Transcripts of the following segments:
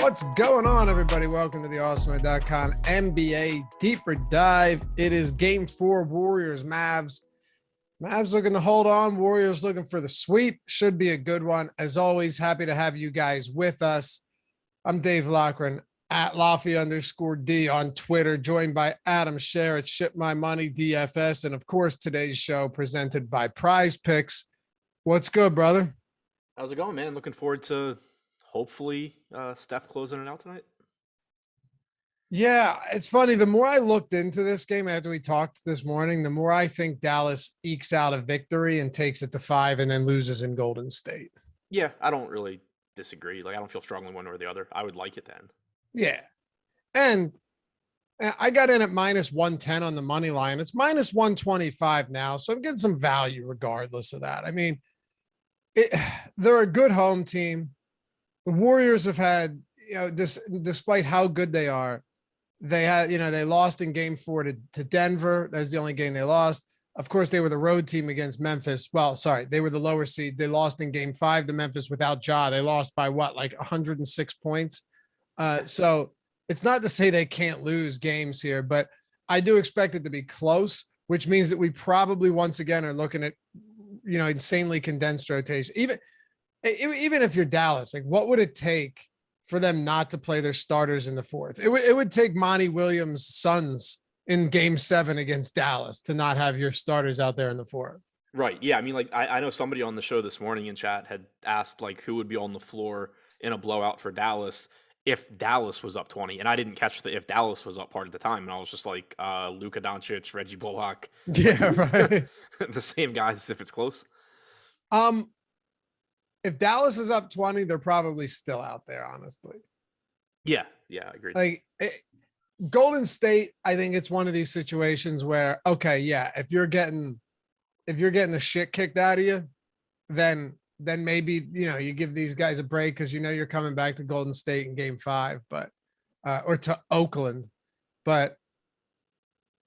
What's going on, everybody? Welcome to the Awesemo.com NBA Deeper Dive. It is Game 4, Warriors, Mavs. Mavs looking to hold on. Warriors looking for the sweep. Should be a good one. As always, happy to have you guys with us. I'm Dave Loughran at Laffy_D on Twitter, joined by Adam Scherer at Ship My Money DFS. And of course, today's show presented by PrizePicks. What's good, brother? How's it going, man? Looking forward to hopefully Steph closing it out tonight. Yeah, it's funny. The more I looked into this game after we talked this morning, the more I think Dallas ekes out a victory and takes it to 5 and then loses in Golden State. Yeah, I don't really disagree. Like, I don't feel strongly one way or the other. I would like it to end. Yeah. And I got in at minus 110 on the money line. It's minus 125 now. So I'm getting some value regardless of that. I mean, they're a good home team. The Warriors have had, despite how good they are, they lost in Game 4 to Denver. That's the only game they lost. Of course, they were the road team against Memphis. Well, sorry, they were the lower seed. They lost in Game 5 to Memphis without Ja. They lost by like 106 points. So it's not to say they can't lose games here, but I do expect it to be close, which means that we probably once again are looking at, insanely condensed rotation. Even if you're Dallas, like what would it take for them not to play their starters in the fourth? It would take Monty Williams' sons in Game 7 against Dallas to not have your starters out there in the fourth. Right. Yeah. I mean, like I know somebody on the show this morning in chat had asked like who would be on the floor in a blowout for Dallas if Dallas was up 20, and I didn't catch the if Dallas was up part of the time, and I was just like Luka Doncic, Reggie Bullock. Yeah, right. The same guys if it's close. If Dallas is up 20, they're probably still out there, honestly. Yeah, I agree. Like Golden State, I think it's one of these situations where, okay, yeah, if you're getting the shit kicked out of you, then maybe, you give these guys a break because you're coming back to Golden State in Game 5, but or to Oakland. But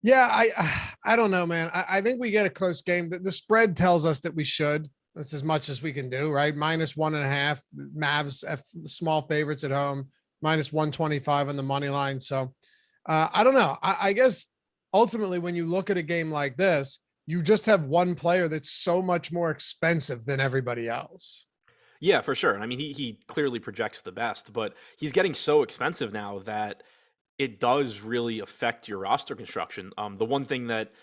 yeah, I don't know, man. I think we get a close game. The spread tells us that we should. That's as much as we can do, right? Minus 1.5. Mavs, small favorites at home. Minus 125 on the money line. So I don't know. I guess ultimately when you look at a game like this, you just have one player that's so much more expensive than everybody else. Yeah, for sure. And I mean, he clearly projects the best, but he's getting so expensive now that it does really affect your roster construction. The one thing that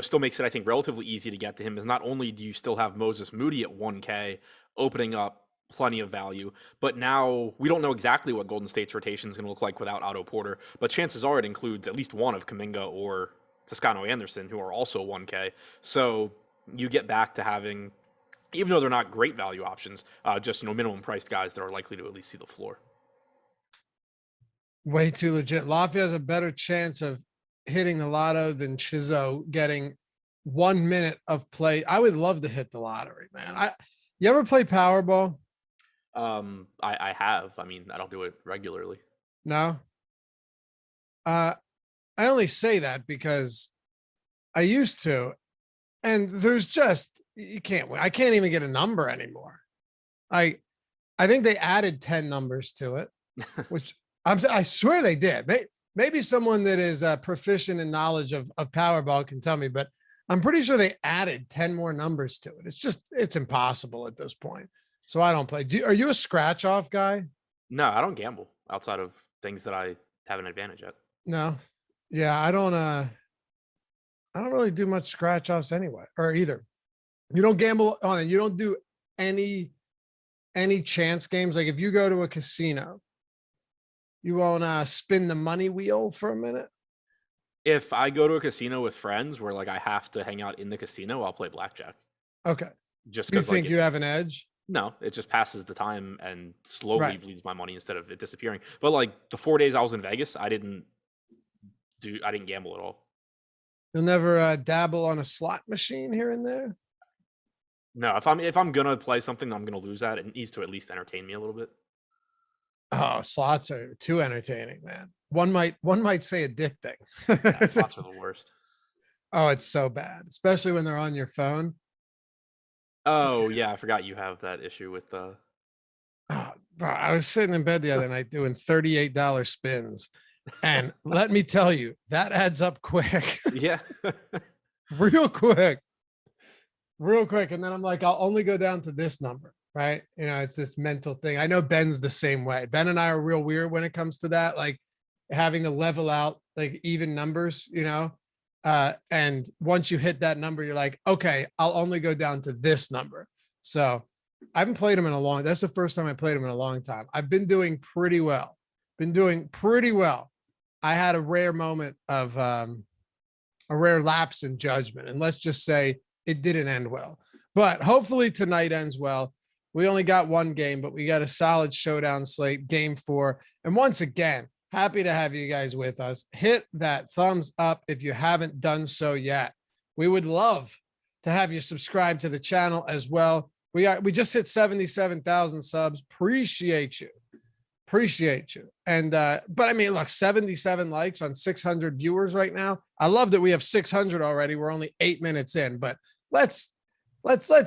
still makes it, I think, relatively easy to get to him is not only do you still have Moses Moody at 1K opening up plenty of value, but now we don't know exactly what Golden State's rotation is going to look like without Otto Porter, but chances are it includes at least one of Kuminga or Toscano Anderson, who are also 1K. So you get back to having, even though they're not great value options, just minimum priced guys that are likely to at least see the floor. Way too legit. Lafayette has a better chance of hitting the lotto than Chizo getting 1 minute of play. I would love to hit the lottery, man. You ever play Powerball? I have. I mean, I don't do it regularly. No. I only say that because I used to, and there's just, you can't win. I can't even get a number anymore. I think they added 10 numbers to it, which I swear they did. Maybe someone that is proficient in knowledge of Powerball can tell me, but I'm pretty sure they added 10 more numbers to it. It's impossible at this point. So I don't play. Are you a scratch off guy? No, I don't gamble outside of things that I have an advantage at. No. Yeah, I don't really do much scratch offs anyway, or either. You don't gamble on it. You don't do any chance games. Like if you go to a casino, you won't spin the money wheel for a minute. If I go to a casino with friends where like I have to hang out in the casino, I'll play blackjack. Okay. Just because you think you have an edge? No, it just passes the time and slowly bleeds my money instead of it disappearing. But like the 4 days I was in Vegas, I didn't gamble at all. You'll never dabble on a slot machine here and there? No, if I'm gonna play something I'm gonna lose at, it needs to at least entertain me a little bit. Oh, slots are too entertaining, man. One might say addicting. Yeah, slots are the worst. Oh, it's so bad, especially when they're on your phone. Oh yeah, I forgot you have that issue with the. Bro, I was sitting in bed the other night doing $38 spins. And let me tell you, that adds up quick, Yeah. real quick, real quick. And then I'm like, I'll only go down to this number, right? You know, it's this mental thing. I know Ben's the same way. Ben and I are real weird when it comes to that, like having to level out like even numbers, you know? And once you hit that number, you're like, okay, I'll only go down to this number. So I haven't played him in a long, that's the first time I played him in a long time. I've been doing pretty well. I had a rare moment of a rare lapse in judgment. And let's just say it didn't end well. But hopefully tonight ends well. We only got one game, but we got a solid showdown slate, game 4. And once again, happy to have you guys with us. Hit that thumbs up if you haven't done so yet. We would love to have you subscribe to the channel as well. We just hit 77,000 subs. Appreciate you. And but I mean, look, 77 likes on 600 viewers right now. I love that we have 600 already. We're only 8 minutes in, but let's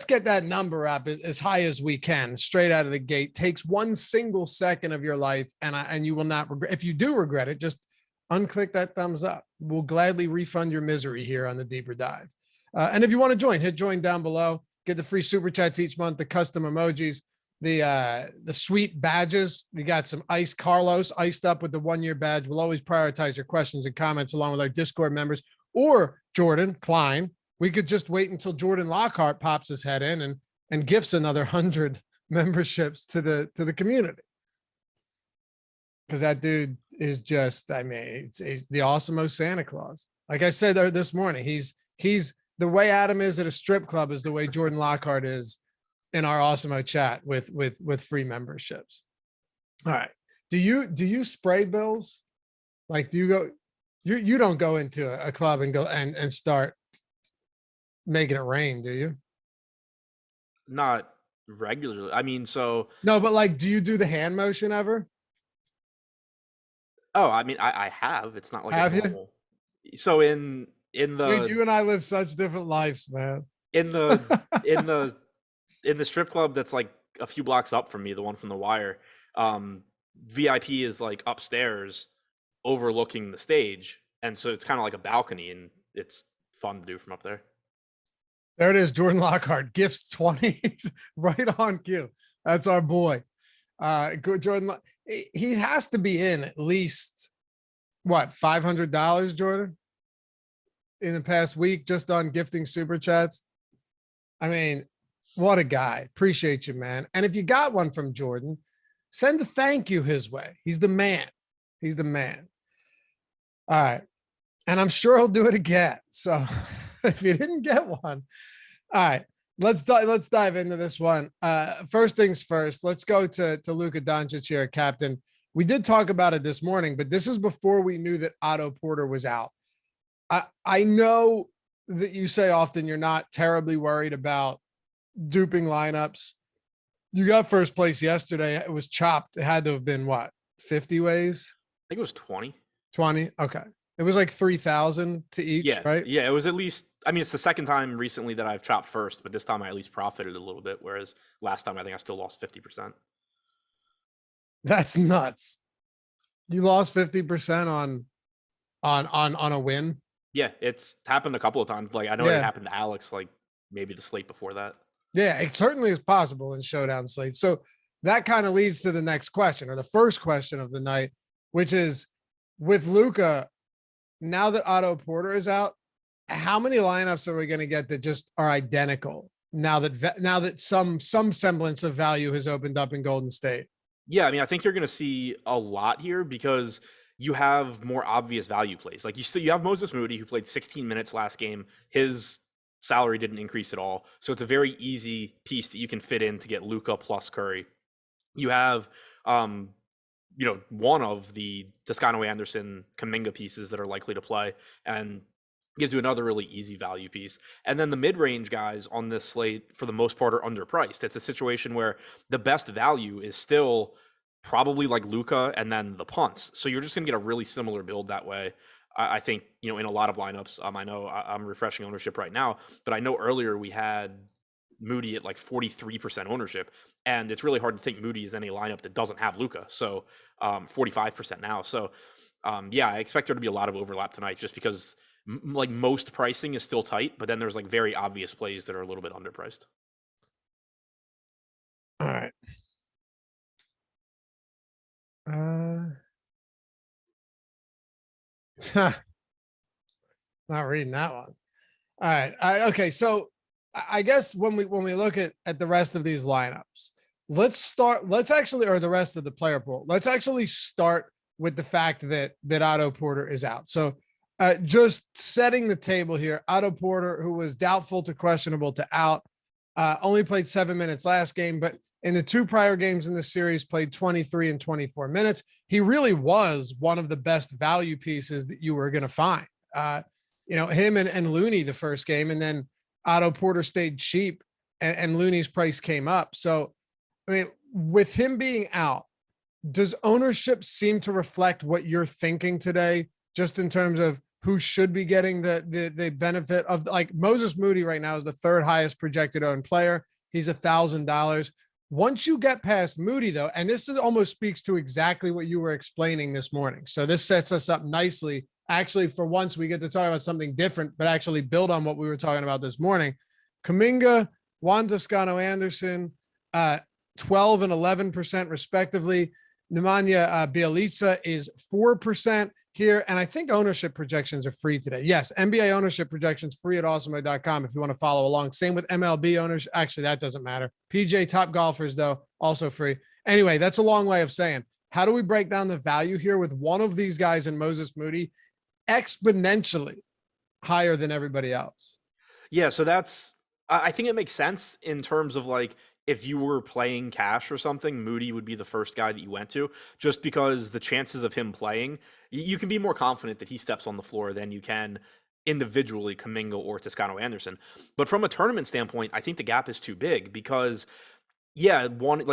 get that number up as high as we can straight out of the gate. Takes 1 single second of your life, and you will not regret. If you do regret it, just unclick that thumbs up. We'll gladly refund your misery here on the Deeper Dive. And if you want to join, hit join down below. Get the free super chats each month, the custom emojis, the sweet badges. We got some Carlos iced up with the 1-year badge. We'll always prioritize your questions and comments along with our Discord members, or Jordan Klein. We could just wait until Jordan Lockhart pops his head in and gifts another 100 memberships to the community. Because that dude is just, I mean, it's the Awesemo Santa Claus. Like I said this morning, he's the way Adam is at a strip club is the way Jordan Lockhart is in our Awesemo chat with free memberships. All right. Do you spray bills? Like, do you go, you don't go into a club and go and start making it rain, do you? Not regularly. I mean, so no, but like, do you do the hand motion ever? Oh, I mean, I have. It's not like have a normal. So in the Dude, you and I live such different lives, man. in the strip club that's like a few blocks up from me, the one from the Wire, VIP is like upstairs overlooking the stage, and so it's kind of like a balcony, and it's fun to do from up there. There it is, Jordan Lockhart gifts 20 right on cue. That's our boy. Good Jordan. He has to be in at least what, $500, Jordan, in the past week just on gifting super chats. I mean, what a guy. Appreciate you, man. And if you got one from Jordan, send a thank you his way. He's the man. He's the man. All right. And I'm sure he'll do it again. So if you didn't get one, all right, let's dive into this one. First things first, let's go to Luka Doncic here, captain. We did talk about it this morning, but this is before we knew that Otto Porter was out. I know that you say often you're not terribly worried about duping lineups. You got first place yesterday. It was chopped. It had to have been what, 50 ways? I think it was 20. 20. Okay. It was like 3,000 to each, yeah, right? Yeah, it was at least, I mean, it's the second time recently that I've chopped first, but this time I at least profited a little bit, whereas last time I think I still lost 50%. That's nuts. You lost 50% on a win. Yeah, it's happened a couple of times. Like, I know it happened to Alex, like maybe the slate before that. Yeah, it certainly is possible in showdown slates. So that kind of leads to the next question, or the first question of the night, which is, with Luka, now that Otto Porter is out, how many lineups are we going to get that just are identical now that some semblance of value has opened up in Golden State? Yeah, I mean, I think you're going to see a lot here because you have more obvious value plays. Like you have Moses Moody, who played 16 minutes last game. His salary didn't increase at all, so it's a very easy piece that you can fit in to get Luka plus Curry. You have one of the Toscano Anderson Kuminga pieces that are likely to play, and gives you another really easy value piece. And then the mid-range guys on this slate, for the most part, are underpriced. It's a situation where the best value is still probably like Luka and then the punts. So you're just going to get a really similar build that way. I think, in a lot of lineups, I know I'm refreshing ownership right now, but I know earlier we had Moody at like 43% ownership. And it's really hard to think Moody is any lineup that doesn't have Luka. So 45% now. So yeah, I expect there to be a lot of overlap tonight just because like most pricing is still tight, but then there's like very obvious plays that are a little bit underpriced. All right. Not reading that one. All right. Okay. So I guess when we look at the rest of these lineups, let's actually, or the rest of the player pool, let's actually start with the fact that Otto Porter is out. So just setting the table here, Otto Porter, who was doubtful to questionable to out, only played 7 minutes last game, but in the 2 prior games in the series played 23 and 24 minutes. He really was one of the best value pieces that you were going to find. Him and Looney the first game, and then Otto Porter stayed cheap and Looney's price came up. So, I mean, with him being out, does ownership seem to reflect what you're thinking today, just in terms of who should be getting the benefit of, like, Moses Moody right now is the 3rd highest projected owned player. He's $1,000. Once you get past Moody though, and this is almost speaks to exactly what you were explaining this morning. So this sets us up nicely. Actually, for once we get to talk about something different, but actually build on what we were talking about this morning. Kuminga, Juan Toscano-Anderson, 12 and 11% respectively. Nemanja Bjelica is 4% here. And I think ownership projections are free today. Yes, NBA ownership projections free at awesemo.com if you want to follow along. Same with MLB owners. Actually, that doesn't matter. PJ Top Golfers, though, also free. Anyway, that's a long way of saying, how do we break down the value here with one of these guys in Moses Moody exponentially higher than everybody else? Yeah, so I think it makes sense in terms of like, if you were playing cash or something, Moody would be the first guy that you went to, just because the chances of him playing, you can be more confident that he steps on the floor than you can individually Kuminga or Toscano-Anderson. But from a tournament standpoint, I think the gap is too big because, yeah,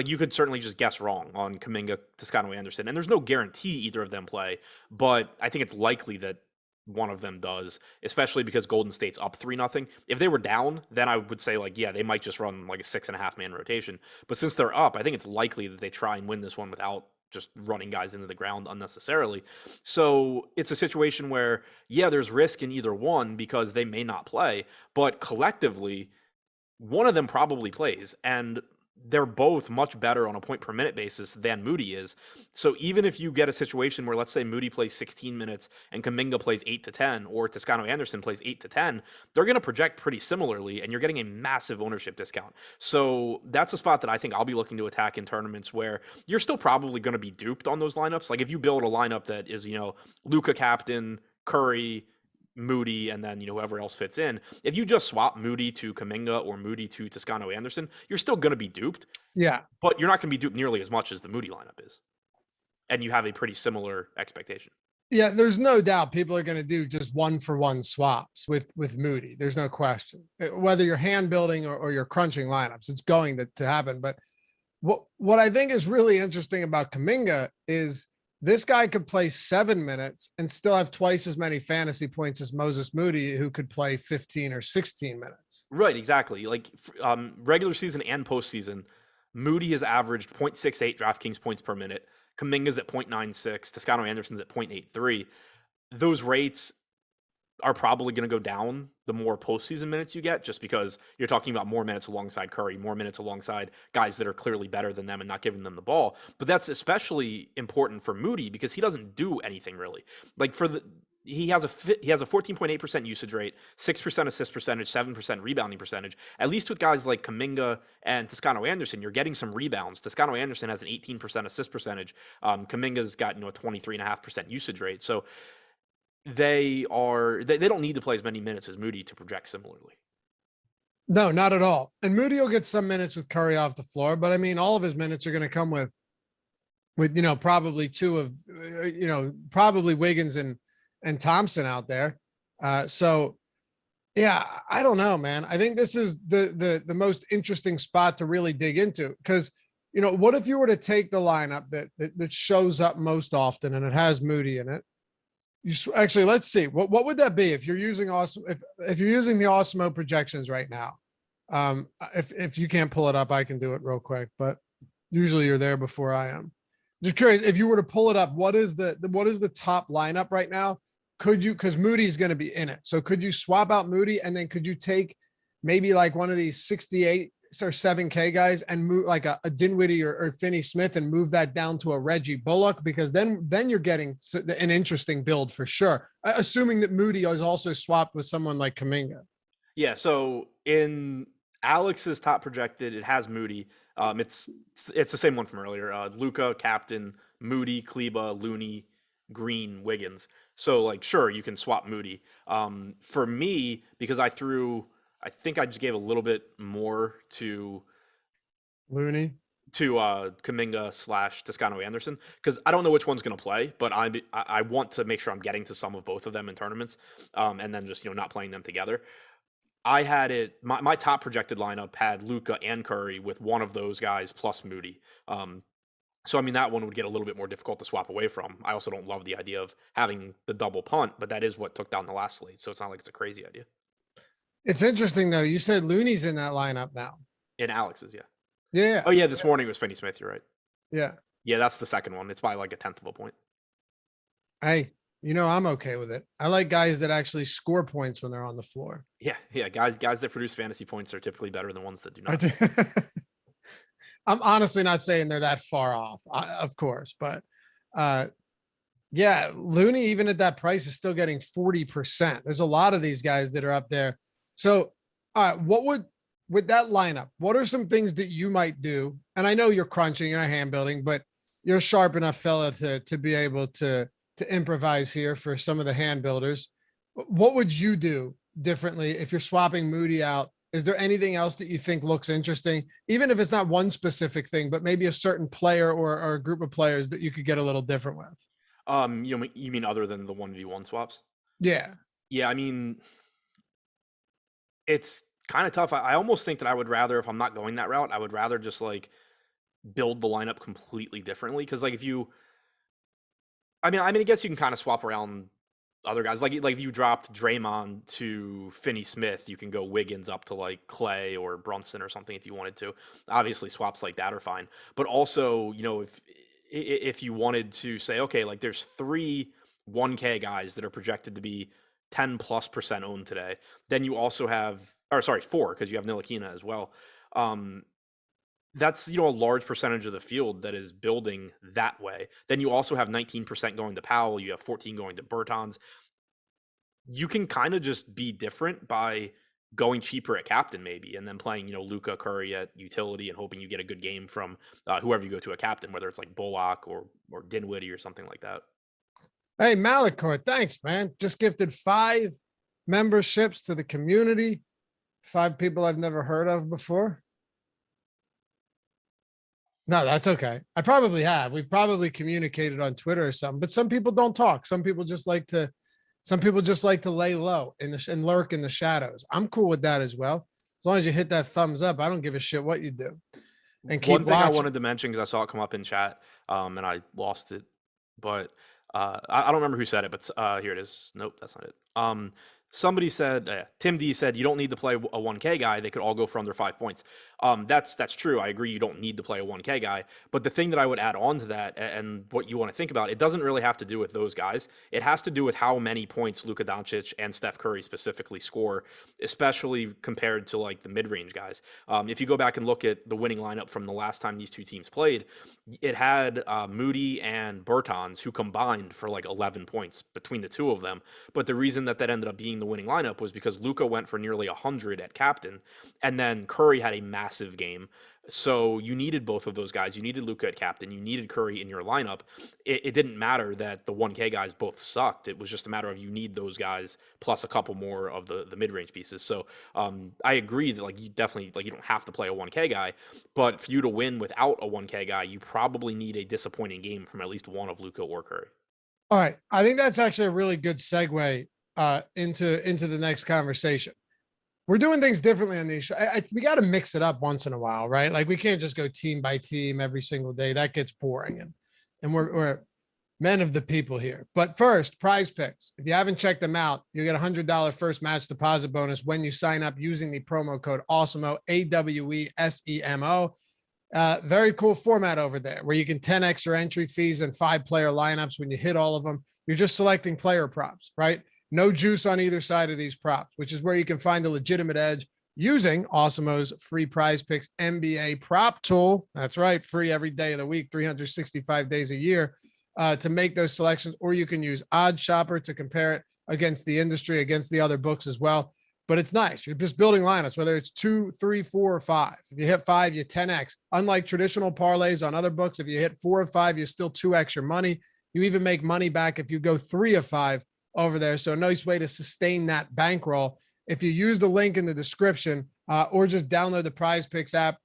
you could certainly just guess wrong on Kuminga, Toscano-Anderson, and there's no guarantee either of them play, but I think it's likely that one of them does, especially because Golden State's up 3-0. If they were down, then I would say, like, yeah, they might just run like a 6.5 man rotation. But since they're up, I think it's likely that they try and win this one without just running guys into the ground unnecessarily. So it's a situation where, yeah, there's risk in either one because they may not play, but collectively, one of them probably plays. And they're both much better on a point per minute basis than Moody is. So even if you get a situation where, let's say, Moody plays 16 minutes and Kuminga plays 8 to 10, or Toscano-Anderson plays 8 to 10, they're going to project pretty similarly, and you're getting a massive ownership discount. So that's a spot that I think I'll be looking to attack in tournaments where you're still probably going to be duped on those lineups. Like if you build a lineup that is, Luka captain, Curry, Moody, and then whoever else fits in. If you just swap Moody to Kuminga or Moody to Toscano-Anderson, you're still going to be duped. Yeah, but you're not going to be duped nearly as much as the Moody lineup is, and you have a pretty similar expectation. Yeah, there's no doubt people are going to do just 1-for-1 swaps with Moody. There's no question. Whether you're hand building or you're crunching lineups, it's going to happen. But what I think is really interesting about Kuminga is this guy could play 7 minutes and still have twice as many fantasy points as Moses Moody, who could play 15 or 16 minutes. Right, exactly. Like regular season and postseason, Moody has averaged 0.68 DraftKings points per minute. Kuminga's at 0.96. Toscano-Anderson's at 0.83. Those rates are probably going to go down the more postseason minutes you get, just because you're talking about more minutes alongside Curry, more minutes alongside guys that are clearly better than them and not giving them the ball. But that's especially important for Moody because he doesn't do anything really. Like he has a 14.8% usage rate, 6% assist percentage, 7% rebounding percentage. At least with guys like Kuminga and Toscano-Anderson, you're getting some rebounds. Toscano-Anderson has an 18% assist percentage. Kuminga's got a 23.5% usage rate. So they don't need to play as many minutes as Moody to project similarly. No, not at all. And Moody will get some minutes with Curry off the floor, but I mean, all of his minutes are going to come with probably two of probably Wiggins and Thompson out there. So yeah, I don't know, man. I think this is the most interesting spot to really dig into, because what if you were to take the lineup that shows up most often and it has Moody in it? Actually, let's see. What would that be if you're using if you're using the Awesemo projections right now? If you can't pull it up, I can do it real quick, but usually you're there before I am. Just curious, if you were to pull it up, what is the top lineup right now? Could you, because Moody's going to be in it. So could you swap out Moody, and then could you take maybe like one of these 68 or 7K guys and move like a Dinwiddie or Finney Smith and move that down to a Reggie Bullock? Because then you're getting an interesting build for sure. Assuming that Moody is also swapped with someone like Kuminga. Yeah. So in Alex's top projected, it has Moody. It's the same one from earlier. Luka, captain, Moody, Kleba, Looney, Green, Wiggins. So like, sure, you can swap Moody. For me, because I think I just gave a little bit more to Looney. Kuminga / Toscano Anderson, because I don't know which one's going to play, but I want to make sure I'm getting to some of both of them in tournaments, and then just not playing them together. I had it. My top projected lineup had Luka and Curry with one of those guys plus Moody. So I mean that one would get a little bit more difficult to swap away from. I also don't love the idea of having the double punt, but that is what took down the last slate, so it's not like it's a crazy idea. It's interesting though. You said Looney's in that lineup now. In Alex's, yeah. Yeah. Oh yeah, this morning was Finney Smith. You're right. Yeah. Yeah, that's the second one. It's by like 1/10 of a point. Hey, I'm okay with it. I like guys that actually score points when they're on the floor. Yeah. Guys that produce fantasy points are typically better than ones that do not. I'm honestly not saying they're that far off, of course, but yeah, Looney, even at that price, is still getting 40%. There's a lot of these guys that are up there. So, with that lineup, what are some things that you might do? And I know you're crunching and hand building, but you're a sharp enough fella to be able to improvise here for some of the hand builders. What would you do differently if you're swapping Moody out? Is there anything else that you think looks interesting, even if it's not one specific thing, but maybe a certain player or a group of players that you could get a little different with? You mean other than the 1v1 swaps? Yeah. Yeah, I mean, it's kind of tough. I almost think that I would rather, if I'm not going that route, I would rather just like build the lineup completely differently. Because like I guess you can kind of swap around other guys. Like if you dropped Draymond to Finney Smith, you can go Wiggins up to like Clay or Brunson or something if you wanted to. Obviously, swaps like that are fine. But also, if you wanted to say, okay, like there's 3 1K guys that are projected to be 10+% owned today, then you also have, 4, because you have Ntilikina as well. That's, a large percentage of the field that is building that way. Then you also have 19% going to Powell. You have 14 going to Bertans. You can kind of just be different by going cheaper at captain maybe, and then playing, Luka, Curry at utility and hoping you get a good game from whoever you go to a captain, whether it's like Bullock or Dinwiddie or something like that. Hey, Malachor, thanks, man. Just gifted 5 memberships to the community. 5 people I've never heard of before. No, that's okay. I probably have. We've probably communicated on Twitter or something, but some people don't talk. Some people just like to lay low and lurk in the shadows. I'm cool with that as well. As long as you hit that thumbs up, I don't give a shit what you do. And keep one thing watching. I wanted to mention, because I saw it come up in chat, and I lost it, but I don't remember who said it, but here it is. Nope, that's not it. Somebody said, Tim D said, you don't need to play a 1K guy. They could all go for under 5 points. That's true. I agree. You don't need to play a 1K guy. But the thing that I would add on to that, and what you want to think about, it doesn't really have to do with those guys. It has to do with how many points Luka Doncic and Steph Curry specifically score, especially compared to like the mid-range guys. If you go back and look at the winning lineup from the last time these two teams played, it had Moody and Bertans, who combined for like 11 points between the two of them. But the reason that ended up being the winning lineup was because Luka went for nearly 100 at captain, and then Curry had a massive game. So you needed both of those guys. You needed Luka at captain. You needed Curry in your lineup. It didn't matter that the 1K guys both sucked. It was just a matter of you need those guys plus a couple more of the mid-range pieces. So I agree that like you definitely like you don't have to play a 1K guy, but for you to win without a 1K guy, you probably need a disappointing game from at least one of Luka or Curry. All right, I think that's actually a really good segue into the next conversation. We're doing things differently on these. We got to mix it up once in a while, right? Like we can't just go team by team every single day. That gets boring, and we're men of the people here. But first, PrizePicks. If you haven't checked them out, you get $100 first match deposit bonus when you sign up using the promo code Awesemo, AWESEMO. Very cool format over there where you can 10x your entry fees and 5-player lineups. When you hit all of them, you're just selecting player props, right? No juice on either side of these props, which is where you can find a legitimate edge using Awesemo's free PrizePicks NBA prop tool. That's right. Free every day of the week, 365 days a year. To make those selections, or you can use Odd Shopper to compare it against the industry, against the other books as well. But it's nice. You're just building lineups, whether it's 2, 3, 4, or 5. If you hit 5, you 10x. Unlike traditional parlays on other books, if you hit 4 or 5, you still 2x your money. You even make money back if you go 3 of 5 over there. So a nice way to sustain that bankroll. If you use the link in the description or just download the PrizePicks app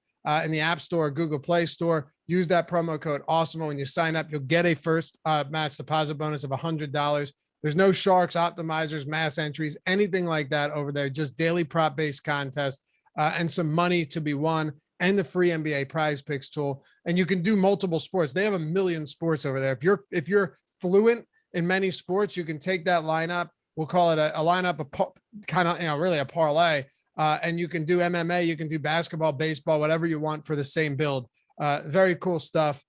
in the App Store or Google Play Store, use that promo code Awesemo when you sign up. You'll get a first match deposit bonus of $100. There's no sharks, optimizers, mass entries, anything like that over there. Just daily prop-based contests and some money to be won, and the free NBA PrizePicks tool. And you can do multiple sports. They have a million sports over there. If you're fluent in many sports, you can take that lineup. We'll call it a lineup, kind of, really a parlay. And you can do MMA, you can do basketball, baseball, whatever you want for the same build. Very cool stuff.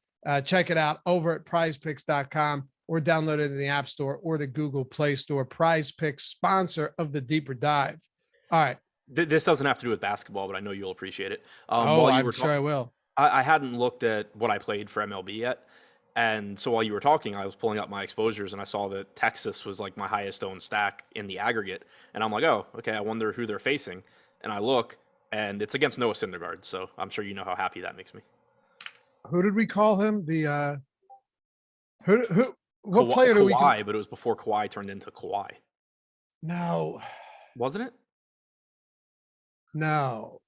Check it out over at prizepicks.com or download it in the App Store or the Google Play Store. PrizePicks, sponsor of the Deeper Dive. All right. This doesn't have to do with basketball, but I know you'll appreciate it. I'm sure I will. I hadn't looked at what I played for MLB yet. And so while you were talking, I was pulling up my exposures and I saw that Texas was like my highest owned stack in the aggregate. And I'm like, oh, okay, I wonder who they're facing. And I look, and it's against Noah Syndergaard. So I'm sure you know how happy that makes me. Who did we call him? What player do we? Kawhi, but it was before Kawhi turned into Kawhi. No. Wasn't it? No.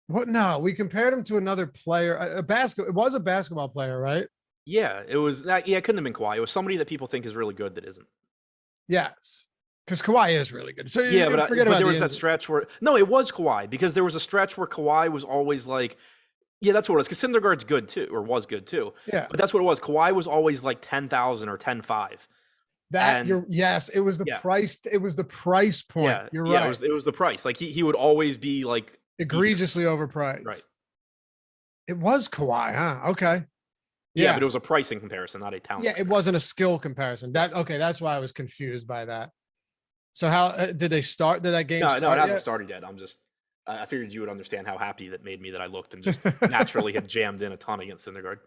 What? No, we compared him to another player. It was a basketball player, right? Yeah, it was that. Yeah, it couldn't have been Kawhi. It was somebody that people think is really good that isn't. Yes, because Kawhi is really good. So yeah, but there was that stretch where it was Kawhi, because there was a stretch where Kawhi was always like, yeah, that's what it was. Because Syndergaard's good too, or was good too. Yeah, but that's what it was. Kawhi was always like 10,000 or 10.5. Yes, it was the price. It was the price point. Yeah, you're right. It was the price. Like he would always be like egregiously overpriced. Right. It was Kawhi, huh? Okay. Yeah, but it was a pricing comparison, not a talent. Yeah, it wasn't a skill comparison. That's why I was confused by that. So how did they start? Did that game start? No, it hasn't started yet. I figured you would understand how happy that made me that I looked and just naturally had jammed in a ton against Syndergaard.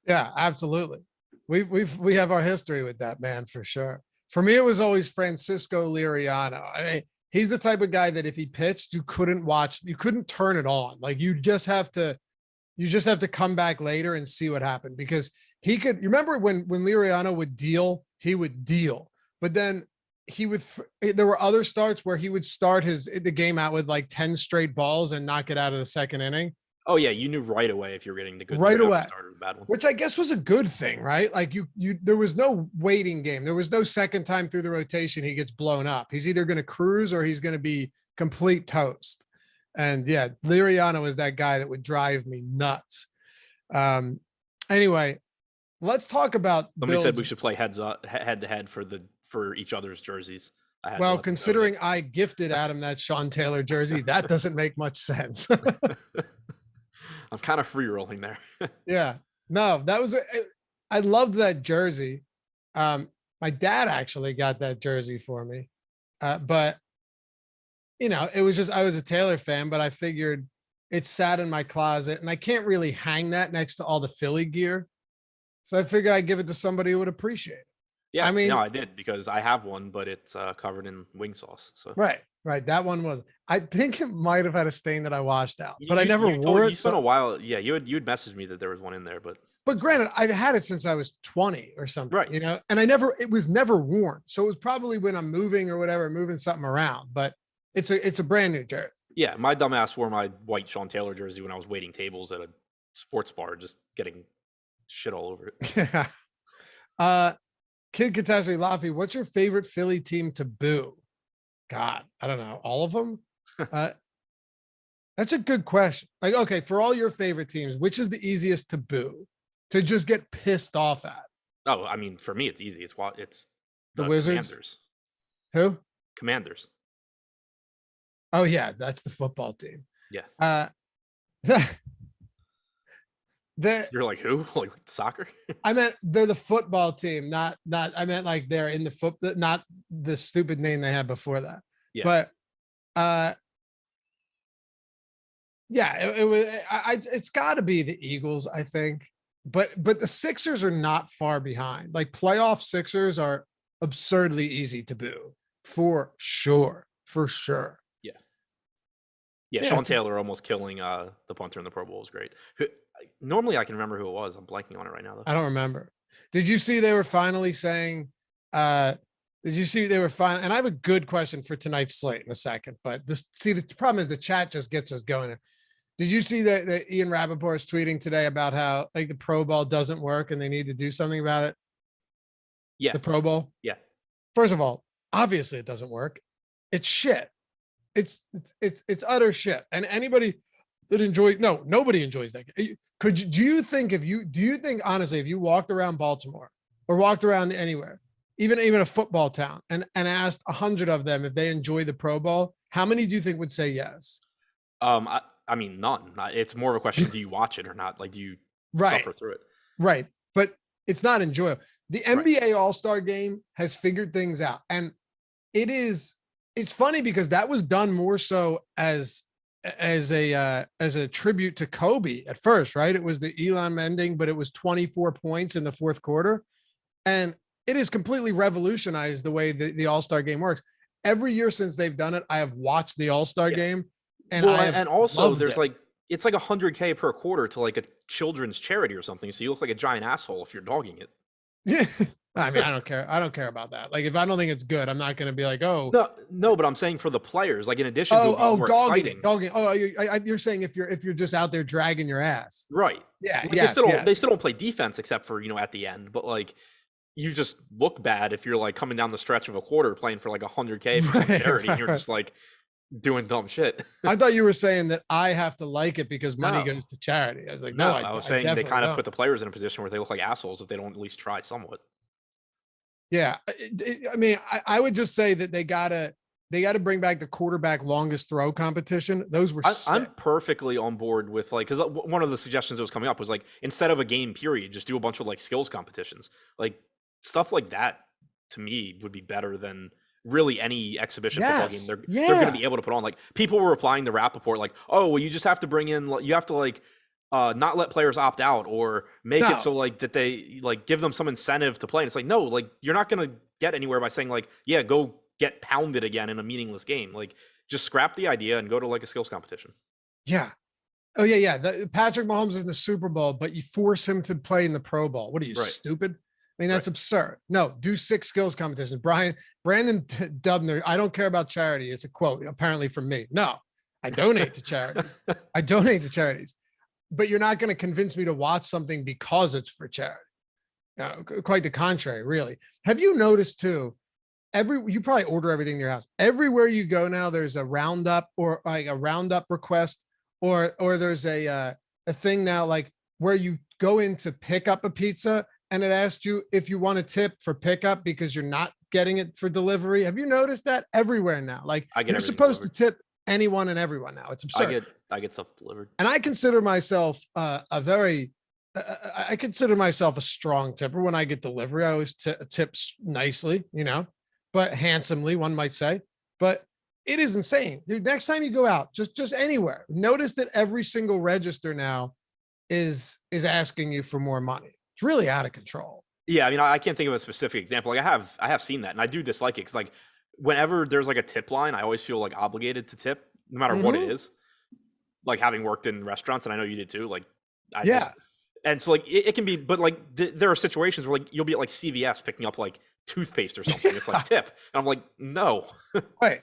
Yeah, absolutely. We have our history with that man for sure. For me, it was always Francisco Liriano. I mean, he's the type of guy that if he pitched, you couldn't turn it on. Like you just have to come back later and see what happened, because he could. You remember when Liriano would deal, he would deal, but then there were other starts where he would start the game out with like 10 straight balls and knock it out of the second inning. Oh yeah, you knew right away if you were getting the good right away start or the bad one, which I guess was a good thing, right? Like there was no waiting game. There was no second time through the rotation he gets blown up. He's either going to cruise or he's going to be complete toast. And yeah, Liriano is that guy that would drive me nuts. Anyway, let's talk about. Somebody said we should play head to head for each other's jerseys. Well, considering I gifted Adam that Sean Taylor jersey, that doesn't make much sense. I'm kind of free rolling there. Yeah, no, I loved that jersey. My dad actually got that jersey for me. But it was just, I was a Taylor fan, but I figured it sat in my closet and I can't really hang that next to all the Philly gear. So I figured I'd give it to somebody who would appreciate it. Yeah, I mean, no, I did, because I have one, but it's covered in wing sauce. So right. That one was. I think it might have had a stain that I washed out, but I never wore it. You spent a while. Yeah, you'd messaged me that there was one in there, but granted, I've had it since I was 20 or something, right? And it was never worn, so it was probably when I'm moving or whatever, moving something around. But it's a brand new jersey. Yeah, my dumbass wore my white Sean Taylor jersey when I was waiting tables at a sports bar, just getting shit all over it. Yeah. Kid Catastrophe Laffy, what's your favorite Philly team to boo? God, I don't know. All of them? That's a good question. Like, okay, for all your favorite teams, which is the easiest to boo? to just get pissed off at? Oh, I mean, for me, it's easy. It's The the Wizards? Commanders. Who? Commanders. Oh yeah, that's the football team. Yeah. The You're like, who? Like soccer? I meant they're the football team, not I meant like they're in the not the stupid name they had before that. Yeah. But yeah, it was it's got to be the Eagles, I think. But the Sixers are not far behind. Like playoff Sixers are absurdly easy to boo for sure. For sure. Yeah. Yeah, Sean Taylor almost killing the punter in the Pro Bowl was great. Normally I can remember who it was. I'm blanking on it right now though. I don't remember. Did you see they were finally saying did you see they were fine? And I have a good question for tonight's slate in a second, but the problem is the chat just gets us going. Did you see that Ian Rappaport is tweeting today about how like the Pro Bowl doesn't work and they need to do something about it? Yeah. The Pro Bowl? Yeah. First of all, obviously it doesn't work. It's shit. It's utter shit. And anybody that nobody enjoys that. Do you think honestly, if you walked around Baltimore or walked around anywhere, even a football town and asked 100 of them if they enjoy the Pro Bowl, how many do you think would say yes? I mean, none. It's more of a question: do you watch it or not? Like, do you suffer through it? Right, but it's not enjoyable. The NBA All-Star Game has figured things out, and it's funny because that was done more so as a tribute to Kobe at first, right? It was the Elon ending, but it was 24 points in the fourth quarter, and it has completely revolutionized the way the All-Star Game works. Every year since they've done it, I have watched the All-Star Game. And also there's it's like $100K per quarter to like a children's charity or something. So you look like a giant asshole if you're dogging it. Yeah. I mean, I don't care. I don't care about that. Like, if I don't think it's good, I'm not going to be like, oh, no, but I'm saying for the players, like in addition to more dogging. Oh, you're saying if you're just out there dragging your ass. Right. Yeah. Like they still don't play defense except for, at the end, but like you just look bad if you're like coming down the stretch of a quarter playing for like $100K for some charity and you're just like doing dumb shit. I thought you were saying that I have to like it because money goes to charity. I was like, no, I was saying they kind of put the players in a position where they look like assholes if they don't at least try somewhat. Yeah. I mean, I would just say that they gotta bring back the quarterback longest throw competition. Those were I'm perfectly on board with like, because one of the suggestions that was coming up was like, instead of a game period, just do a bunch of like skills competitions. Like stuff like that to me would be better than really any exhibition football game they're going to be able to put on. Like people were replying to Rappaport like, oh, well, you just have to bring in, you have to like not let players opt out or make it so like that they like give them some incentive to play. And it's like, no, like you're not going to get anywhere by saying like, yeah, go get pounded again in a meaningless game. Like just scrap the idea and go to like a skills competition. Yeah. Oh yeah. Patrick Mahomes is in the Super Bowl, but you force him to play in the Pro Bowl. What are you, stupid? I mean, that's absurd. No, do 6 skills competitions. Brandon Dubner, I don't care about charity. It's a quote, apparently from me. No, I donate to charities. But you're not going to convince me to watch something because it's for charity. No, quite the contrary, really. Have you noticed too, you probably order everything in your house. Everywhere you go now, there's a roundup or like a roundup request, or there's a thing now like where you go in to pick up a pizza and it asks you if you want a tip for pickup because you're not getting it for delivery. Have you noticed that everywhere now? Like you're supposed to tip anyone and everyone now. It's absurd. I get stuff delivered. And I consider myself I consider myself a strong tipper when I get delivery. I always tips nicely, but handsomely, one might say. But it is insane, dude. Next time you go out, just anywhere, notice that every single register now is asking you for more money. It's really out of control. Yeah, I mean, I can't think of a specific example. Like I have seen that, and I do dislike it because like whenever there's like a tip line, I always feel like obligated to tip, no matter what it is. Like having worked in restaurants, and I know you did too. Like, and so like it can be, but like there are situations where like you'll be at like CVS picking up like toothpaste or something. It's like tip, and I'm like, no. Right.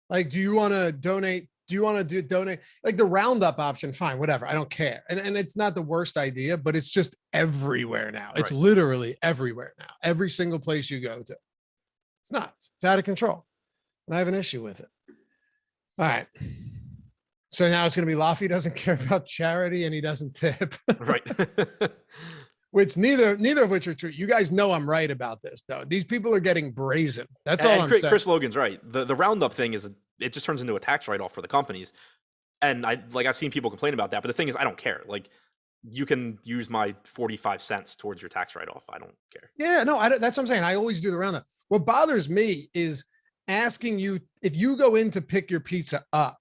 Like, do you want to donate? Do you want to donate like the roundup option? Fine, whatever. I don't care. And it's not the worst idea, but it's just everywhere now. It's literally everywhere now. Every single place you go to. It's nuts. It's out of control. And I have an issue with it. All right. So now it's going to be Laffy doesn't care about charity and he doesn't tip. Right. Which neither of which are true. You guys know I'm right about this, though. These people are getting brazen. That's all I'm saying. Chris Logan's right. The roundup thing is it just turns into a tax write-off for the companies. And I've seen people complain about that, but the thing is, I don't care. Like, you can use my 45 cents towards your tax write-off. I don't care. Yeah, no, that's what I'm saying. I always do the roundup. What bothers me is asking you, if you go in to pick your pizza up,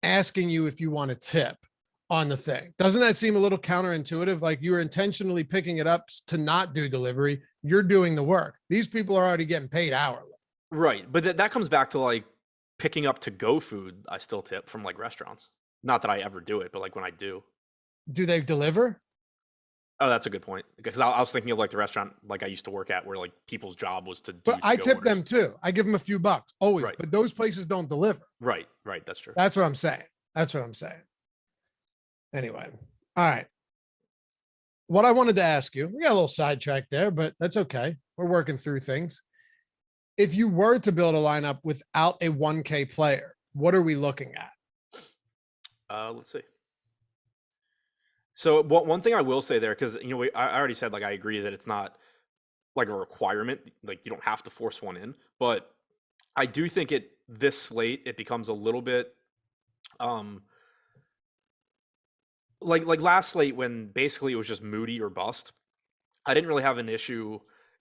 asking you if you want to tip on the thing. Doesn't that seem a little counterintuitive? Like you were intentionally picking it up to not do delivery. You're doing the work. These people are already getting paid hourly. Right. But that comes back to like picking up to-go food. I still tip from like restaurants. Not that I ever do it, but like when I do. Do they deliver? Oh, that's a good point. Because I was thinking of like the restaurant like I used to work at where like people's job was to do But I tip orders. them too. I give them a few bucks always, Right. But those places don't deliver. Right. That's true. That's what I'm saying. Anyway. All right. What I wanted to ask you, we got a little sidetracked there, but that's okay. We're working through things. If you were to build a lineup without a 1K player, what are we looking at? Let's see. So one thing I will say there, because I already said like I agree that it's not like a requirement, like you don't have to force one in, but I do think this slate it becomes a little bit like last slate when basically it was just Moody or bust. I didn't really have an issue.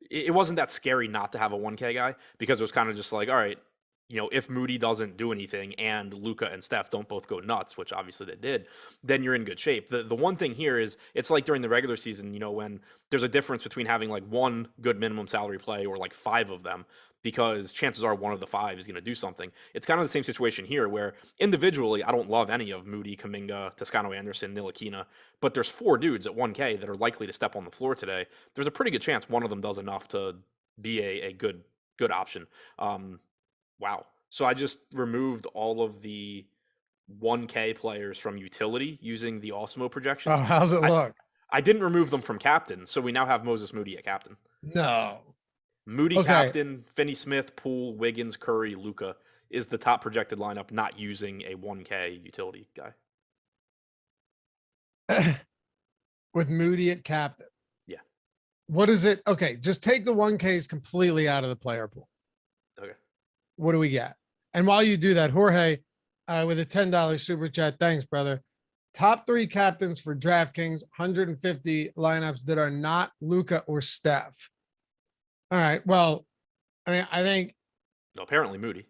It wasn't that scary not to have a 1K guy because it was kind of just like, all right, if Moody doesn't do anything and Luka and Steph don't both go nuts, which obviously they did, then you're in good shape. The one thing here is it's like during the regular season, when there's a difference between having like one good minimum salary play or like 5 of them, because chances are one of the 5 is going to do something. It's kind of the same situation here where individually, I don't love any of Moody, Kuminga, Toscano Anderson, Ntilikina, but there's 4 dudes at 1K that are likely to step on the floor today. There's a pretty good chance one of them does enough to be a good option. Wow. So I just removed all of the 1K players from utility using the Awesemo projections. Oh, how's it look? I didn't remove them from captain, so we now have Moses Moody at captain. No. Moody captain, Finney-Smith, Poole, Wiggins, Curry, Luka is the top projected lineup, not using a 1K utility guy. With Moody at captain. Yeah. What is it? Okay, just take the 1Ks completely out of the player pool. Okay. What do we get? And while you do that, Jorge, with a $10 super chat, thanks, brother. Top 3 captains for DraftKings, 150 lineups that are not Luka or Steph. All right. Well, I mean, I think. No, apparently Moody.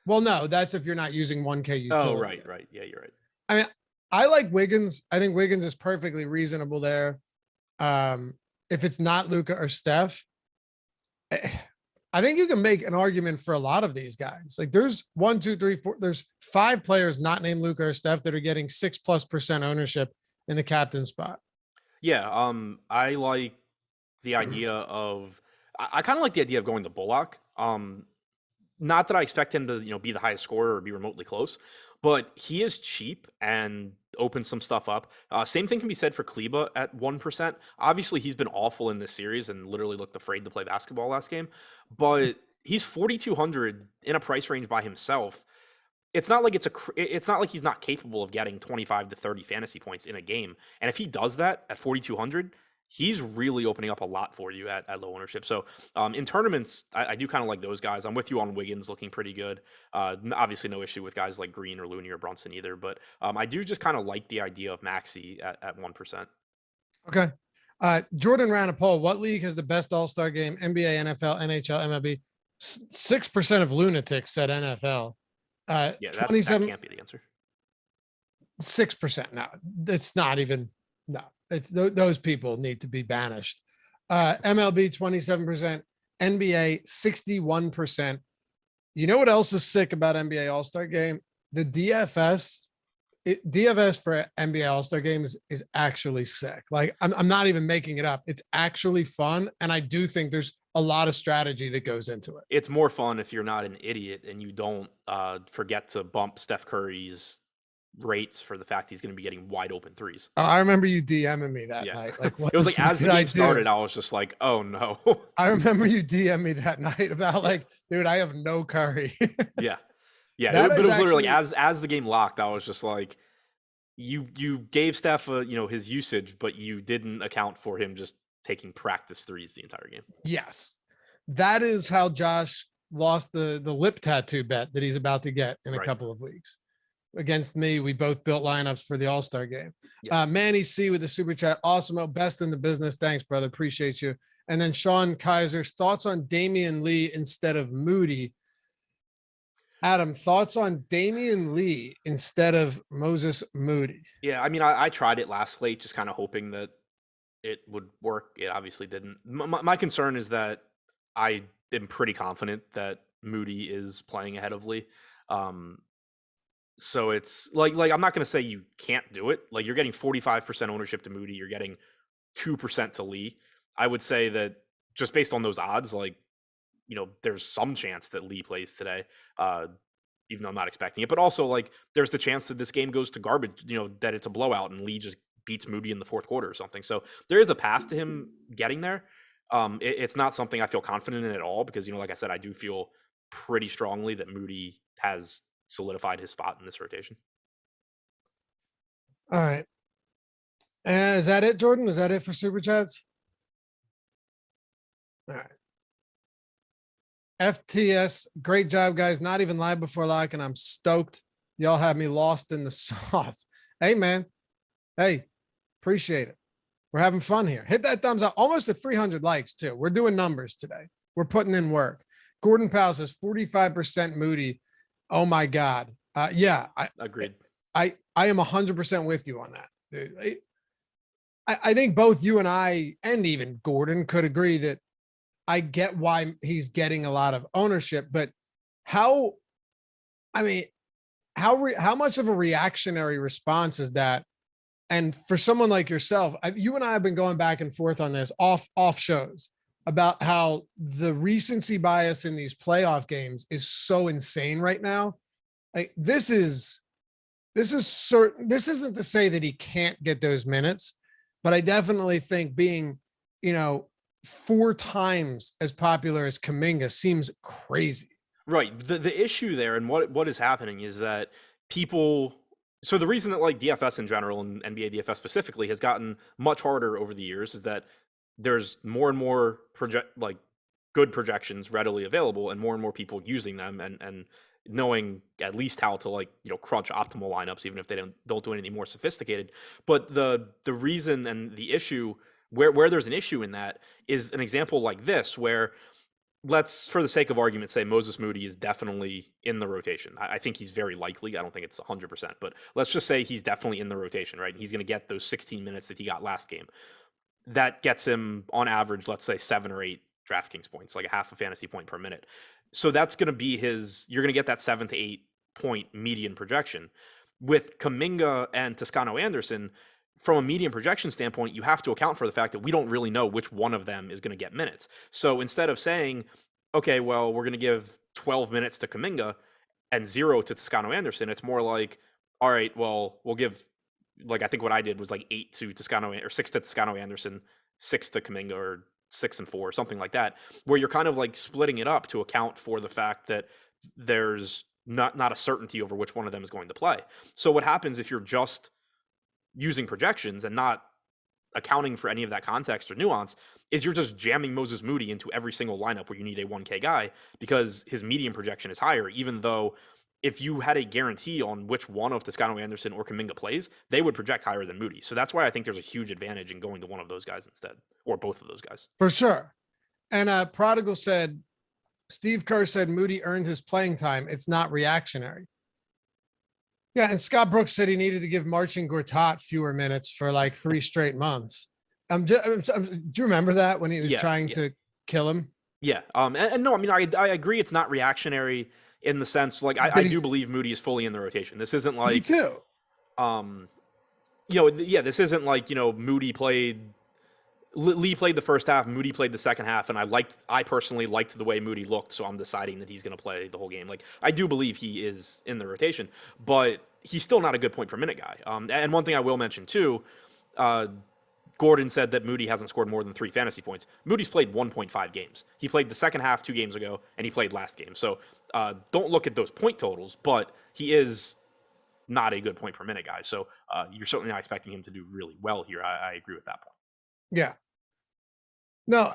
No, that's if you're not using 1K utility. Oh, right. Yeah, you're right. I mean, I like Wiggins. I think Wiggins is perfectly reasonable there. If it's not Luka or Steph, I think you can make an argument for a lot of these guys. Like there's 1, 2, 3, 4. There's 5 players not named Luka or Steph that are getting 6+% ownership in the captain spot. Yeah. I like the idea of, I kind of like the idea of going to Bullock. Not that I expect him to, be the highest scorer or be remotely close, but he is cheap and opens some stuff up. Same thing can be said for Kleba at 1%. Obviously, he's been awful in this series and literally looked afraid to play basketball last game, but he's 4,200 in a price range by himself. It's not like it's not like he's not capable of getting 25 to 30 fantasy points in a game. And if he does that at 4,200, he's really opening up a lot for you at low ownership. So in tournaments, I do kind of like those guys. I'm with you on Wiggins looking pretty good. Obviously no issue with guys like Green or Looney or Brunson either, but I do just kind of like the idea of Maxey at 1%. Okay. Jordan ran a poll. What league has the best all-star game? NBA, NFL, NHL, MLB. 6% of lunatics said NFL. Yeah, that can't be the answer. 6%. No, it's not even. No, it's those people need to be banished. MLB 27%, NBA 61%. You know what else is sick about NBA All-Star Game? The DFS. DFS for NBA All-Star Game is actually sick. Like I'm not even making it up. It's actually fun, and I do think there's a lot of strategy that goes into it. It's more fun if you're not an idiot and you don't forget to bump Steph Curry's rates for the fact he's going to be getting wide open threes. I remember you DMing me that night. Like, what it was like as the game started, I was just like, oh no. I remember you DM me that night about like, dude, I have no Curry. Yeah. Yeah, That but is it was literally actually, as the game locked, I was just like, you gave Steph his usage, but you didn't account for him just taking practice threes the entire game. yes, that is how Josh lost the lip tattoo bet that he's about to get in a Right. couple of weeks. Against me, we both built lineups for the All-Star game. Yeah. Manny C with the super chat. Awesemo, best in the business. Thanks, brother. Appreciate you. And then Sean Kaiser's thoughts on Damian Lee instead of Moody. Adam, thoughts on Damian Lee instead of Moses Moody? Yeah, I mean, I tried it last slate, just kind of hoping that it would work. It obviously didn't. My concern is that I am pretty confident that Moody is playing ahead of Lee. Um, so it's like I'm not going to say you can't do it. Like you're getting 45% ownership to Moody, you're getting 2% to Lee. I would say that just based on those odds, like there's some chance that Lee plays today. Even though I'm not expecting it. But also, like, there's the chance that this game goes to garbage, that it's a blowout and Lee just beats Moody in the fourth quarter or something. So there is a path to him getting there. It's not something I feel confident in at all because, like I said, I do feel pretty strongly that Moody has solidified his spot in this rotation. All right. Is that it, Jordan? Is that it for super chats? All right. FTS, great job, guys. Not even live before like, and I'm stoked. Y'all have me lost in the sauce. Hey, man. Hey, appreciate it. We're having fun here. Hit that thumbs up. Almost to 300 likes, too. We're doing numbers today. We're putting in work. Gordon Powell says 45% Moody. Oh, my God. Yeah. Agreed. I am 100% with you on that, dude. I think both you and I, and even Gordon, could agree that I get why he's getting a lot of ownership, but how much of a reactionary response is that? And for someone like yourself, you and I have been going back and forth on this off shows about how the recency bias in these playoff games is so insane right now. Like this isn't to say that he can't get those minutes, but I definitely think being, 4 times as popular as Kuminga seems crazy. Right. The issue there and what is happening is that people. So the reason that like DFS in general and NBA DFS specifically has gotten much harder over the years is that there's more and more good projections readily available and more people using them and knowing at least how to crunch optimal lineups even if they don't do anything more sophisticated. But the reason and the issue where there's an issue in that is an example like this where let's, for the sake of argument, say Moses Moody is definitely in the rotation. I think he's very likely. I don't think it's 100%, but let's just say he's definitely in the rotation, right? He's going to get those 16 minutes that he got last game. That gets him on average, let's say 7 or 8 DraftKings points, like a half a fantasy point per minute. So that's going to be you're going to get that 7 to 8 point median projection. With Kuminga and Toscano Anderson, from a median projection standpoint, you have to account for the fact that we don't really know which one of them is going to get minutes. So instead of saying, okay, well, we're going to give 12 minutes to Kuminga and 0 to Toscano Anderson, it's more like, all right, well, we'll give, I think what I did was 8 to Toscano or 6 to Toscano Anderson, 6 to Kuminga, or 6 and 4, something like that, where you're kind of splitting it up to account for the fact that there's not a certainty over which one of them is going to play. So what happens if you're just using projections and not accounting for any of that context or nuance is you're just jamming Moses Moody into every single lineup where you need a 1K guy because his median projection is higher, even though if you had a guarantee on which one of Toscano Anderson or Kuminga plays, they would project higher than Moody. So that's why I think there's a huge advantage in going to one of those guys instead, or both of those guys. For sure. And Prodigal said, Steve Kerr said Moody earned his playing time. It's not reactionary. Yeah, and Scott Brooks said he needed to give Marcin Gortat fewer minutes for 3 straight months. Do you remember that when he was trying to kill him? Yeah. And no, I mean, I agree. It's not reactionary in the sense, I do believe Moody is fully in the rotation. This isn't Me too. This isn't Moody played. Lee played the first half, Moody played the second half, and I personally liked the way Moody looked, so I'm deciding that he's going to play the whole game. I do believe he is in the rotation, but he's still not a good point per minute guy. And one thing I will mention too, Gordon said that Moody hasn't scored more than 3 fantasy points. Moody's played 1.5 games. He played the second half 2 games ago, and he played last game. So Don't look at those point totals, but he is not a good point per minute guy. So you're certainly not expecting him to do really well here. I agree with that point. Yeah. No,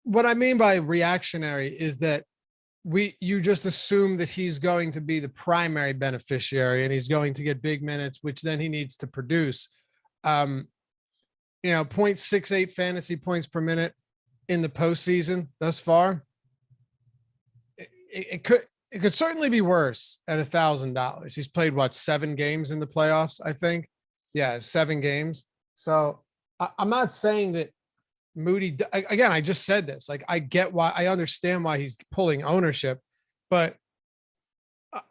what I mean by reactionary is that you just assume that he's going to be the primary beneficiary and he's going to get big minutes, which then he needs to produce. 0.68 fantasy points per minute in the postseason thus far. It could certainly be worse at $1,000. He's played 7 games in the playoffs, I think. Yeah, 7 games. So I'm not saying that Moody, again, I just said this, like, I understand why he's pulling ownership, but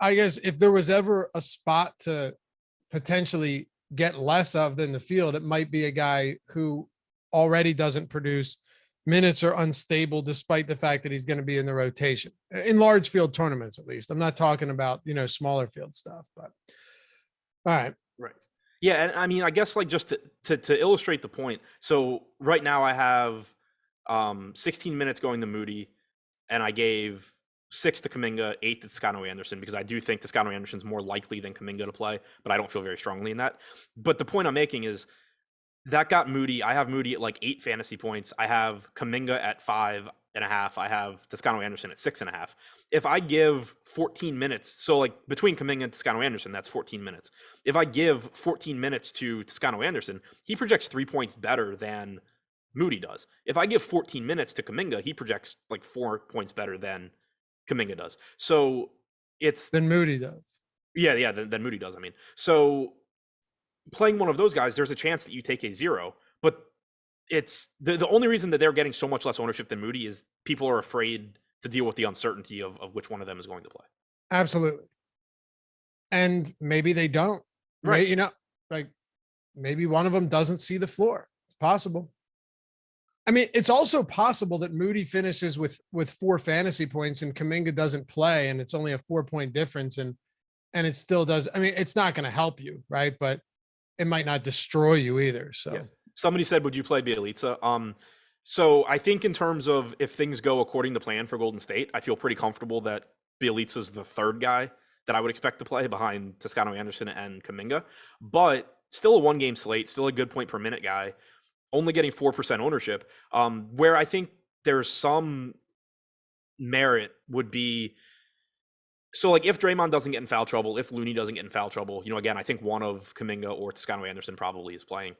I guess if there was ever a spot to potentially get less of than the field, it might be a guy who already doesn't produce, minutes are unstable despite the fact that he's going to be in the rotation in large field tournaments. At least I'm not talking about, smaller field stuff, but all right. Right. Yeah. And I mean, I guess like just to illustrate the point. So right now I have 16 minutes going to Moody, and I gave 6 to Kuminga, 8 to Toscano Anderson, because I do think Toscano Anderson's more likely than Kuminga to play, but I don't feel very strongly in that. But the point I'm making is that got Moody. I have Moody at like 8 fantasy points. I have Kuminga at 5.5. I have Toscano Anderson at 6.5. If I give 14 minutes, so like between Kuminga and Toscano Anderson, that's 14 minutes. If I give 14 minutes to Toscano Anderson, he projects 3 points better than Moody does. If I give 14 minutes to Kuminga, he projects like 4 points better than Kuminga does. So it's Than Moody does. Yeah, than Moody does. I mean, so playing one of those guys, there's a chance that you take a 0, but it's the only reason that they're getting so much less ownership than Moody is people are afraid to deal with the uncertainty of which one of them is going to play. Absolutely. And maybe they don't, right? Like maybe one of them doesn't see the floor. It's possible. I mean, it's also possible that Moody finishes with 4 fantasy points and Kuminga doesn't play, and it's only a 4-point difference, and it still does. I mean, it's not going to help you, right? But it might not destroy you either. So yeah. Somebody said, would you play Bjelica? So I think in terms of if things go according to plan for Golden State, I feel pretty comfortable that Bjelica's the 3rd guy that I would expect to play behind Toscano Anderson and Kuminga, but still a 1-game slate, still a good point per minute guy, only getting 4% ownership. Where I think there's some merit would be, so like if Draymond doesn't get in foul trouble, if Looney doesn't get in foul trouble, again, I think one of Kuminga or Toscano Anderson probably is playing.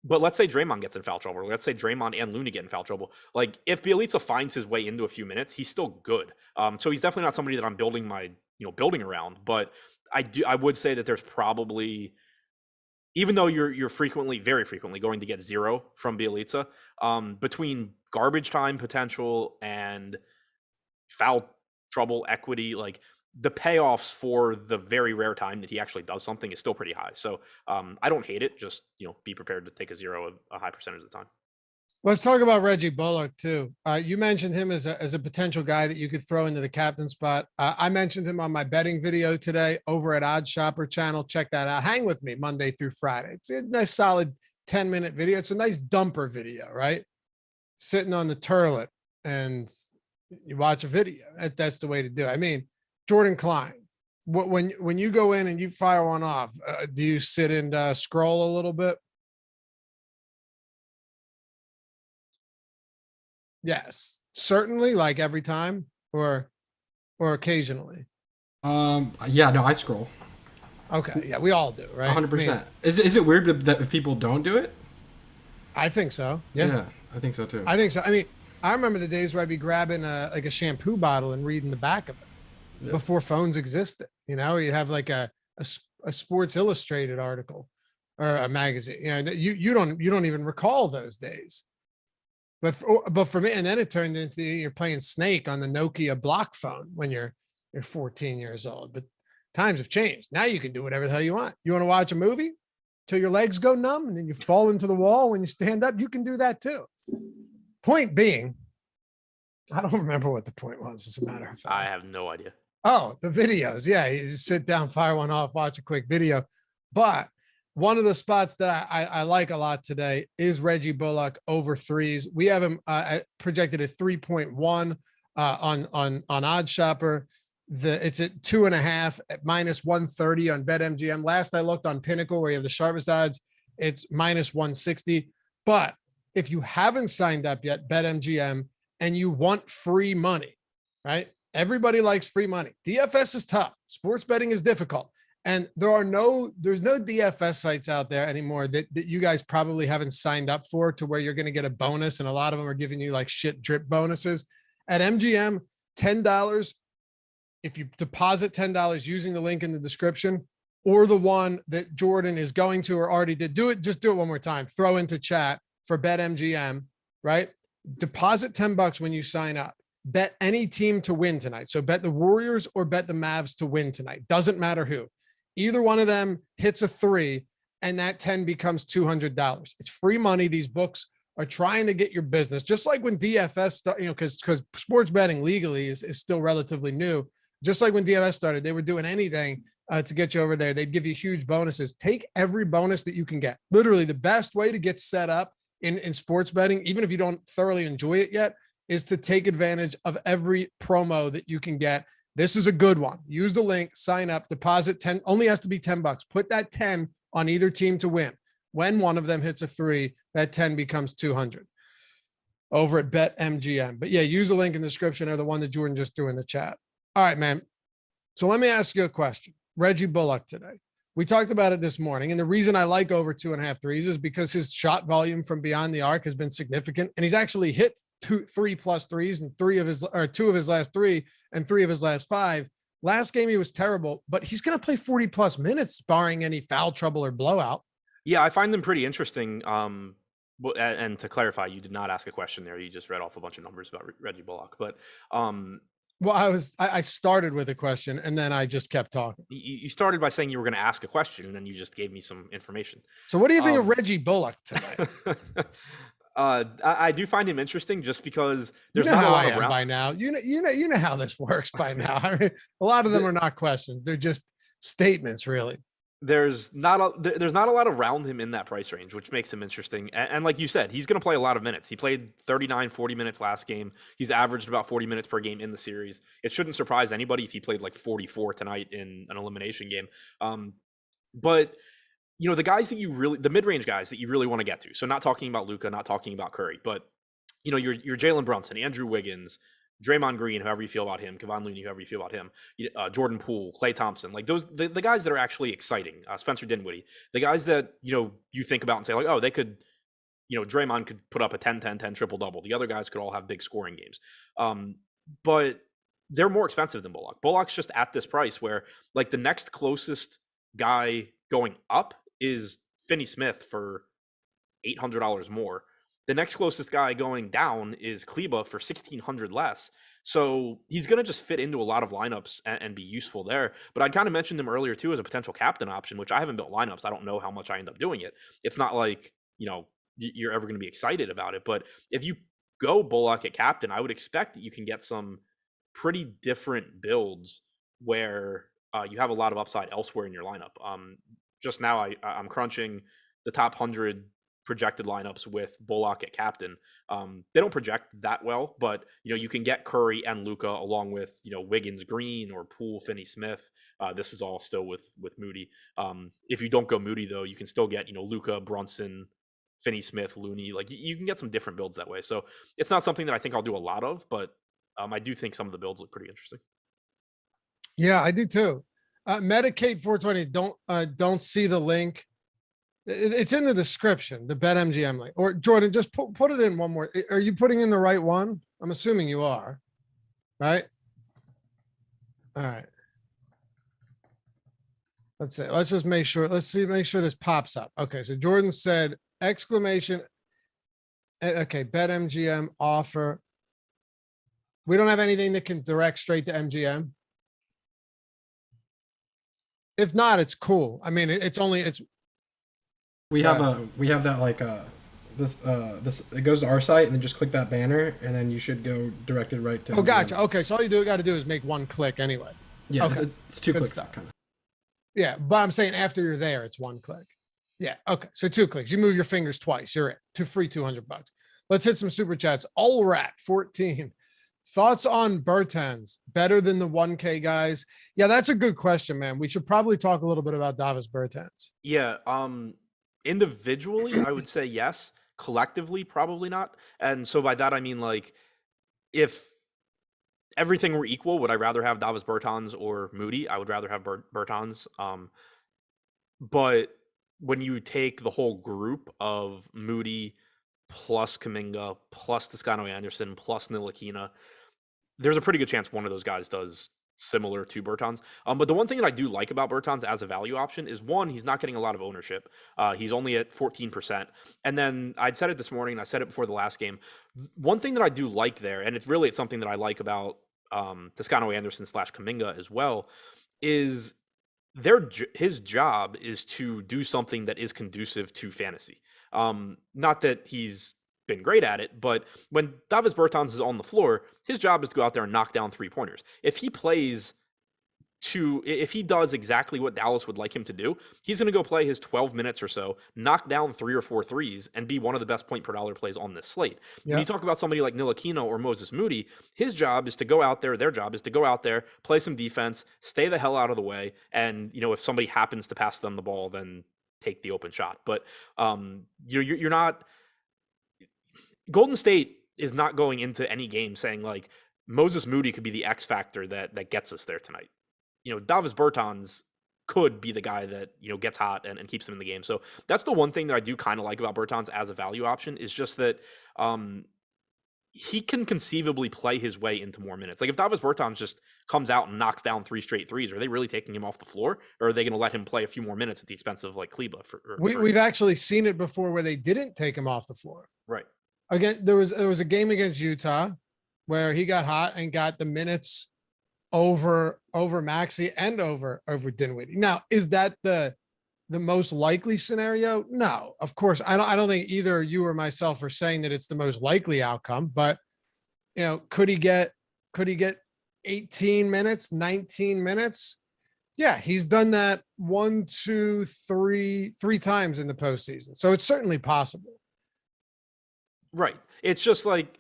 But let's say Draymond gets in foul trouble. Let's say Draymond and Looney get in foul trouble. Like if Bjelica finds his way into a few minutes, he's still good. So he's definitely not somebody that I'm building my, building around. But I would say that there's probably, even though you're very frequently going to get 0 from Bjelica, between garbage time potential and foul trouble equity, like the payoffs for the very rare time that he actually does something is still pretty high. So I don't hate it. Just, be prepared to take a 0 a high percentage of the time. Let's talk about Reggie Bullock too. You mentioned him as a potential guy that you could throw into the captain spot. I mentioned him on my betting video today over at Odd Shopper channel. Check that out. Hang with me Monday through Friday. It's a nice solid 10-minute video. It's a nice dumper video, right? Sitting on the turlet and you watch a video. That's the way to do it. I mean, Jordan Klein, when you go in and you fire one off, do you sit and scroll a little bit? Yes, certainly, like every time or occasionally. Yeah, no, I scroll. Okay, yeah, we all do, right? 100%. Is it weird that if people don't do it? I think so. Yeah, I think so too. I think so. I mean, I remember the days where I'd be grabbing a shampoo bottle and reading the back of it before phones existed. You'd have like a Sports Illustrated article or a magazine. You don't even recall those days. But for me, and then it turned into you're playing Snake on the Nokia block phone when you're 14 years old. But times have changed. Now you can do whatever the hell you want. You want to watch a movie till your legs go numb and then you fall into the wall when you stand up? You can do that too. Point being, I don't remember what the point was, as a matter of fact. I have no idea. Oh, the videos. Yeah, you just sit down, fire one off, watch a quick video. But one of the spots that I like a lot today is Reggie Bullock over 3s. We have him projected at 3.1. on Odd Shopper. It's at 2.5 at -130 on BetMGM. Last I looked on Pinnacle, where you have the sharpest odds, it's -160. But if you haven't signed up yet, BetMGM, and you want free money, right? Everybody likes free money. DFS is tough. Sports betting is difficult. And there's no DFS sites out there anymore that you guys probably haven't signed up for, to where you're going to get a bonus. And a lot of them are giving you like shit drip bonuses. At MGM, $10. If you deposit $10 using the link in the description, or the one that Jordan is going to or already did, just do it one more time. Throw into chat for BetMGM, right? Deposit $10 when you sign up. Bet any team to win tonight. So bet the Warriors or bet the Mavs to win tonight. Doesn't matter who. Either one of them hits a 3, and that 10 becomes $200. It's free money. These books are trying to get your business, just like when DFS, because sports betting legally is still relatively new. Just like when DFS started, they were doing anything to get you over there. They'd give you huge bonuses. Take every bonus that you can get. Literally, the best way to get set up in sports betting, even if you don't thoroughly enjoy it yet, is to take advantage of every promo that you can get. This is a good one. Use the link, sign up, deposit 10, only has to be $10. Put that 10 on either team to win. When one of them hits a 3, that 10 becomes 200 over at BetMGM. But yeah, use the link in the description, or the one that Jordan just threw in the chat. All right, man. So let me ask you a question. Reggie Bullock today. We talked about it this morning. And the reason I like over 2.5 threes is because his shot volume from beyond the arc has been significant. And he's actually hit 3+ threes and 2 of his last 3 and 3 of his last 5. Last game, he was terrible, but he's going to play 40+ minutes, barring any foul trouble or blowout. Yeah, I find them pretty interesting. And to clarify, you did not ask a question there. You just read off a bunch of numbers about Reggie Bullock. But well, I started with a question, and then I just kept talking. You started by saying you were going to ask a question, and then you just gave me some information. So what do you think of Reggie Bullock tonight? I do find him interesting, just because there's not a lot of by now. You know how this works by now. I mean, a lot of them are not questions; they're just statements, really. There's not a lot around him in that price range, which makes him interesting. And like you said, he's going to play a lot of minutes. He played 39-40 minutes last game. He's averaged about 40 minutes per game in the series. It shouldn't surprise anybody if he played like 44 tonight in an elimination game. But the guys that the mid-range guys that you really want to get to. So not talking about Luka, not talking about Curry, but your Jalen Brunson, Andrew Wiggins, Draymond Green, however you feel about him, Kevon Looney, however you feel about him, Jordan Poole, Klay Thompson, like those, the guys that are actually exciting, Spencer Dinwiddie, the guys that, you think about and say like, oh, they could, Draymond could put up a 10-10-10 triple-double. The other guys could all have big scoring games. But they're more expensive than Bullock. Bullock's just at this price where like the next closest guy going up is Finney Smith for $800 more. The next closest guy going down is Kleba for $1,600 less. So he's going to just fit into a lot of lineups and be useful there. But I'd kind of mentioned him earlier too as a potential captain option, which I haven't built lineups. I don't know how much I end up doing it. It's not like, you're ever going to be excited about it. But if you go Bullock at captain, I would expect that you can get some pretty different builds where you have a lot of upside elsewhere in your lineup. Just now I'm crunching the top 100 projected lineups with Bullock at captain. They don't project that well, but you can get Curry and Luka along with Wiggins, Green, or Poole, Finney Smith. This is all still with Moody. If you don't go Moody though, you can still get Luka, Brunson, Finney Smith, Looney. Like you can get some different builds that way. So it's not something that I think I'll do a lot of, but I do think some of the builds look pretty interesting. Yeah, I do too. Medicaid 420. Don't see the link. It's in the description, the BetMGM link. Or Jordan, just put it in one more. Are you putting in the right one? I'm assuming you are, right? All right. Let's see. Let's just make sure. Make sure this pops up. Okay. So Jordan said exclamation. Okay. BetMGM offer. We don't have anything that can direct straight to MGM. If not, it's cool. I mean, we have that like this it goes to our site and then just click that banner and then you should go directed right to. Oh, gotcha. Okay, so all you got to do is make one click anyway. Yeah, okay. It's 2 Good clicks. Stuff. Kind of. Yeah, but I'm saying after you're there, it's 1 click. Yeah, okay. So 2 clicks. You move your fingers twice. You're in. Free $200. Let's hit some super chats. All rat 14. Thoughts on Bertans? Better than the 1K guys? Yeah, that's a good question, man. We should probably talk a little bit about Davis Bertans. Yeah. Individually, I would say yes. Collectively, probably not. And so by that I mean, like, if everything were equal, would I rather have Davis Bertans or Moody? I would rather have Bertans. But when you take the whole group of Moody plus Kuminga plus Toscano Anderson plus Ntilikina, there's a pretty good chance one of those guys does similar to Bertans. But the one thing that I do like about Bertans as a value option is, one, he's not getting a lot of ownership. He's only at 14%. And then I'd said it this morning, and I said it before the last game. One thing that I do like there, and it's something that I like about Toscano Anderson / Kuminga as well, is his job is to do something that is conducive to fantasy. Not that he's been great at it, but when Davis Bertans is on the floor, his job is to go out there and knock down 3-pointers. If he does exactly what Dallas would like him to do, he's going to go play his 12 minutes or so, knock down 3 or 4 threes, and be one of the best point per dollar plays on this slate. Yep. When you talk about somebody like Ntilikina or Moses Moody, his job is to go out there, their job is to go out there, play some defense, stay the hell out of the way, and if somebody happens to pass them the ball, then take the open shot. But you're not... Golden State is not going into any game saying, like, Moses Moody could be the X factor that gets us there tonight. Davis Bertans could be the guy that, gets hot and keeps them in the game. So that's the one thing that I do kind of like about Bertans as a value option, is just that he can conceivably play his way into more minutes. Like, if Davis Bertans just comes out and knocks down 3 straight threes, are they really taking him off the floor, or are they going to let him play a few more minutes at the expense of, like, Kleba? We've actually seen it before where they didn't take him off the floor. Right. Again, there was a game against Utah where he got hot and got the minutes over Maxey and over Dinwiddie. Now, is that the most likely scenario? No, of course. I don't think either you or myself are saying that it's the most likely outcome, but could he get 18 minutes, 19 minutes? Yeah, he's done that 1, 2, 3 times in the postseason. So it's certainly possible. Right. It's just like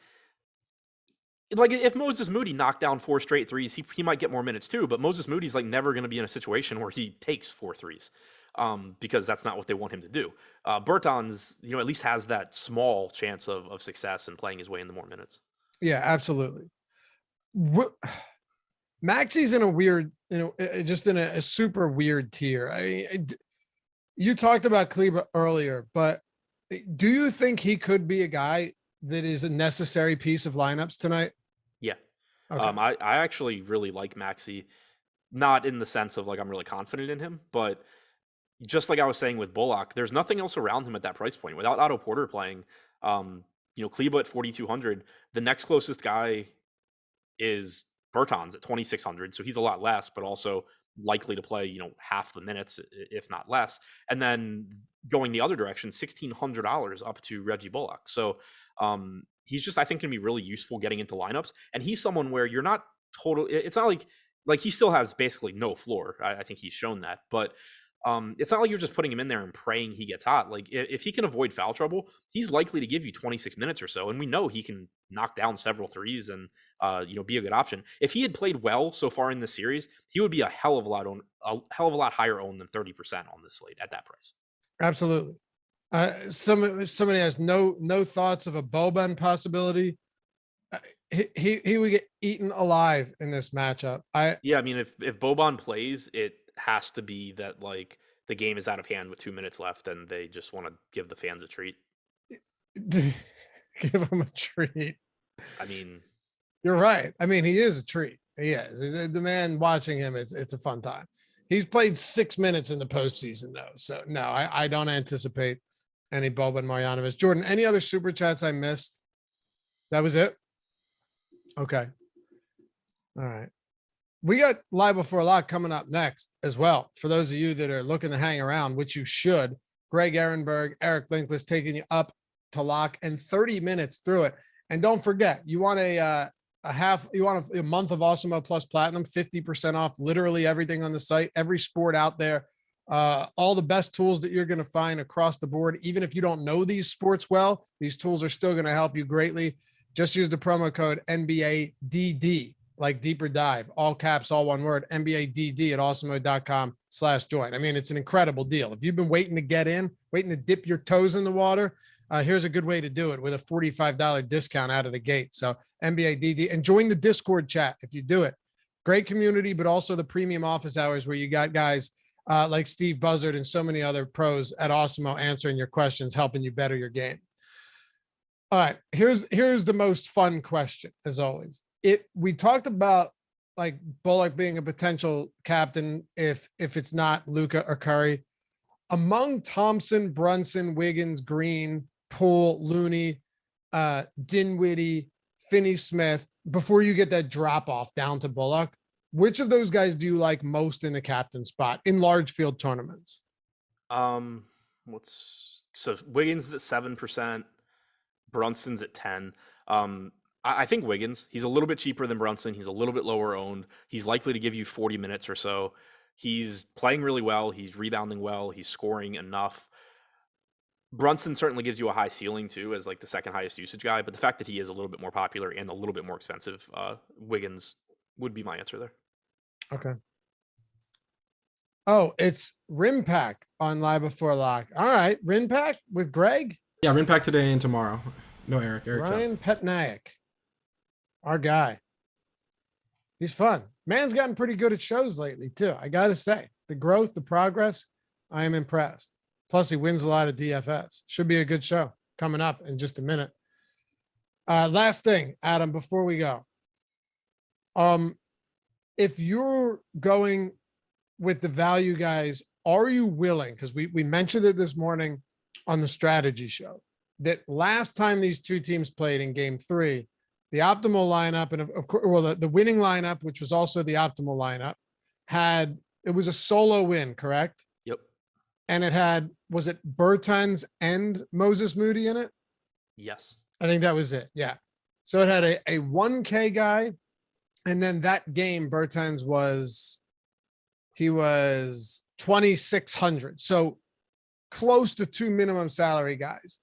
if Moses Moody knocked down 4 straight threes, he might get more minutes too, but Moses Moody's like never going to be in a situation where he takes 4 threes, because that's not what they want him to do. Bertans, at least has that small chance of success and playing his way into more minutes. Yeah, absolutely. Maxey's in a weird, just in a super weird tier. You talked about Kleba earlier, but do you think he could be a guy that is a necessary piece of lineups tonight? Yeah. Okay. I actually really like Maxey, not in the sense of like I'm really confident in him, but just like I was saying with Bullock, there's nothing else around him at that price point. Without Otto Porter playing, Kleba at 4,200, the next closest guy is Bertans at 2,600. So he's a lot less, but also likely to play, half the minutes, if not less. And then going the other direction, $1,600 up to Reggie Bullock. So he's just, I think, can be really useful getting into lineups. And he's someone where you're not it's not like he still has basically no floor. I think he's shown that, but it's not like you're just putting him in there and praying he gets hot. Like, if he can avoid foul trouble, he's likely to give you 26 minutes or so. And we know he can knock down several threes and, be a good option. If he had played well so far in this series, he would be a hell of a lot higher owned than 30% on this slate at that price. Absolutely. Somebody has no thoughts of a Boban possibility. He would get eaten alive in this matchup. I mean, if Boban plays, it has to be that like the game is out of hand with 2 minutes left and they just want to give the fans a treat. Give him a treat. I mean, you're right. I mean, he is a treat. He is. The man watching him, it's a fun time. He's played 6 minutes in the postseason though. So no, I don't anticipate any Boban Marjanovic. Jordan, any other super chats I missed? That was it? Okay. All right. We got Live Before Lock coming up next as well. For those of you that are looking to hang around, which you should, Greg Ehrenberg, Eric Lindquist taking you up to lock and 30 minutes through it. And don't forget, you want a month of Awesemo Plus Platinum, 50% off literally everything on the site, every sport out there, all the best tools that you're going to find across the board. Even if you don't know these sports well, these tools are still going to help you greatly. Just use the promo code NBADD, like deeper dive, all caps, all one word, NBADD at awesemo.com/join. I mean, it's an incredible deal. If you've been waiting to get in, waiting to dip your toes in the water, here's a good way to do it with a $45 discount out of the gate. So NBADD, and join the Discord chat if you do it. Great community, but also the premium office hours where you got guys like Steve Buzzard and so many other pros at Awesemo answering your questions, helping you better your game. All right, here's the most fun question, as always. We talked about like Bullock being a potential captain if it's not Luka or Curry. Among Thompson, Brunson, Wiggins, Green, Poole, Looney, Dinwiddie, Finney-Smith, before you get that drop off down to Bullock, which of those guys do you like most in the captain spot in large field tournaments? So Wiggins at 7%, Brunson's at 10. I think Wiggins, he's a little bit cheaper than Brunson. He's a little bit lower owned. He's likely to give you 40 minutes or so. He's playing really well. He's rebounding well. He's scoring enough. Brunson certainly gives you a high ceiling too, as like the second highest usage guy. But the fact that he is a little bit more popular and a little bit more expensive, Wiggins would be my answer there. Okay. Oh, it's Rim Pack on Live Before Lock. All right, Rim Pack with Greg. Yeah, Rim Pack today and tomorrow. No Eric. Ryan Patnaik, our guy. He's fun. Man's gotten pretty good at shows lately too. I got to say, the growth, the progress, I am impressed. Plus, he wins a lot of DFS. Should be a good show coming up in just a minute. Last thing, Adam, before we go. If you're going with the value guys, are you willing, because we mentioned it this morning on the strategy show, that last time these two teams played in game 3, the optimal lineup, and of course, well, the winning lineup, which was also the optimal lineup, it was a solo win, correct? Yep. And it had, was it Bertans and Moses Moody in it? Yes. I think that was it. Yeah. So it had a 1K guy. And then that game, Bertans was 2,600. So close to 2 minimum salary guys.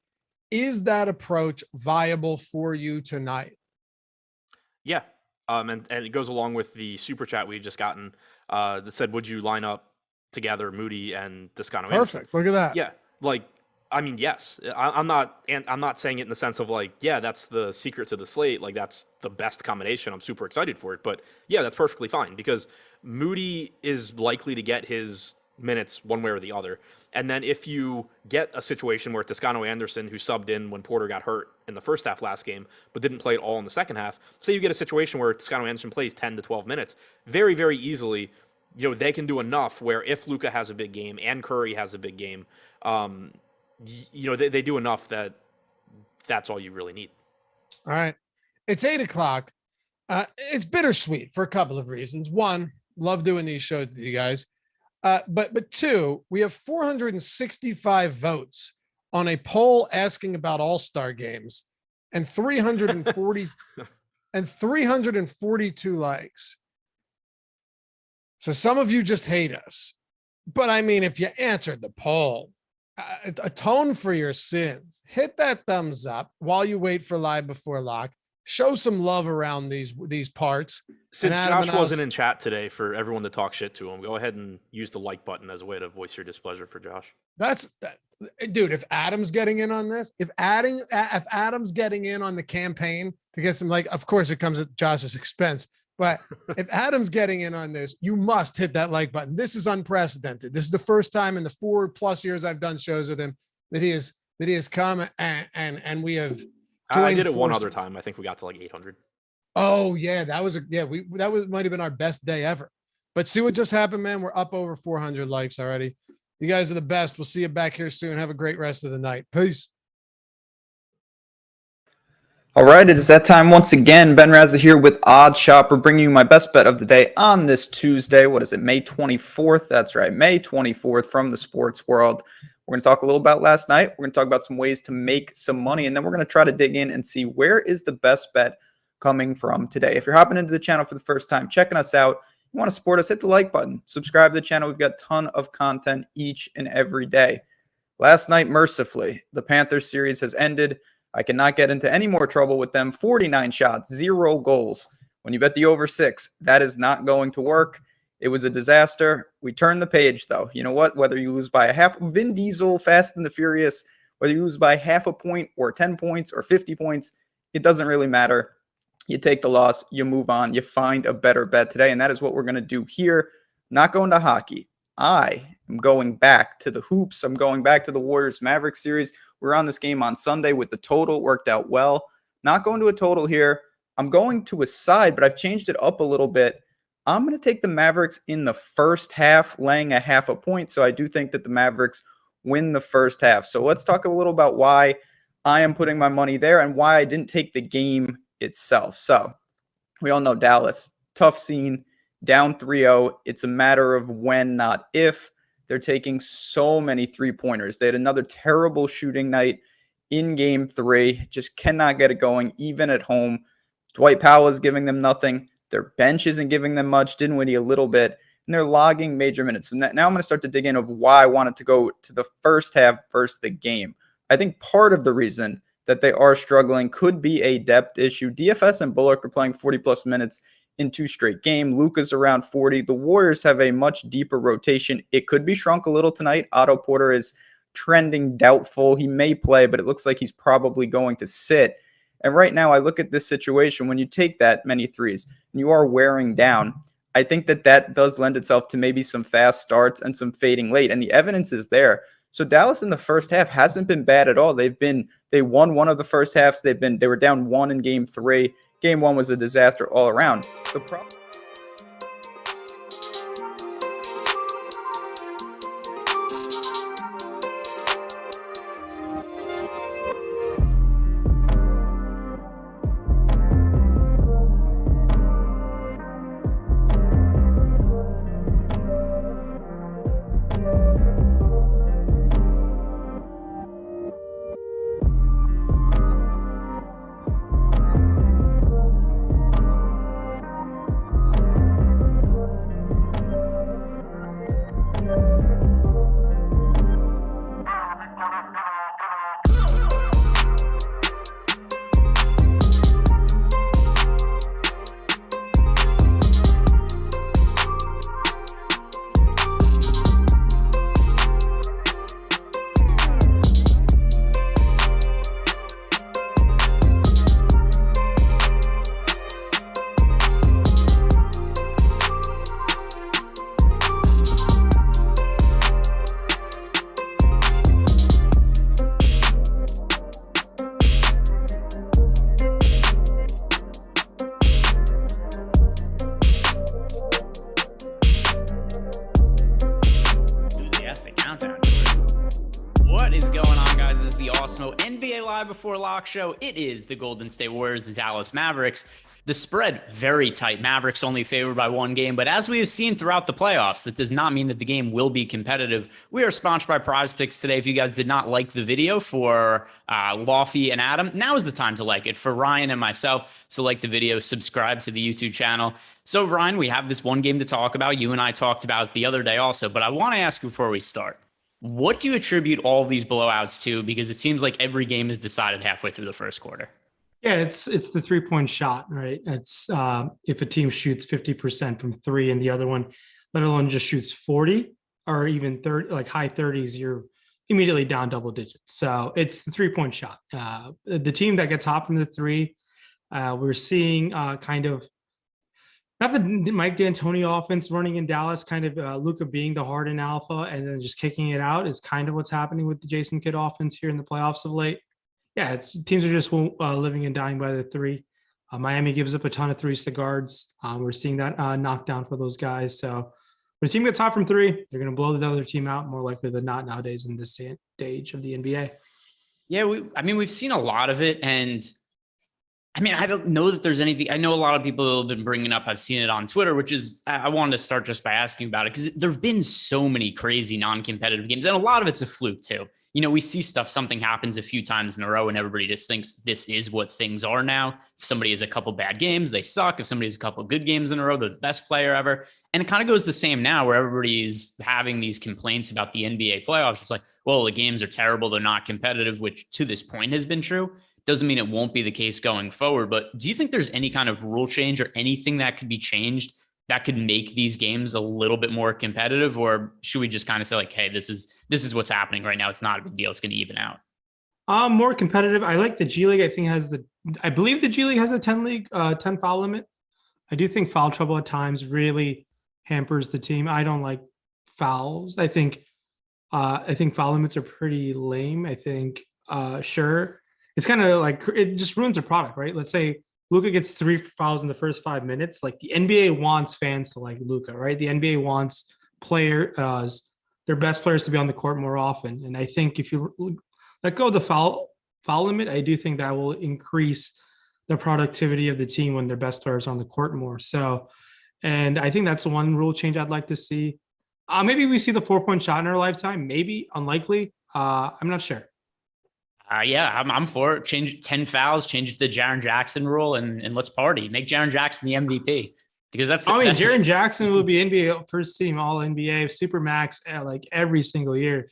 Is that approach viable for you tonight? Yeah. And it goes along with the super chat we just gotten that said, would you line up together Moody and Toscano Anderson? Perfect. Look at that. Yeah. Like, I mean, yes, I'm not saying it in the sense of like, yeah, that's the secret to the slate. Like that's the best combination. I'm super excited for it, but yeah, that's perfectly fine because Moody is likely to get his minutes one way or the other. And then if you get a situation where Toscano Anderson, who subbed in when Porter got hurt in the first half last game, but didn't play at all in the second half, say you get a situation where Toscano Anderson plays 10 to 12 minutes, very, very easily, you know, they can do enough where if Luka has a big game and Curry has a big game, you know, they do enough that's all you really need. All right. It's 8:00. It's bittersweet for a couple of reasons. One, love doing these shows with you guys. But two, we have 465 votes on a poll asking about all-star games and 340 and 342 likes. So some of you just hate us. But I mean, if you answered the poll, atone for your sins, hit that thumbs up while you wait for Live Before Lock, show some love around these parts. Since Josh wasn't in chat today for everyone to talk shit to him, go ahead and use the like button as a way to voice your displeasure for Josh. Dude, if Adam's getting in on this, if Adam's getting in on the campaign to get some, like, of course it comes at Josh's expense, but if Adam's getting in on this, you must hit that like button. This is unprecedented. This is the first time in the 4+ years I've done shows with him that he has come and we have. I did it one other time. I think we got to like 800. Oh yeah, that might have been our best day ever. But see what just happened, man. We're up over 400 likes already. You guys are the best. We'll see you back here soon. Have a great rest of the night. Peace. All right, it is that time once again. Ben Razza here with Odd Shopper, bringing you my best bet of the day on this Tuesday. What is it, May 24th? That's right, May 24th from the sports world. We're going to talk a little about last night. We're going to talk about some ways to make some money, and then we're going to try to dig in and see where is the best bet coming from today. If you're hopping into the channel for the first time, checking us out, you want to support us, hit the like button. Subscribe to the channel. We've got a ton of content each and every day. Last night, mercifully, the Panthers series has ended. I cannot get into any more trouble with them. 49 shots, 0 goals. When you bet the over 6, that is not going to work. It was a disaster. We turned the page, though. You know what? Whether you lose by a half, Vin Diesel, Fast and the Furious, whether you lose by half a point or 10 points or 50 points, it doesn't really matter. You take the loss, you move on, you find a better bet today, and that is what we're going to do here. Not going to hockey. I am going back to the hoops. I'm going back to the Warriors Mavericks series. We're on this game on Sunday with the total. Worked out well. Not going to a total here. I'm going to a side, but I've changed it up a little bit. I'm going to take the Mavericks in the first half, laying a half a point. So I do think that the Mavericks win the first half. So let's talk a little about why I am putting my money there and why I didn't take the game itself. So we all know Dallas, tough scene, down 3-0. It's a matter of when, not if. They're taking so many three-pointers. They had another terrible shooting night in game 3. Just cannot get it going, even at home. Dwight Powell is giving them nothing. Their bench isn't giving them much. Dinwiddie a little bit. And they're logging major minutes. And now I'm going to start to dig in of why I wanted to go to the first half versus the game. I think part of the reason that they are struggling could be a depth issue. DFS and Bullock are playing 40-plus minutes in 2 straight games. Luka's around 40. The Warriors have a much deeper rotation. It could be shrunk a little tonight. Otto Porter is trending doubtful. He may play, but it looks like he's probably going to sit. And right now, I look at this situation. When you take that many threes and you are wearing down, I think that that does lend itself to maybe some fast starts and some fading late. And the evidence is there. So Dallas in the first half hasn't been bad at all. They won one of the first halves. They were down 1 in game 3. Game 1 was a disaster all around. The problem. The Awesemo NBA Live Before Lock show. It is the Golden State Warriors, the Dallas Mavericks. The spread, very tight. Mavericks only favored by 1 game, but as we have seen throughout the playoffs, that does not mean that the game will be competitive. We are sponsored by PrizePicks today. If you guys did not like the video for Loughran and Adam, now is the time to like it. For Ryan and myself, so like the video, subscribe to the YouTube channel. So Ryan, we have this one game to talk about. You and I talked about the other day also, but I want to ask you before we start, what do you attribute all of these blowouts to? Because it seems like every game is decided halfway through the first quarter. Yeah, it's the 3-point shot, right? It's if a team shoots 50% from 3 and the other one, let alone just shoots 40 or even 30, like high 30s, you're immediately down double digits. So it's the 3-point shot. The team that gets hot from the 3, we're seeing kind of not the Mike D'Antoni offense running in Dallas, kind of Luka being the Harden alpha and then just kicking it out is kind of what's happening with the Jason Kidd offense here in the playoffs of late. Yeah, teams are just living and dying by the 3. Miami gives up a ton of 3s to guards. We're seeing that knockdown for those guys. So when a team gets hot from 3, they're going to blow the other team out more likely than not nowadays in this stage of the NBA. Yeah, we've seen a lot of it. And I mean, I don't know that there's anything. I know a lot of people have been bringing up. I've seen it on Twitter, which is I wanted to start just by asking about it because there have been so many crazy non-competitive games, and a lot of it's a fluke too. You know, we see stuff, something happens a few times in a row and everybody just thinks this is what things are now. If somebody has a couple bad games, they suck. If somebody has a couple good games in a row, they're the best player ever. And it kind of goes the same now where everybody's having these complaints about the NBA playoffs. It's like, well, the games are terrible. They're not competitive, which to this point has been true. Doesn't mean it won't be the case going forward, but do you think there's any kind of rule change or anything that could be changed that could make these games a little bit more competitive? Or should we just kind of say like, hey, this is what's happening right now. It's not a big deal. It's going to even out. More competitive. I like the G League. I believe the G League has a 10 foul limit. I do think foul trouble at times really hampers the team. I don't like fouls. I think foul limits are pretty lame. I think, sure. It's kind of like, it just ruins the product, right? Let's say Luka gets 3 fouls in the first 5 minutes. Like the NBA wants fans to like Luka, right? The NBA wants their best players to be on the court more often. And I think if you let go of the foul limit, I do think that will increase the productivity of the team when their best players are on the court more. So, and I think that's one rule change I'd like to see. Maybe we see the 4-point shot in our lifetime. Maybe, unlikely. I'm not sure. Yeah, I'm for it. Change 10 fouls, change it to the Jaren Jackson rule, and let's party. Make Jaren Jackson the MVP because Jaren Jackson will be NBA first team All NBA Super Max like every single year.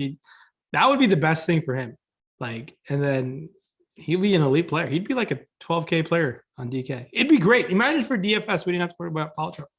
That would be the best thing for him. Like, and then he'd be an elite player. He'd be like a 12K player on DK. It'd be great. Imagine for DFS, we didn't have to worry about foul trouble.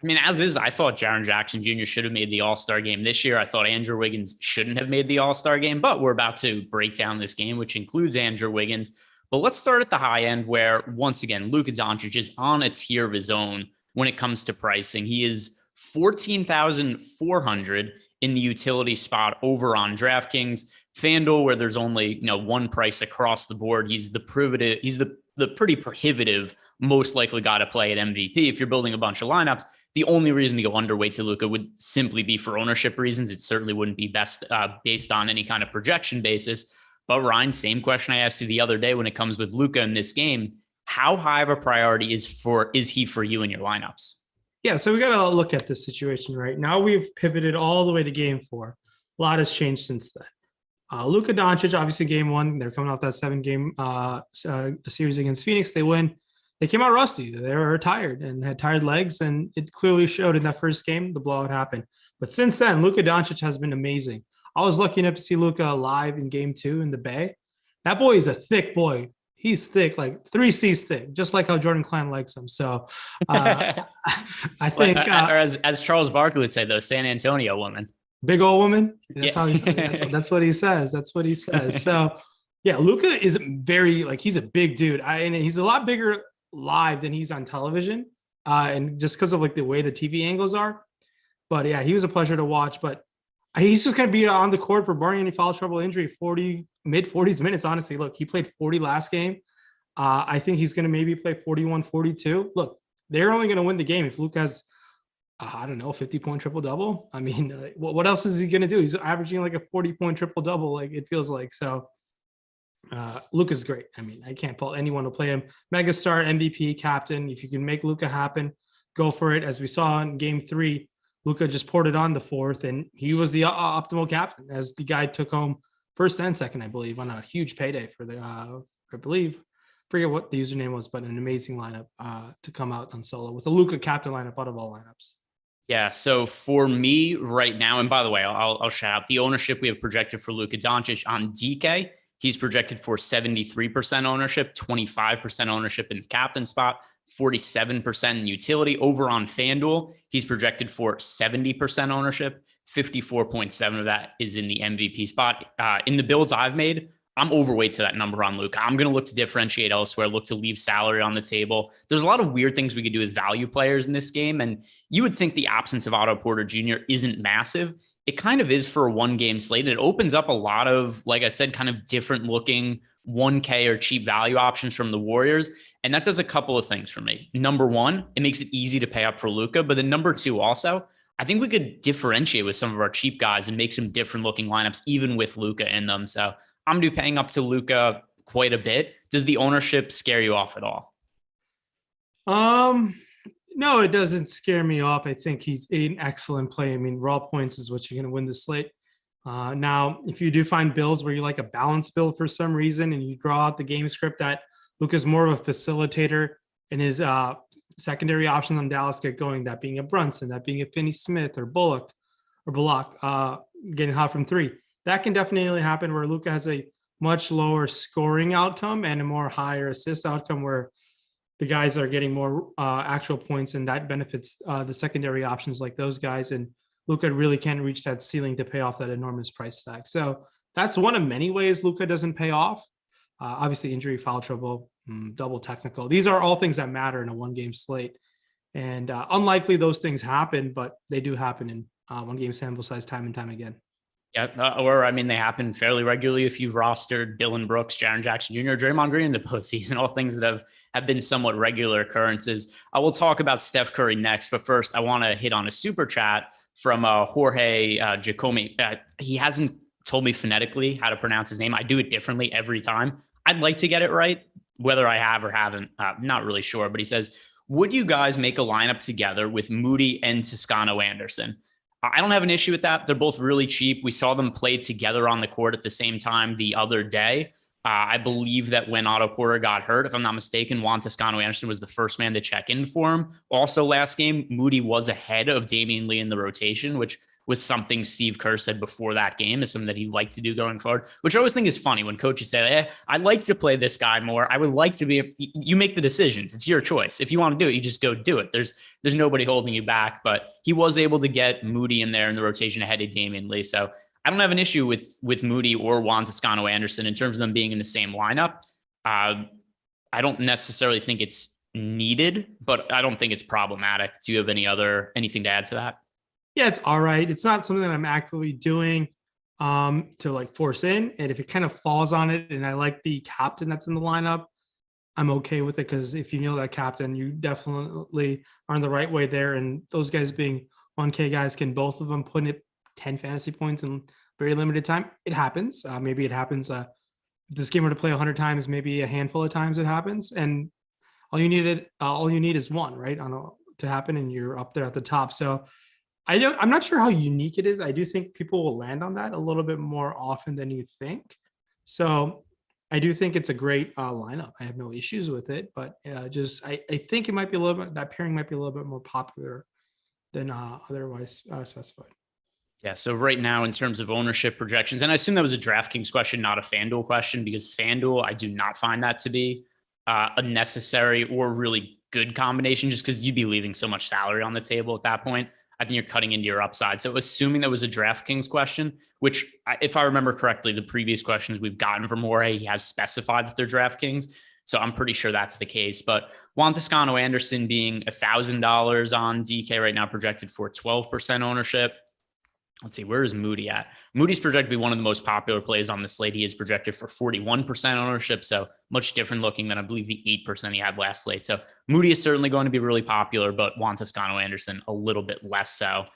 I mean, as is, I thought Jaren Jackson Jr. should have made the All-Star game this year. I thought Andrew Wiggins shouldn't have made the All-Star game, but we're about to break down this game, which includes Andrew Wiggins. But let's start at the high end where, once again, Luka Doncic is on a tier of his own when it comes to pricing. He is 14,400 in the utility spot over on DraftKings. FanDuel, where there's only one price across the board. He's the pretty prohibitive, most likely guy to play at MVP. If you're building a bunch of lineups, the only reason to go underweight to Luka would simply be for ownership reasons. It certainly wouldn't be best based on any kind of projection basis. But Ryan, same question I asked you the other day when it comes with Luka in this game. How high of a priority is he for you in your lineups? Yeah, so we got to look at this situation right now. We've pivoted all the way to game 4. A lot has changed since then. Luka Doncic, obviously game 1, they're coming off that 7-game series against Phoenix. They win. They came out rusty. They were tired and had tired legs, and it clearly showed in that first game. The blowout happened. But since then, Luka Doncic has been amazing. I was lucky enough to see Luka live in game 2 in the Bay. That boy is a thick boy. He's thick, like 3C's thick, just like how Jordan Clan likes him. So I think, or as Charles Barkley would say, though, San Antonio woman. Big old woman. That's how that's what he says. That's what he says. So yeah, Luka is he's a big dude. And he's a lot bigger live than he's on television. And just because of like the way the TV angles are. But yeah, he was a pleasure to watch. But he's just going to be on the court for barring any foul trouble injury, mid-40s minutes, honestly. Look, he played 40 last game. I think he's going to maybe play 41, 42. Look, they're only going to win the game if Luke has, 50-point triple-double. I mean, what else is he going to do? He's averaging like a 40-point triple-double, like it feels like. So Luke is great. I mean, I can't fault anyone to play him. Megastar, MVP, captain. If you can make Luka happen, go for it. As we saw in game 3, Luka just poured it on the 4th, and he was the optimal captain as the guy took home first and second, I believe, on a huge payday for forget what the username was, but an amazing lineup to come out on solo with a Luka captain lineup out of all lineups. Yeah. So for me right now, and by the way, I'll shout out the ownership we have projected for Luka Doncic on DK. He's projected for 73% ownership, 25% ownership in the captain spot, 47% in utility. Over on FanDuel, he's projected for 70% ownership. 54.7 of that is in the MVP spot. In the builds I've made, I'm overweight to that number on Luka. I'm going to look to differentiate elsewhere, look to leave salary on the table. There's a lot of weird things we could do with value players in this game. And you would think the absence of Otto Porter Jr. isn't massive. It kind of is for a 1-game slate. And it opens up a lot of, like I said, kind of different looking 1K or cheap value options from the Warriors. And that does a couple of things for me. Number one, it makes it easy to pay up for Luka. But then number two, also, I think we could differentiate with some of our cheap guys and make some different looking lineups, even with Luka in them. So I'm going to be paying up to Luka quite a bit. Does the ownership scare you off at all? No, it doesn't scare me off. I think he's an excellent play. I mean, raw points is what you're going to win the slate. Now, if you do find builds where you like a balanced build for some reason and you draw out the game script that Luka's more of a facilitator and his secondary options on Dallas get going, that being a Brunson, that being a Finney Smith or Bullock, getting hot from 3. That can definitely happen where Luka has a much lower scoring outcome and a more higher assist outcome where the guys are getting more actual points, and that benefits the secondary options like those guys. And Luka really can't reach that ceiling to pay off that enormous price tag. So that's one of many ways Luka doesn't pay off. Obviously, injury, foul trouble, double technical. These are all things that matter in a one-game slate. And unlikely those things happen, but they do happen in one-game sample size time and time again. Yeah, or I mean, they happen fairly regularly if you've rostered Dylan Brooks, Jaren Jackson Jr., Draymond Green in the postseason, all things that have been somewhat regular occurrences. I will talk about Steph Curry next, but first I want to hit on a super chat from Jorge Giacomi. He hasn't told me phonetically how to pronounce his name. I do it differently every time. I'd like to get it right, whether I have or haven't, not really sure, but he says, would you guys make a lineup together with Moody and Toscano Anderson? I don't have an issue with that. They're both really cheap. We saw them play together on the court at the same time the other day. I believe that when Otto Porter got hurt, if I'm not mistaken, Juan Toscano Anderson was the first man to check in for him. Also last game, Moody was ahead of Damian Lee in the rotation, which was something Steve Kerr said before that game is something that he'd like to do going forward, which I always think is funny when coaches say, I'd like to play this guy more. I would like to be, you make the decisions. It's your choice. If you want to do it, you just go do it. There's nobody holding you back, but he was able to get Moody in there in the rotation ahead of Damian Lee. So I don't have an issue with Moody or Juan Toscano Anderson in terms of them being in the same lineup. I don't necessarily think it's needed, but I don't think it's problematic. Do you have anything to add to that? Yeah, it's all right. It's not something that I'm actively doing to like force in. And if it kind of falls on it and I like the captain that's in the lineup, I'm okay with it, because if you know that captain, you definitely are in the right way there. And those guys being 1K guys, can both of them put in 10 fantasy points in very limited time? It happens. Maybe it happens. If this game were to play 100 times, maybe a handful of times it happens. And all you need is one, right, to happen, and you're up there at the top. So I'm not sure how unique it is. I do think people will land on that a little bit more often than you think. So I do think it's a great lineup. I have no issues with it, but I think it might be that pairing might be a little bit more popular than otherwise specified. Yeah. So right now, in terms of ownership projections, and I assume that was a DraftKings question, not a FanDuel question, because FanDuel, I do not find that to be a necessary or really good combination, just because you'd be leaving so much salary on the table at that point. I think you're cutting into your upside. So assuming that was a DraftKings question, which if I remember correctly, the previous questions we've gotten from Jorge, he has specified that they're DraftKings. So I'm pretty sure that's the case. But Juan Toscano Anderson being $1,000 on DK right now, projected for 12% ownership. Let's see, where is Moody at? Moody's projected to be one of the most popular plays on the slate. He is projected for 41% ownership, so much different looking than I believe the 8% he had last slate. So Moody is certainly going to be really popular, but Juan Toscano Anderson a little bit less so.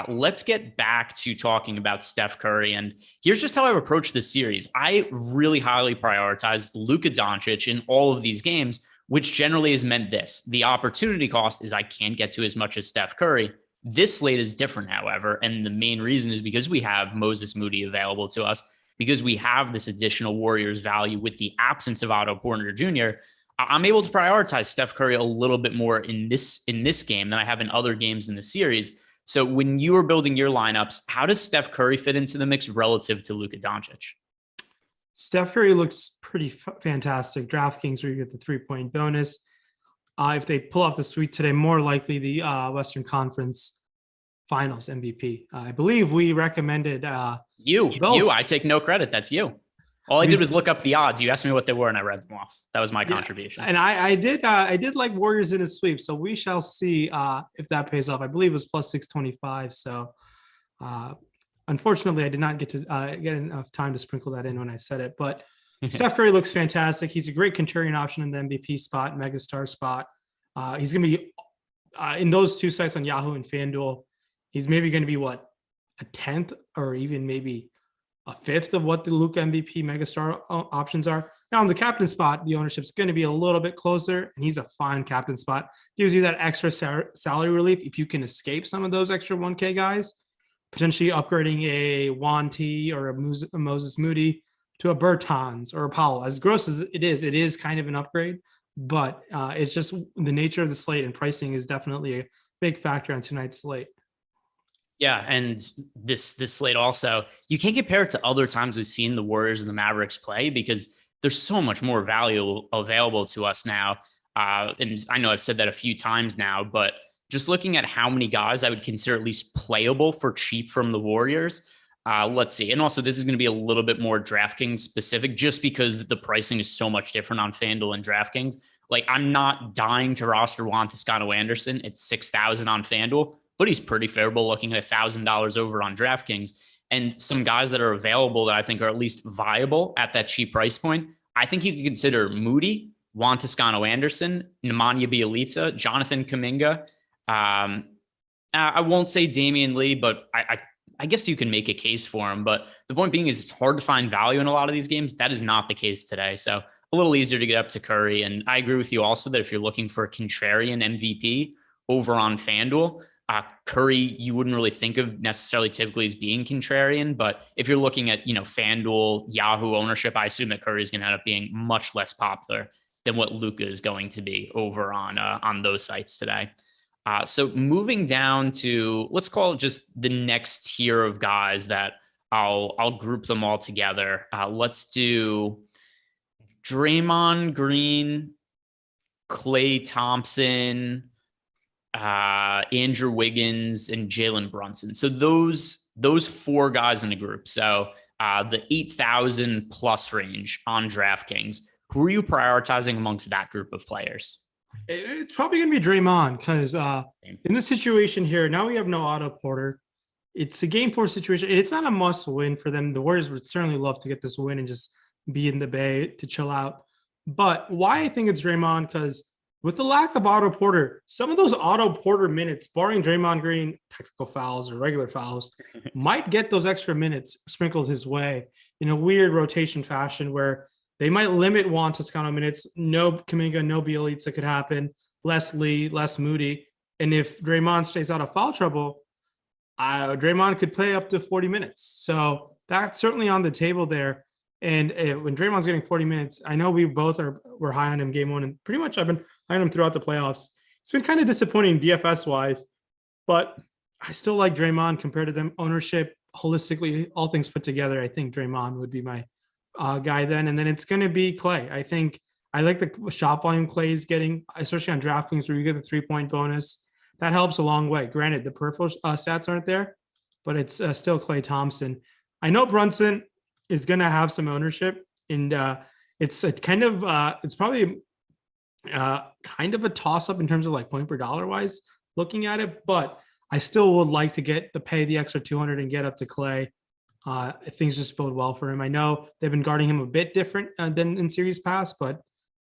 Let's get back to talking about Steph Curry. And here's just how I've approached this series. I really highly prioritized Luka Doncic in all of these games, which generally has meant this. The opportunity cost is I can't get to as much as Steph Curry. This slate is different, however, and the main reason is because we have Moses Moody available to us, because we have this additional Warriors value with the absence of Otto Porter Jr. I'm able to prioritize Steph Curry a little bit more in this game than I have in other games in the series. So when you are building your lineups, how does Steph Curry fit into the mix relative to Luka Doncic? Steph Curry looks pretty fantastic. DraftKings, where you get the 3-point bonus. If they pull off the sweep today, more likely the Western Conference Finals MVP. I believe we recommended you. I take no credit. That's you. All I did was look up the odds. You asked me what they were, and I read them off. That was my contribution. And I did like Warriors in a sweep, so we shall see if that pays off. I believe it was plus 625. So unfortunately, I did not get to get enough time to sprinkle that in when I said it, but. Steph Curry looks fantastic. He's a great contrarian option in the MVP spot, megastar spot. He's going to be in those two sites on Yahoo and FanDuel. He's maybe going to be a 10th or even maybe a 5th of what the Luka MVP megastar options are. Now on the captain spot, the ownership's going to be a little bit closer, and he's a fine captain spot. Gives you that extra salary relief if you can escape some of those extra 1K guys, potentially upgrading a Juan T or a Moses Moody to a Bertans or a Powell. As gross as it is kind of an upgrade, but it's just the nature of the slate, and pricing is definitely a big factor on tonight's slate. Yeah, and this slate also, you can't compare it to other times we've seen the Warriors and the Mavericks play because there's so much more value available to us now. And I know I've said that a few times now, but just looking at how many guys I would consider at least playable for cheap from the Warriors. Let's see. And also, this is going to be a little bit more DraftKings specific just because the pricing is so much different on FanDuel and DraftKings. Like, I'm not dying to roster Juan Toscano Anderson at 6,000 on FanDuel, but he's pretty favorable looking at $1,000 over on DraftKings. And some guys that are available that I think are at least viable at that cheap price point. I think you could consider Moody, Juan Toscano Anderson, Nemanja Bjelica, Jonathan Kuminga. I won't say Damian Lee, but I guess you can make a case for him. But the point being is it's hard to find value in a lot of these games. That is not the case today. So a little easier to get up to Curry. And I agree with you also that if you're looking for a contrarian MVP over on FanDuel, Curry, you wouldn't really think of necessarily typically as being contrarian. But if you're looking at, FanDuel, Yahoo ownership, I assume that Curry is going to end up being much less popular than what Luka is going to be over on those sites today. So moving down to, let's call it just the next tier of guys that I'll group them all together. Let's do Draymond Green, Klay Thompson, Andrew Wiggins, and Jalen Brunson. So those four guys in the group. So the 8,000 plus range on DraftKings. Who are you prioritizing amongst that group of players? It's probably going to be Draymond because in this situation here, now we have no Otto Porter. It's a game 4 situation. It's not a must win for them. The Warriors would certainly love to get this win and just be in the Bay to chill out. But why I think it's Draymond, because with the lack of Otto Porter, some of those Otto Porter minutes, barring Draymond Green technical fouls or regular fouls, might get those extra minutes sprinkled his way in a weird rotation fashion where they might limit Juan Toscano minutes. No Kuminga, no Bjelica could happen. Less Lee, less Moody. And if Draymond stays out of foul trouble, Draymond could play up to 40 minutes. So that's certainly on the table there. And when Draymond's getting 40 minutes, I know we both were high on him game 1, and pretty much I've been high on him throughout the playoffs. It's been kind of disappointing DFS wise, but I still like Draymond compared to them. Ownership, holistically, all things put together, I think Draymond would be my guy then. And then it's going to be Klay. I think I like the shot volume Klay is getting, especially on DraftKings where you get the 3-point bonus. That helps a long way. Granted, the peripheral stats aren't there, but it's still Klay Thompson. I know Brunson is going to have some ownership, and it's probably kind of a toss up in terms of like point per dollar wise looking at it, but I still would like to pay the extra 200 and get up to Klay. Things just bode well for him. I know they've been guarding him a bit different than in series past, but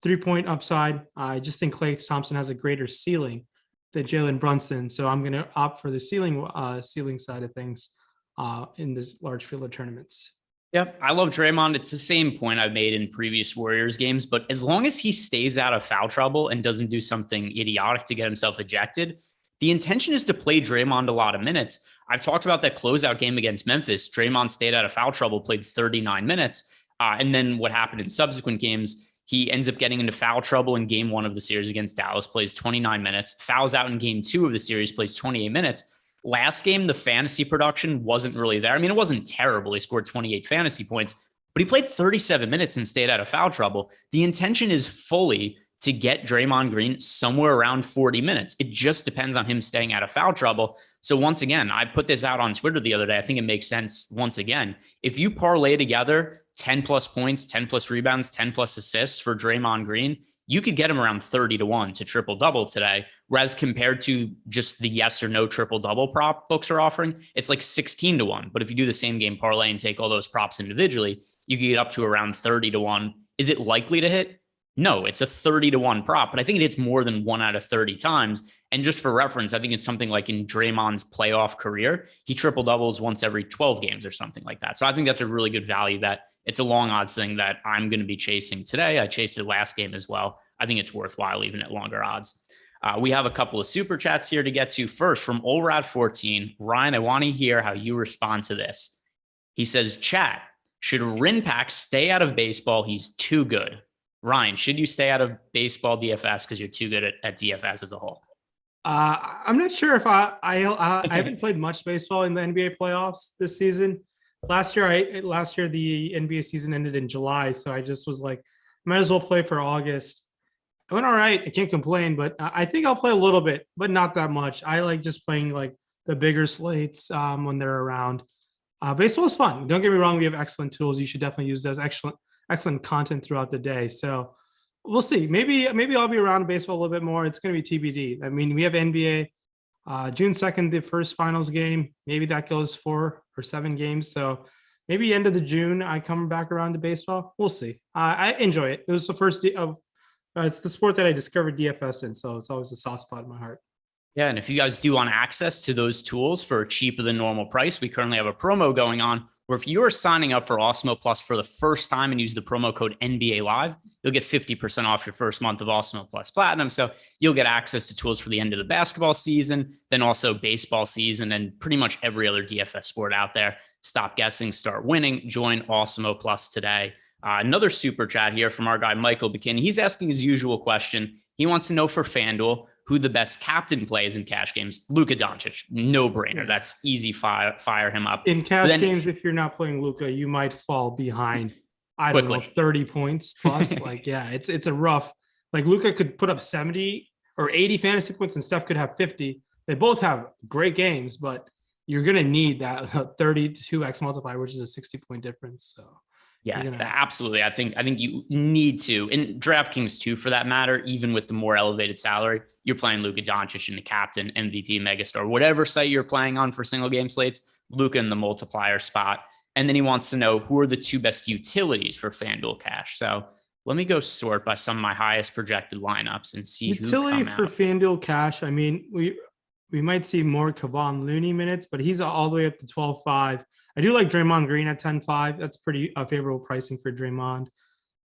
3-point upside. I just think Klay Thompson has a greater ceiling than Jalen Brunson, so I'm going to opt for the ceiling side of things in this large field of tournaments. Yep, I love Draymond. It's the same point I've made in previous Warriors games, but as long as he stays out of foul trouble and doesn't do something idiotic to get himself ejected, the intention is to play Draymond a lot of minutes. I've talked about that closeout game against Memphis. Draymond stayed out of foul trouble, played 39 minutes. And then what happened in subsequent games, he ends up getting into foul trouble in game 1 of the series against Dallas, plays 29 minutes, fouls out in game 2 of the series, plays 28 minutes. Last game, the fantasy production wasn't really there. I mean, it wasn't terrible. He scored 28 fantasy points, but he played 37 minutes and stayed out of foul trouble. The intention is fully to get Draymond Green somewhere around 40 minutes. It just depends on him staying out of foul trouble. So once again, I put this out on Twitter the other day. I think it makes sense once again. If you parlay together 10 plus points, 10 plus rebounds, 10 plus assists for Draymond Green, you could get him around 30-1 to triple double today. Whereas compared to just the yes or no triple double prop books are offering, it's like 16-1. But if you do the same game parlay and take all those props individually, you can get up to around 30-1. Is it likely to hit? No, it's a 30-1 prop, but I think it hits more than 1 out of 30 times. And just for reference, I think it's something like in Draymond's playoff career, he triple doubles once every 12 games or something like that. So I think that's a really good value that it's a long odds thing that I'm going to be chasing today. I chased it last game as well. I think it's worthwhile even at longer odds. We have a couple of super chats here to get to. First, from Olrad14, Ryan, I want to hear how you respond to this. He says, chat, should Rinpack stay out of baseball? He's too good. Ryan, should you stay out of baseball DFS because you're too good at DFS as a whole? I'm not sure if I haven't played much baseball in the NBA playoffs this season. Last year the NBA season ended in July, so I just was like, might as well play for August. I went all right. I can't complain, but I think I'll play a little bit, but not that much. I like just playing like the bigger slates when they're around. Baseball is fun. Don't get me wrong. We have excellent tools. You should definitely use those. Excellent content throughout the day. So we'll see. Maybe I'll be around baseball a little bit more. It's going to be TBD. I mean, we have NBA June 2nd, the first finals game. Maybe that goes 4 or 7 games. So maybe end of the June, I come back around to baseball. We'll see. I enjoy it. It was the first of it's the sport that I discovered DFS in. So it's always a soft spot in my heart. Yeah, and if you guys do want access to those tools for a cheaper than normal price, we currently have a promo going on where if you're signing up for Awesemo Plus for the first time and use the promo code NBA Live, you'll get 50% off your first month of Awesemo Plus Platinum. So you'll get access to tools for the end of the basketball season, then also baseball season, and pretty much every other DFS sport out there. Stop guessing, start winning. Join Awesemo Plus today. Another super chat here from our guy, Michael McKinney. He's asking his usual question. He wants to know for FanDuel who the best captain plays in cash games. Luka Doncic, no brainer. That's easy. Fire him up. In cash games, if you're not playing Luka, you might fall behind. I don't know, 30 points plus. Like, yeah, it's a rough. Like Luka could put up 70 or 80 fantasy points, and Steph could have 50. They both have great games, but you're gonna need that 30 to 2x multiplier, which is a 60-point difference. So. Yeah, absolutely. I think you need to, in DraftKings too, for that matter, even with the more elevated salary, you're playing Luka Doncic in the captain, MVP, megastar, whatever site you're playing on for single game slates, Luka in the multiplier spot. And then he wants to know who are the 2 best utilities for FanDuel cash. So let me go sort by some of my highest projected lineups and see utility for FanDuel cash. I mean, we might see more Kevon Looney minutes, but he's all the way up to 12.5. I do like Draymond Green at 10.5. That's pretty favorable pricing for Draymond.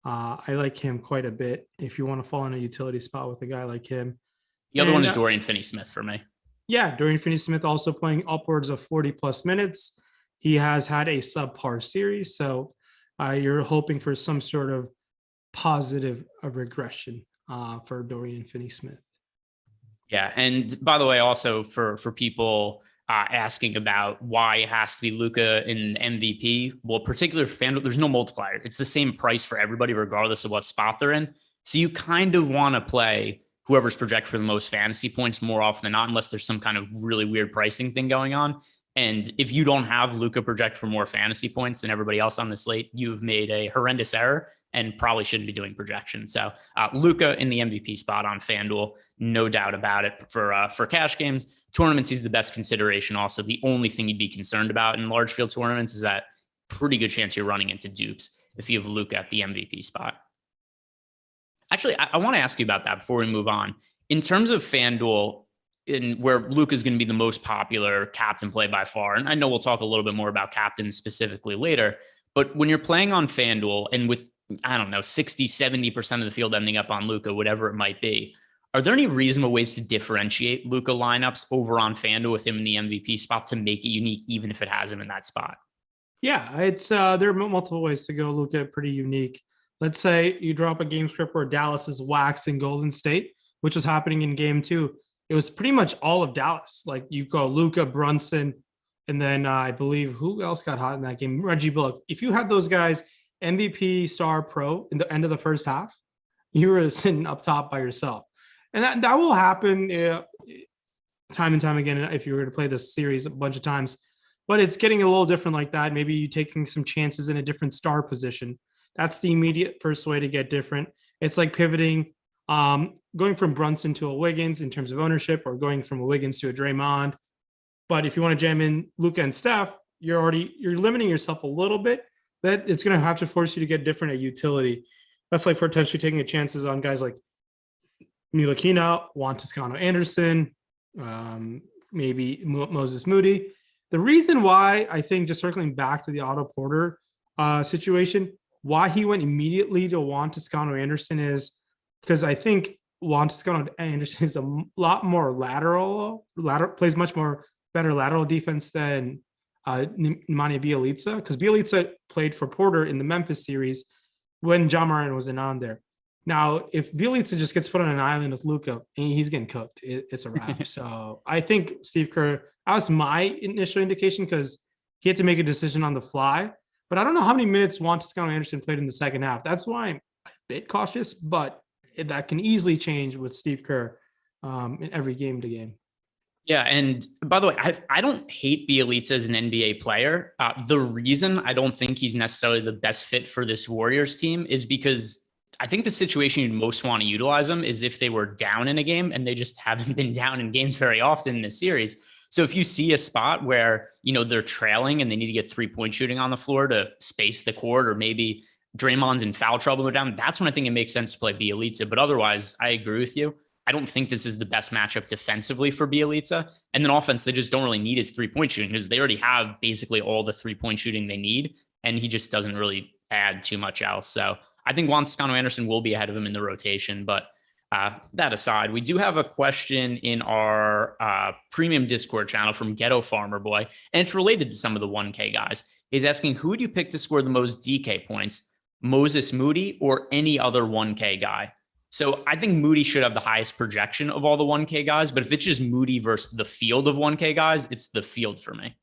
I like him quite a bit if you want to fall in a utility spot with a guy like him. The other one is Dorian Finney-Smith for me. Yeah, Dorian Finney-Smith also playing upwards of 40-plus minutes. He has had a subpar series, so you're hoping for some sort of positive regression for Dorian Finney-Smith. Yeah, and by the way, also for people asking about why it has to be Luka in MVP. Well, particularly for FanDuel, there's no multiplier. It's the same price for everybody, regardless of what spot they're in. So you kind of want to play whoever's projected for the most fantasy points more often than not, unless there's some kind of really weird pricing thing going on. And if you don't have Luka project for more fantasy points than everybody else on the slate, you've made a horrendous error and probably shouldn't be doing projection. So Luka in the MVP spot on FanDuel, no doubt about it. For cash games, tournaments, he's the best consideration. Also, the only thing you'd be concerned about in large field tournaments is that pretty good chance you're running into dupes if you have Luka at the MVP spot. Actually, I want to ask you about that before we move on. In terms of FanDuel, in where Luka is going to be the most popular captain play by far, and I know we'll talk a little bit more about captains specifically later, but when you're playing on FanDuel and with, I don't know, 60, 70% of the field ending up on Luka, whatever it might be, are there any reasonable ways to differentiate Luka lineups over on FanDuel with him in the MVP spot to make it unique, even if it has him in that spot? Yeah, it's there are multiple ways to go. Luka pretty unique. Let's say you drop a game script where Dallas is waxing Golden State, which was happening in game 2. It was pretty much all of Dallas. Like you go Luka, Brunson, and then I believe who else got hot in that game? Reggie Bullock. If you had those guys MVP, star, pro in the end of the first half, you were sitting up top by yourself. And that will happen time and time again if you were to play this series a bunch of times. But it's getting a little different like that. Maybe you taking some chances in a different star position. That's the immediate first way to get different. It's like pivoting, going from Brunson to a Wiggins in terms of ownership, or going from a Wiggins to a Draymond. But if you want to jam in Luka and Steph, you're limiting yourself a little bit. That it's going to have to force you to get different at utility. That's like potentially taking chances on guys like Ntilikina, Juan Toscano-Anderson, maybe Moses Moody. The reason why I think, just circling back to the Otto Porter situation, why he went immediately to Juan Toscano-Anderson is because I think Juan Toscano-Anderson is a lot more lateral, plays much more better lateral defense than Nemanja Bjelica, because Bjelica played for Porter in the Memphis series when John Moran wasn't on there. Now, if Bielitsa just gets put on an island with Luka, he's getting cooked. It's a wrap. So I think Steve Kerr, that was my initial indication because he had to make a decision on the fly. But I don't know how many minutes Juan Toscano-Anderson played in the second half. That's why I'm a bit cautious, but that can easily change with Steve Kerr in every game to game. Yeah, and by the way, I don't hate Bielitsa as an NBA player. The reason I don't think he's necessarily the best fit for this Warriors team is because I think the situation you'd most want to utilize them is if they were down in a game, and they just haven't been down in games very often in this series. So if you see a spot where, they're trailing and they need to get 3-point shooting on the floor to space the court, or maybe Draymond's in foul trouble or down, that's when I think it makes sense to play Bielitsa. But otherwise, I agree with you. I don't think this is the best matchup defensively for Bielitsa. And then offense, they just don't really need his 3-point shooting because they already have basically all the 3-point shooting they need. And he just doesn't really add too much else. So I think Juan Toscano-Anderson will be ahead of him in the rotation. But that aside, we do have a question in our premium Discord channel from Ghetto Farmer Boy, and it's related to some of the 1K guys. He's asking, who would you pick to score the most DK points, Moses Moody or any other 1K guy? So I think Moody should have the highest projection of all the 1K guys, but if it's just Moody versus the field of 1K guys, it's the field for me.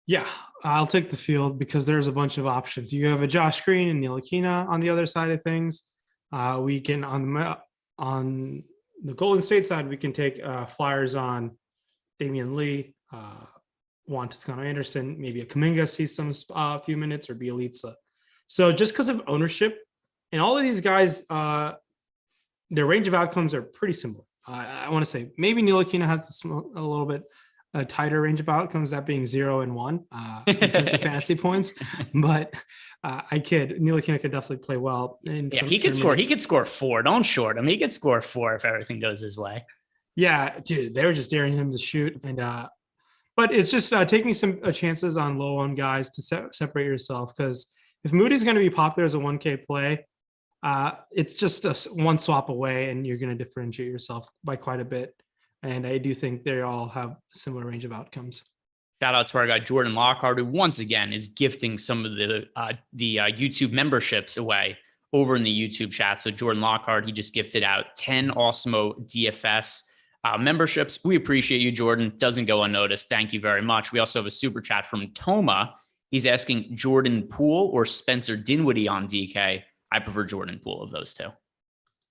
Yeah, I'll take the field because there's a bunch of options. You have a Josh Green and Ntilikina on the other side of things. We can on the Golden State side, we can take flyers on Damian Lee, Juan Toscano-Anderson, maybe a Kuminga sees some few minutes, or Bielitsa. So just because of ownership, and all of these guys, their range of outcomes are pretty similar. I want to say maybe Ntilikina has a little bit tighter range of outcomes, that being 0 and 1 in terms of fantasy points. But I kid. Ntilikina could definitely play well. Yeah, he could score. He could score 4. Don't short him. He could score 4 if everything goes his way. Yeah, dude, they were just daring him to shoot, and but it's just taking some chances on low-owned guys to separate yourself. Because if Moody's going to be popular as a 1K play, it's just one swap away, and you're going to differentiate yourself by quite a bit. And I do think they all have a similar range of outcomes. Shout out to our guy Jordan Lockhart, who once again is gifting some of the YouTube memberships away over in the YouTube chat. So Jordan Lockhart, he just gifted out 10 Awesemo DFS memberships. We appreciate you, Jordan. Doesn't go unnoticed. Thank you very much. We also have a super chat from Toma. He's asking Jordan Poole or Spencer Dinwiddie on DK. I prefer Jordan Poole of those two.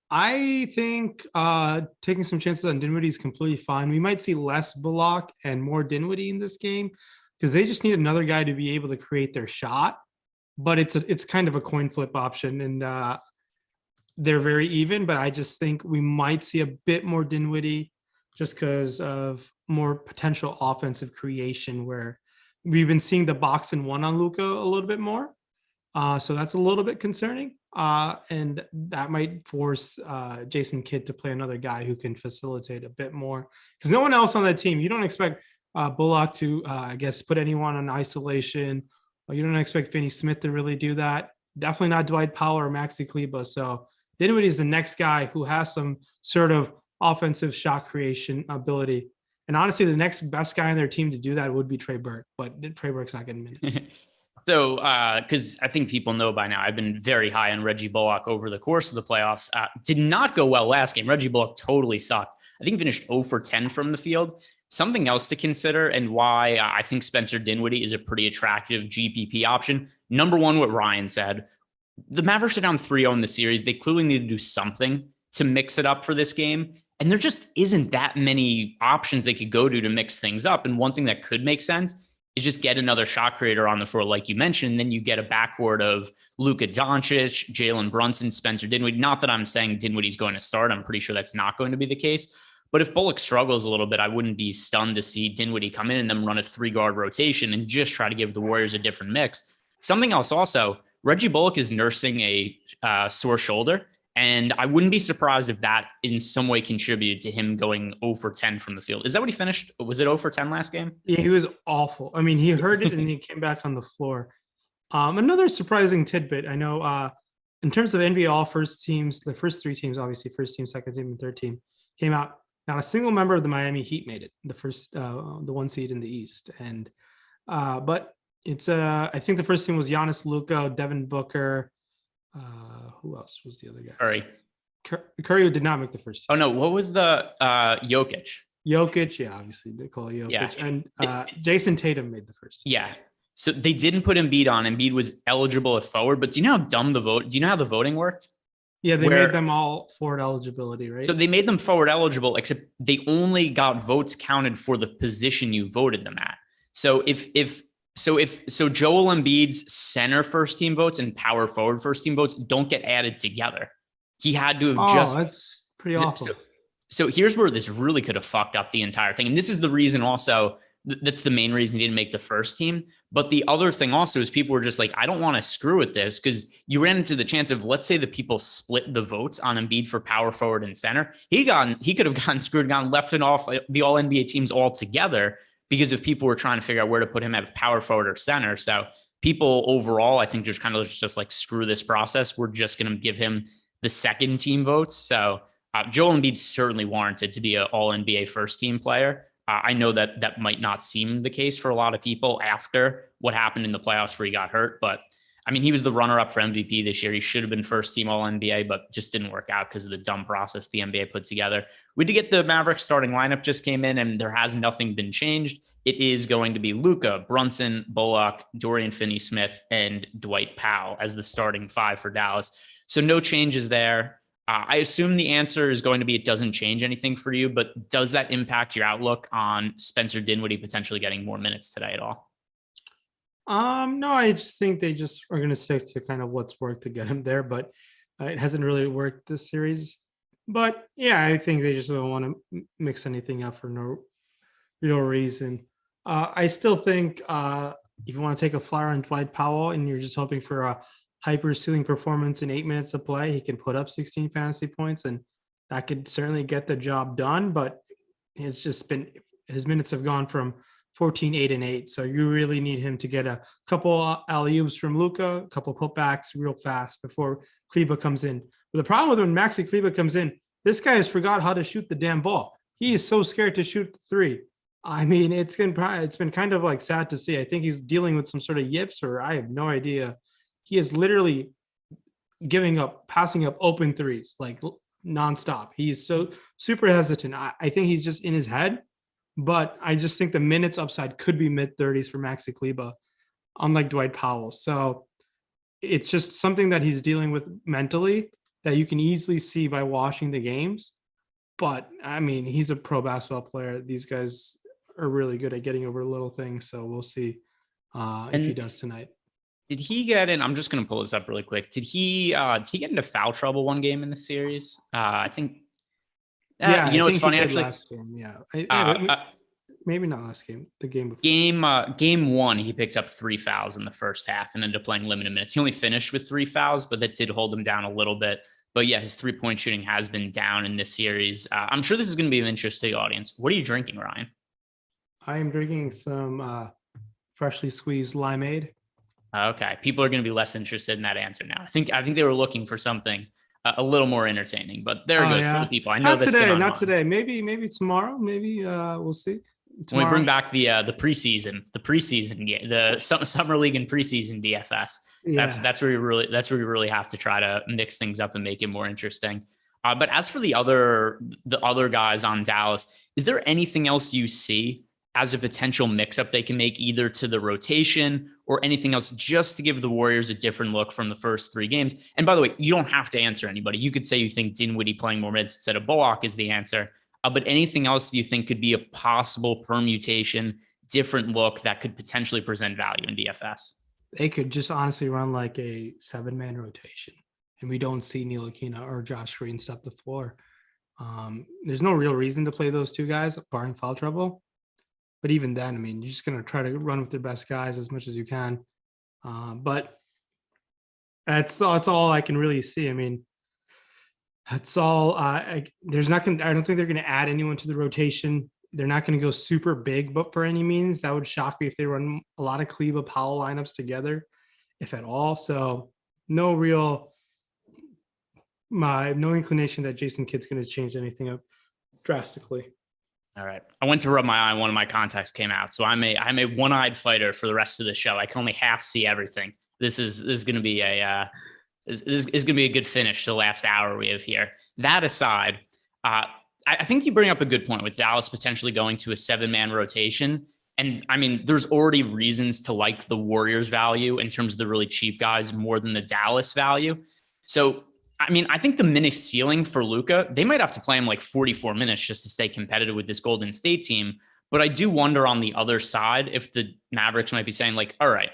I think taking some chances on Dinwiddie is completely fine. We might see less Bullock and more Dinwiddie in this game because they just need another guy to be able to create their shot. But it's kind of a coin flip option, and they're very even. But I just think we might see a bit more Dinwiddie just because of more potential offensive creation, where we've been seeing the box and one on Luka a little bit more. So that's a little bit concerning. And that might force Jason Kidd to play another guy who can facilitate a bit more, because no one else on that team, you don't expect Bullock to, put anyone on isolation. You don't expect Finney Smith to really do that. Definitely not Dwight Powell or Maxi Kleber. So Dinwiddie is the next guy who has some sort of offensive shot creation ability. And honestly, the next best guy on their team to do that would be Trey Burke, but Trey Burke's not getting minutes. So, because I think people know by now, I've been very high on Reggie Bullock over the course of the playoffs. Did not go well last game. Reggie Bullock totally sucked. I think he finished 0 for 10 from the field. Something else to consider, and why I think Spencer Dinwiddie is a pretty attractive GPP option. Number one, what Ryan said, the Mavericks are down 3-0 in the series. They clearly need to do something to mix it up for this game. And there just isn't that many options they could go to mix things up. And one thing that could make sense is just get another shot creator on the floor, like you mentioned. Then you get a backcourt of Luka Doncic, Jalen Brunson, Spencer Dinwiddie. Not that I'm saying Dinwiddie's going to start. I'm pretty sure that's not going to be the case. But if Bullock struggles a little bit, I wouldn't be stunned to see Dinwiddie come in and then run a 3-guard rotation and just try to give the Warriors a different mix. Something else also, Reggie Bullock is nursing a sore shoulder. And I wouldn't be surprised if that in some way contributed to him going 0 for 10 from the field. Is that what he finished? Was it 0 for 10 last game? Yeah, he was awful. I mean, he heard it and he came back on the floor. Another surprising tidbit. I know in terms of NBA all first teams, the first 3 teams, obviously first team, second team, and third team came out. Not a single member of the Miami Heat made it, the first, the 1 seed in the East. And but it's I think the first team was Giannis, Luka, Devin Booker. Who else was the other guy? Curry. Curry did not make the first team. Oh no, what was the Jokic? Jokic, yeah, obviously Nikola Jokic, Yeah. and Jason Tatum made the first team. Yeah. So they didn't put Embiid on. Embiid was eligible at forward, but do you know how dumb do you know how the voting worked? Yeah, they made them all forward eligibility, right? So they made them forward eligible, except they only got votes counted for the position you voted them at. So if Joel Embiid's center first team votes and power forward first team votes don't get added together. He had to have that's pretty awful. So here's where this really could have fucked up the entire thing. And this is the reason also, that's the main reason he didn't make the first team. But the other thing also is people were just like, I don't want to screw with this, because you ran into the chance of, let's say the people split the votes on Embiid for power forward and center. He could have gotten screwed, gone left and off the all NBA teams altogether, because if people were trying to figure out where to put him at power forward or center. So people overall, I think just kind of just like, screw this process. We're just going to give him the second team votes. So Joel Embiid certainly warranted to be an all NBA first team player. I know that might not seem the case for a lot of people after what happened in the playoffs where he got hurt, but I mean, he was the runner-up for MVP this year. He should have been first team all NBA, but just didn't work out because of the dumb process the NBA put together. We did get the Mavericks starting lineup just came in, and there has nothing been changed. It is going to be Luka, Brunson, Bullock, Dorian Finney-Smith, and Dwight Powell as the starting five for Dallas. So no changes there. I assume the answer is going to be it doesn't change anything for you, but does that impact your outlook on Spencer Dinwiddie potentially getting more minutes today at all? No, I just think they just are going to stick to kind of what's worked to get him there, but it hasn't really worked this series. But yeah, I think they just don't want to mix anything up for no real reason. I still think if you want to take a flyer on Dwight Powell and you're just hoping for a hyper ceiling performance in 8 minutes of play, he can put up 16 fantasy points, and that could certainly get the job done. But it's just been, his minutes have gone from 14, 8, and 8. So you really need him to get a couple alley-oops from Luka, a couple putbacks real fast before Kleber comes in. But the problem with when Maxi Kleber comes in, this guy has forgot how to shoot the damn ball. He is so scared to shoot the three. I mean, it's been kind of like sad to see. I think he's dealing with some sort of yips, or I have no idea. He is literally passing up open threes, like nonstop. He is so super hesitant. I think he's just in his head, but I just think the minutes upside could be mid-30s for Maxi Kleber, unlike Dwight Powell. So it's just something that he's dealing with mentally that you can easily see by watching the games. But I mean, he's a pro basketball player. These guys are really good at getting over little things. So we'll see if he does tonight. Did he get in? I'm just going to pull this up really quick. Did he get into foul trouble one game in the series? I think. Yeah, you know, it's funny actually. actually. Last game, maybe not last game. The game before. Game one, he picked up 3 fouls in the first half and ended up playing limited minutes. He only finished with 3 fouls, but that did hold him down a little bit. But yeah, his 3-point shooting has been down in this series. I'm sure this is going to be of interest to the audience. What are you drinking, Ryan? I am drinking some freshly squeezed limeade. Okay, people are going to be less interested in that answer now. I think they were looking for something a little more entertaining, but there it goes for the people. I know not today. Maybe tomorrow. Maybe we'll see. Tomorrow. When we bring back the preseason game, the summer league and preseason DFS. Yeah. That's where you really have to try to mix things up and make it more interesting. But as for the other guys on Dallas, is there anything else you see as a potential mix-up they can make either to the rotation or anything else just to give the Warriors a different look from the first 3 games? And by the way, you don't have to answer anybody. You could say you think Dinwiddie playing more minutes instead of Bullock is the answer. But anything else that you think could be a possible permutation, different look that could potentially present value in DFS? They could just honestly run like a 7-man rotation, and we don't see Ntilikina or Josh Green step the floor. There's no real reason to play those 2 guys, barring foul trouble. But even then, I mean, you're just going to try to run with their best guys as much as you can. But that's all I can really see. I mean, that's all. I don't think they're going to add anyone to the rotation. They're not going to go super big, but for any means, that would shock me if they run a lot of Kleber Powell lineups together, if at all. So no inclination that Jason Kidd's going to change anything up drastically. All right. I went to rub my eye and one of my contacts came out. So I'm a one-eyed fighter for the rest of the show. I can only half see everything. This is going to be a is going to be a good finish to the last hour we have here. That aside, I think you bring up a good point with Dallas potentially going to a 7-man rotation. And I mean, there's already reasons to like the Warriors value in terms of the really cheap guys more than the Dallas value. So, I mean, I think the minute ceiling for Luka, they might have to play him like 44 minutes just to stay competitive with this Golden State team. But I do wonder on the other side if the Mavericks might be saying like, all right,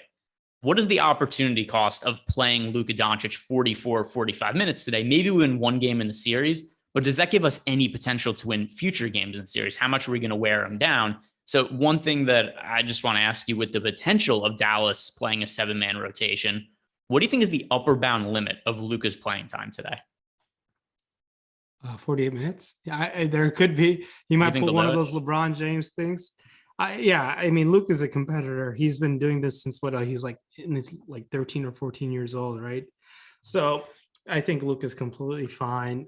what is the opportunity cost of playing Luka Doncic 44, 45 minutes today? Maybe we win one game in the series, but does that give us any potential to win future games in the series? How much are we going to wear him down? So one thing that I just want to ask you with the potential of Dallas playing a 7-man rotation, what do you think is the upper bound limit of Luka's playing time today? 48 minutes. Yeah, there could be. He might pull one of those LeBron James things. I mean, Luke is a competitor. He's been doing this since he's like 13 or 14 years old, right? So I think Luke is completely fine.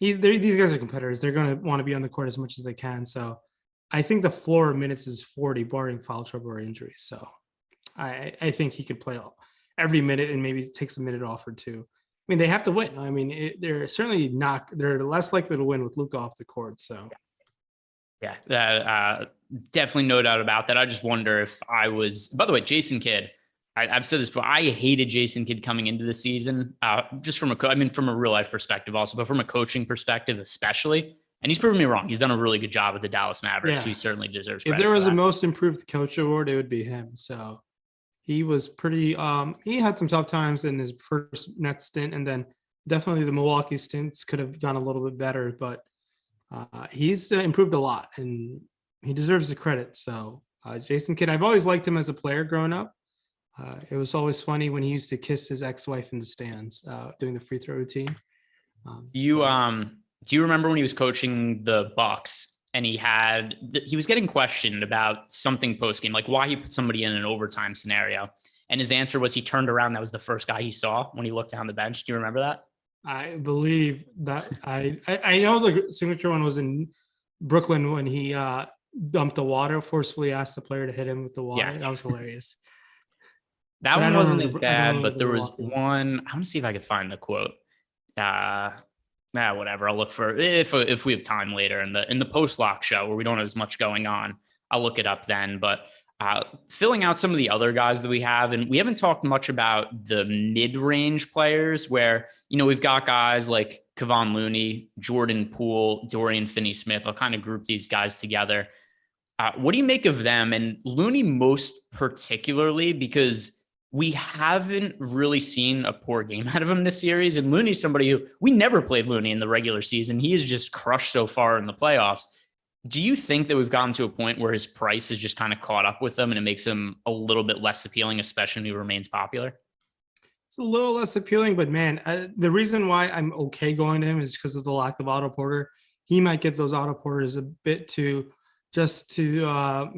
These guys are competitors. They're going to want to be on the court as much as they can. So I think the floor of minutes is 40, barring foul trouble or injury. So I think he could play every minute and maybe takes a minute off or two. I mean, they have to win. I mean, they're certainly not. They're less likely to win with Luka off the court. So. Yeah, definitely no doubt about that. I just wonder if I was, by the way, Jason Kidd, I've said this before, I hated Jason Kidd coming into the season, just from from a real life perspective also, but from a coaching perspective, especially. And he's proven me wrong. He's done a really good job with the Dallas Mavericks. So he certainly deserves credit. If there was a most improved coach award, it would be him. So he was pretty, he had some tough times in his first Nets stint, and then definitely the Milwaukee stints could have gone a little bit better, but he's improved a lot and he deserves the credit. So Jason Kidd, I've always liked him as a player growing up. It was always funny when he used to kiss his ex-wife in the stands doing the free throw routine. Do you remember when he was coaching the Bucks and he was getting questioned about something post-game, like why he put somebody in an overtime scenario? And his answer was he turned around. That was the first guy he saw when he looked down the bench. Do you remember that? I believe that I know the signature one was in Brooklyn when he dumped the water, forcefully asked the player to hit him with the water. Yeah. That was hilarious. That one wasn't as bad, but there was one. I want to see if I could find the quote. Whatever. I'll look for if we have time later in the post-lock show where we don't have as much going on. I'll look it up then. But filling out some of the other guys that we have, and we haven't talked much about the mid-range players where, we've got guys like Kevon Looney, Jordan Poole, Dorian Finney-Smith. I'll kind of group these guys together. What do you make of them? And Looney most particularly, because we haven't really seen a poor game out of him this series. And Looney's somebody who we never played Looney in the regular season. He has just crushed so far in the playoffs. Do you think that we've gotten to a point where his price has just kind of caught up with him and it makes him a little bit less appealing, especially when he remains popular? It's a little less appealing, but man, the reason why I'm okay going to him is because of the lack of Otto Porter. He might get those Otto Porters a bit we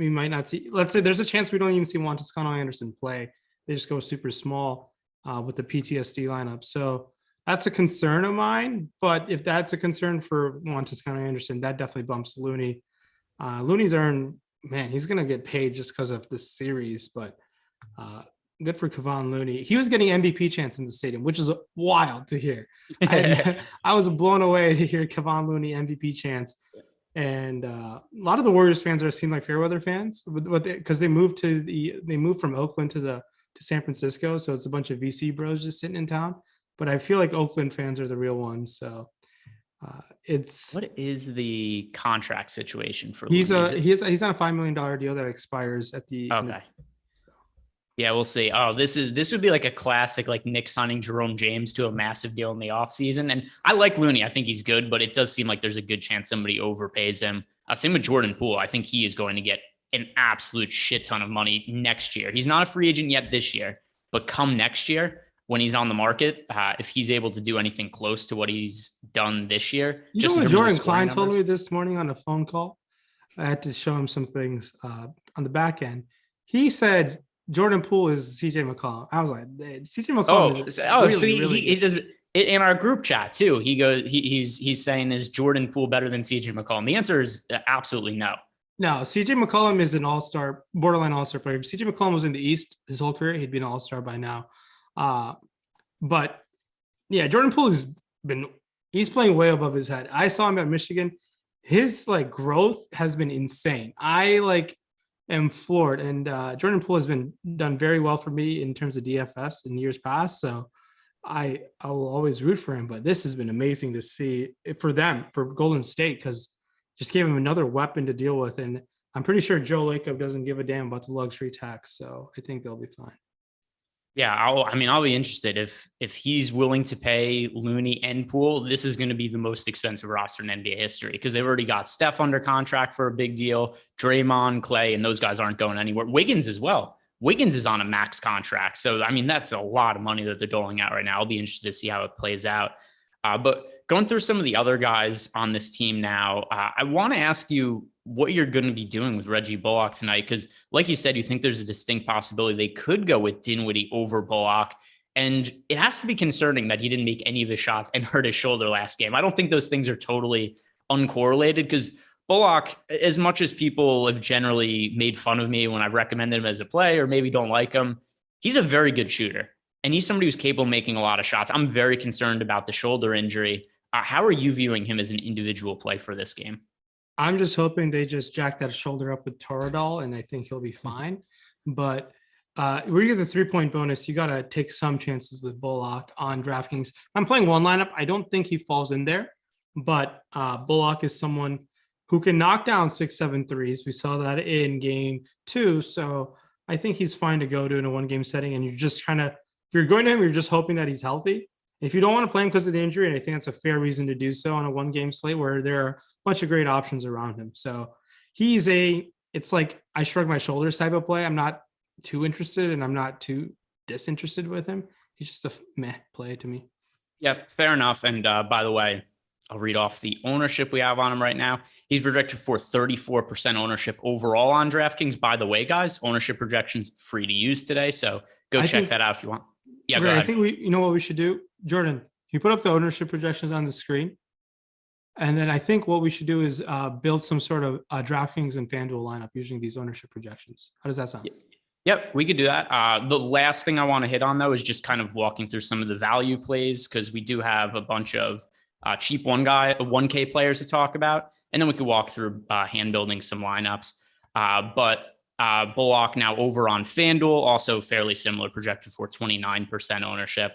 might not see. Let's say there's a chance we don't even see Juan Toscano-Anderson play. They just go super small with the PTSD lineup. So that's a concern of mine. But if that's a concern for Juan Toscano-Anderson, that definitely bumps Looney. Looney's he's going to get paid just because of this series. But good for Kevon Looney. He was getting MVP chance in the stadium, which is wild to hear. I was blown away to hear Kevon Looney MVP chance. And a lot of the Warriors fans seem like Fairweather fans, because they moved from Oakland to San Francisco, so it's a bunch of VC bros just sitting in town. But I feel like Oakland fans are the real ones. So what is the contract situation for? He's on a $5 million deal that expires at the okay. Yeah, we'll see. Oh, this would be like a classic, like Nick signing Jerome James to a massive deal in the offseason. And I like Looney. I think he's good, but it does seem like there's a good chance somebody overpays him. Same with Jordan Poole. I think he is going to get an absolute shit ton of money next year. He's not a free agent yet this year, but come next year when he's on the market, if he's able to do anything close to what he's done this year. You know what Jordan Klein told me this morning on a phone call? I had to show him some things on the back end. He said Jordan Poole is CJ McCollum. I was like, CJ McCollum. He does it in our group chat too. He goes, he's saying, is Jordan Poole better than CJ McCollum? The answer is absolutely no. No, CJ McCollum is an all-star, borderline all-star player. CJ McCollum was in the East his whole career. He'd been an all-star by now. But yeah, Jordan Poole he's playing way above his head. I saw him at Michigan. His like growth has been insane. I am floored. And Jordan Poole has been done very well for me in terms of DFS in years past. So I will always root for him. But this has been amazing to see for them, for Golden State, because just gave him another weapon to deal with. And I'm pretty sure Joe Lacob doesn't give a damn about the luxury tax. So I think they'll be fine. Yeah, I'll be interested if he's willing to pay Looney and Poole. This is going to be the most expensive roster in NBA history because they've already got Steph under contract for a big deal, Draymond, Clay, and those guys aren't going anywhere. Wiggins as well. Wiggins is on a max contract, so I mean that's a lot of money that they're doling out right now. I'll be interested to see how it plays out. But going through some of the other guys on this team now, I want to ask you what you're going to be doing with Reggie Bullock tonight. Because like you said, you think there's a distinct possibility they could go with Dinwiddie over Bullock. And it has to be concerning that he didn't make any of his shots and hurt his shoulder last game. I don't think those things are totally uncorrelated because Bullock, as much as people have generally made fun of me when I've recommended him as a play or maybe don't like him, he's a very good shooter. And he's somebody who's capable of making a lot of shots. I'm very concerned about the shoulder injury. How are you viewing him as an individual play for this game? I'm just hoping they just jack that shoulder up with Toradol, and I think he'll be fine. But where you get the 3-point bonus, you got to take some chances with Bullock on DraftKings. I'm playing one lineup. I don't think he falls in there, but Bullock is someone who can knock down 6-7 threes. We saw that in game 2. So I think he's fine to go to in a one-game setting. And you're just kind of, if you're going to him, you're just hoping that he's healthy. If you don't want to play him because of the injury, and I think that's a fair reason to do so on a one-game slate where there are a bunch of great options around him. So it's like I shrug my shoulders type of play. I'm not too interested and I'm not too disinterested with him. He's just a meh play to me. Yeah, fair enough. And by the way, I'll read off the ownership we have on him right now. He's projected for 34% ownership overall on DraftKings. By the way, guys, ownership projections free to use today. So go check that out if you want. Yeah, go ahead. I think you know what we should do? Jordan, you put up the ownership projections on the screen. And then I think what we should do is build some sort of DraftKings and FanDuel lineup using these ownership projections. How does that sound? Yep, we could do that. The last thing I want to hit on, though, is just kind of walking through some of the value plays because we do have a bunch of cheap 1K players to talk about. And then we could walk through hand building some lineups. But Bullock now over on FanDuel, also fairly similar, projected for 29% ownership.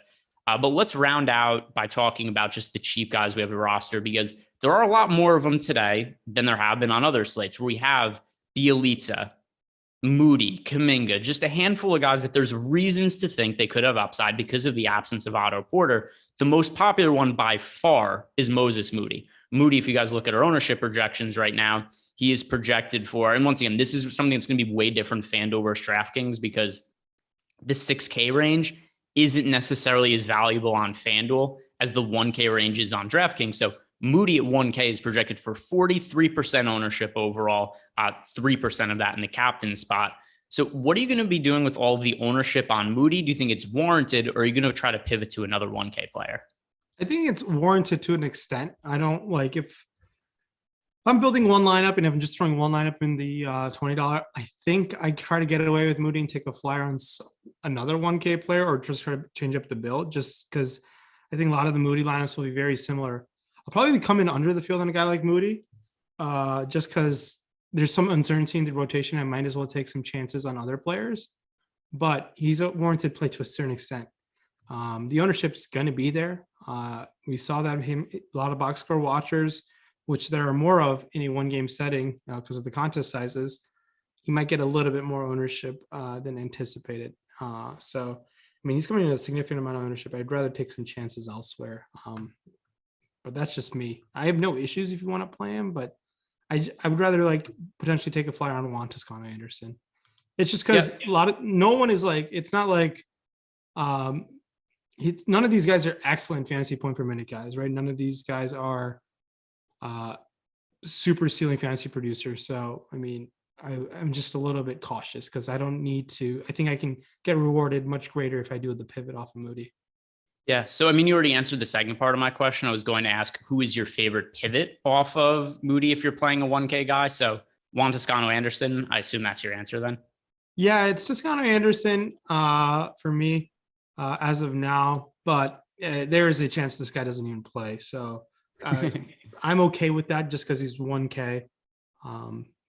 But let's round out by talking about just the cheap guys we have a roster because there are a lot more of them today than there have been on other slates where we have Bielitsa, Moody, Kuminga, just a handful of guys that there's reasons to think they could have upside because of the absence of Otto Porter. The most popular one by far is Moses Moody. Moody, if you guys look at our ownership projections right now, he is projected for, and once again, this is something that's going to be way different FanDuel versus DraftKings because the 6K range isn't necessarily as valuable on FanDuel as the 1K range is on DraftKings. So Moody at 1K is projected for 43% ownership overall, 3% of that in the captain spot. So what are you going to be doing with all of the ownership on Moody? Do you think it's warranted or are you going to try to pivot to another 1K player? I think it's warranted to an extent. I don't like if I'm building one lineup and if I'm just throwing one lineup in the $20, I think I try to get away with Moody and take a flyer on another 1K player or just try to change up the build just because I think a lot of the Moody lineups will be very similar. I'll probably be coming under the field on a guy like Moody just because there's some uncertainty in the rotation. I might as well take some chances on other players, but he's a warranted play to a certain extent. The ownership's going to be there. We saw that a lot of box score watchers, which there are more of in a one-game setting because of the contest sizes, he might get a little bit more ownership than anticipated. So, I mean, he's coming in a significant amount of ownership. I'd rather take some chances elsewhere. But that's just me. I have no issues if you want to play him, but I would rather like potentially take a flyer on Juan Toscano Anderson. It's just because no one is like, it's not like none of these guys are excellent fantasy point per minute guys, right? None of these guys are super ceiling fantasy producers. So, I mean, I'm just a little bit cautious because I don't need to. I think I can get rewarded much greater if I do the pivot off of Moody. Yeah. So, I mean, you already answered the second part of my question. I was going to ask, who is your favorite pivot off of Moody if you're playing a 1K guy? So, Juan Toscano Anderson, I assume that's your answer then? Yeah, it's Toscano Anderson for me as of now. but there is a chance this guy doesn't even play. So I'm okay with that just because he's 1K.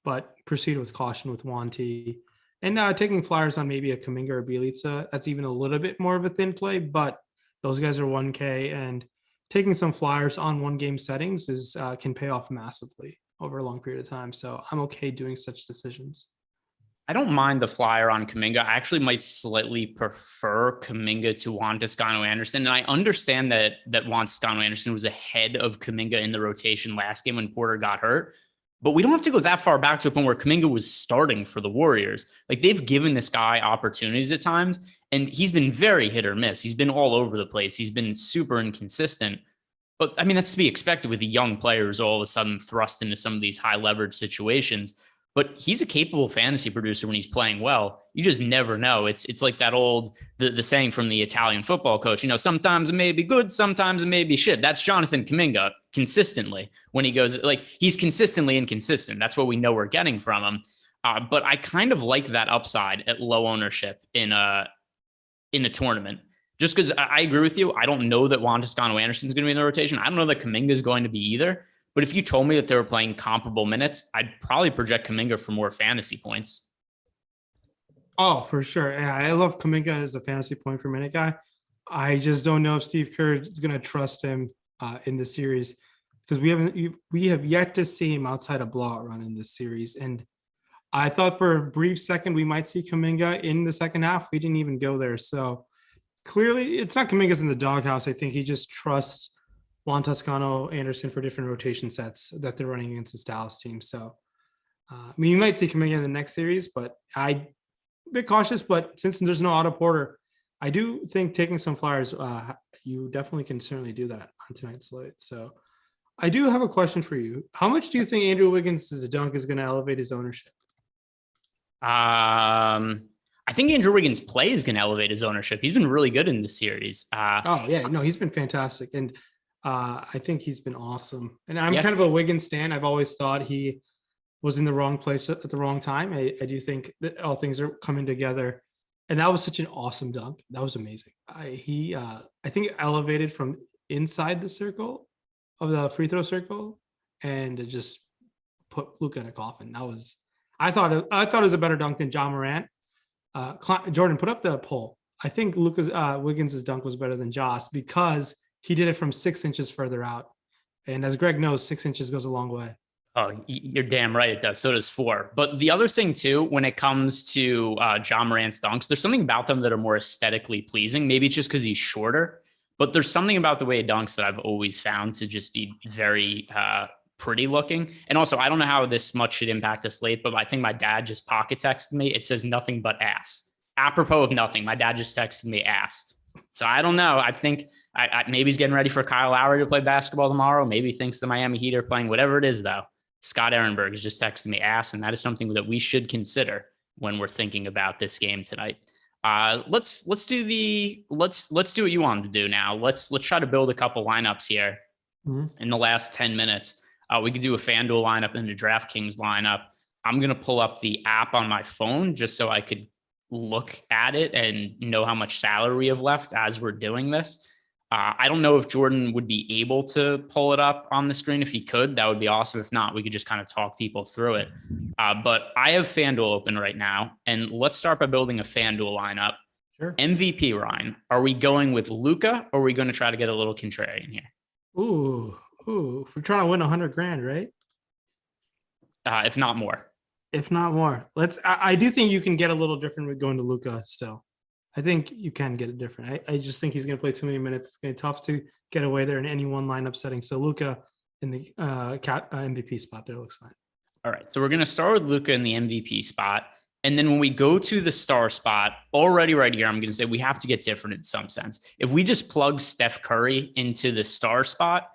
But proceed with caution with Wanty. And taking flyers on maybe a Kuminga or Bjelica, that's even a little bit more of a thin play, but those guys are 1K, and taking some flyers on 1-game settings can pay off massively over a long period of time. So I'm okay doing such decisions. I don't mind the flyer on Kuminga. I actually might slightly prefer Kuminga to Juan Toscano-Anderson. And I understand that Juan Toscano-Anderson was ahead of Kuminga in the rotation last game when Porter got hurt. But we don't have to go that far back to a point where Kuminga was starting for the Warriors. Like, they've given this guy opportunities at times, and he's been very hit or miss. He's been all over the place. He's been super inconsistent. But I mean, that's to be expected with a young player who's all of a sudden thrust into some of these high leverage situations. But he's a capable fantasy producer when he's playing well. You just never know. It's like that old, the saying from the Italian football coach, you know, sometimes it may be good, sometimes it may be shit. That's Jonathan Kuminga consistently when he goes, like, he's consistently inconsistent. That's what we know we're getting from him. But I kind of like that upside at low ownership in a tournament. Just because I agree with you. I don't know that Juan Toscano-Anderson is going to be in the rotation. I don't know that Kuminga is going to be either. But if you told me that they were playing comparable minutes, I'd probably project Kuminga for more fantasy points. Oh, for sure. Yeah, I love Kuminga as a fantasy point per minute guy. I just don't know if Steve Kerr is going to trust him in the series, because we have yet to see him outside a blowout run in this series. And I thought for a brief second we might see Kuminga in the second half. We didn't even go there. So clearly it's not Kuminga's in the doghouse. I think he just trusts Juan Toscano-Anderson for different rotation sets that they're running against this Dallas team. So, I mean, you might see Kuminga in the next series, but I'm a bit cautious. But since there's no Otto Porter, I do think taking some flyers, you definitely can certainly do that on tonight's slate. So I do have a question for you. How much do you think Andrew Wiggins' dunk is going to elevate his ownership? I think Andrew Wiggins' play is going to elevate his ownership. He's been really good in this series. He's been fantastic. And I think he's been awesome. And I'm kind of a Wiggins stan. I've always thought he was in the wrong place at the wrong time. I do think that all things are coming together. And that was such an awesome dunk. That was amazing. I think it elevated from inside the circle of the free throw circle, and it just put Luka in a coffin. I thought it was a better dunk than John Morant. Jordan, put up the poll. I think Wiggins' dunk was better than Joss because he did it from 6 inches further out. And as Greg knows, 6 inches goes a long way. Oh, you're damn right it does. So does 4. But the other thing, too, when it comes to John Morant's dunks, there's something about them that are more aesthetically pleasing. Maybe it's just because he's shorter. But there's something about the way he dunks that I've always found to just be very pretty looking. And also, I don't know how this much should impact this late, but I think my dad just pocket texted me. It says nothing but ass. Apropos of nothing, my dad just texted me ass. So I don't know. I think maybe he's getting ready for Kyle Lowry to play basketball tomorrow. Maybe he thinks the Miami Heat are playing. Whatever it is, though, Scott Ehrenberg has just texted me ass, and that is something that we should consider when we're thinking about this game tonight. Let's do what you wanted to do now. Let's try to build a couple lineups here in the last 10 minutes. We could do a FanDuel lineup and a DraftKings lineup. I'm going to pull up the app on my phone just so I could look at it and know how much salary we have left as we're doing this. I don't know if Jordan would be able to pull it up on the screen. If he could, that would be awesome. If not, we could just kind of talk people through it. But I have FanDuel open right now, and let's start by building a FanDuel lineup. Sure. MVP, Ryan, are we going with Luka, or are we going to try to get a little contrarian here? Ooh, we're trying to win $100,000, right? If not more. If not more. I do think you can get a little different with going to Luka still. I think you can get it different. I just think he's going to play too many minutes. It's going to be tough to get away there in any one lineup setting. So Luka in the MVP spot there looks fine. All right. So we're going to start with Luka in the MVP spot. And then when we go to the star spot, already right here, I'm going to say we have to get different in some sense. If we just plug Steph Curry into the star spot,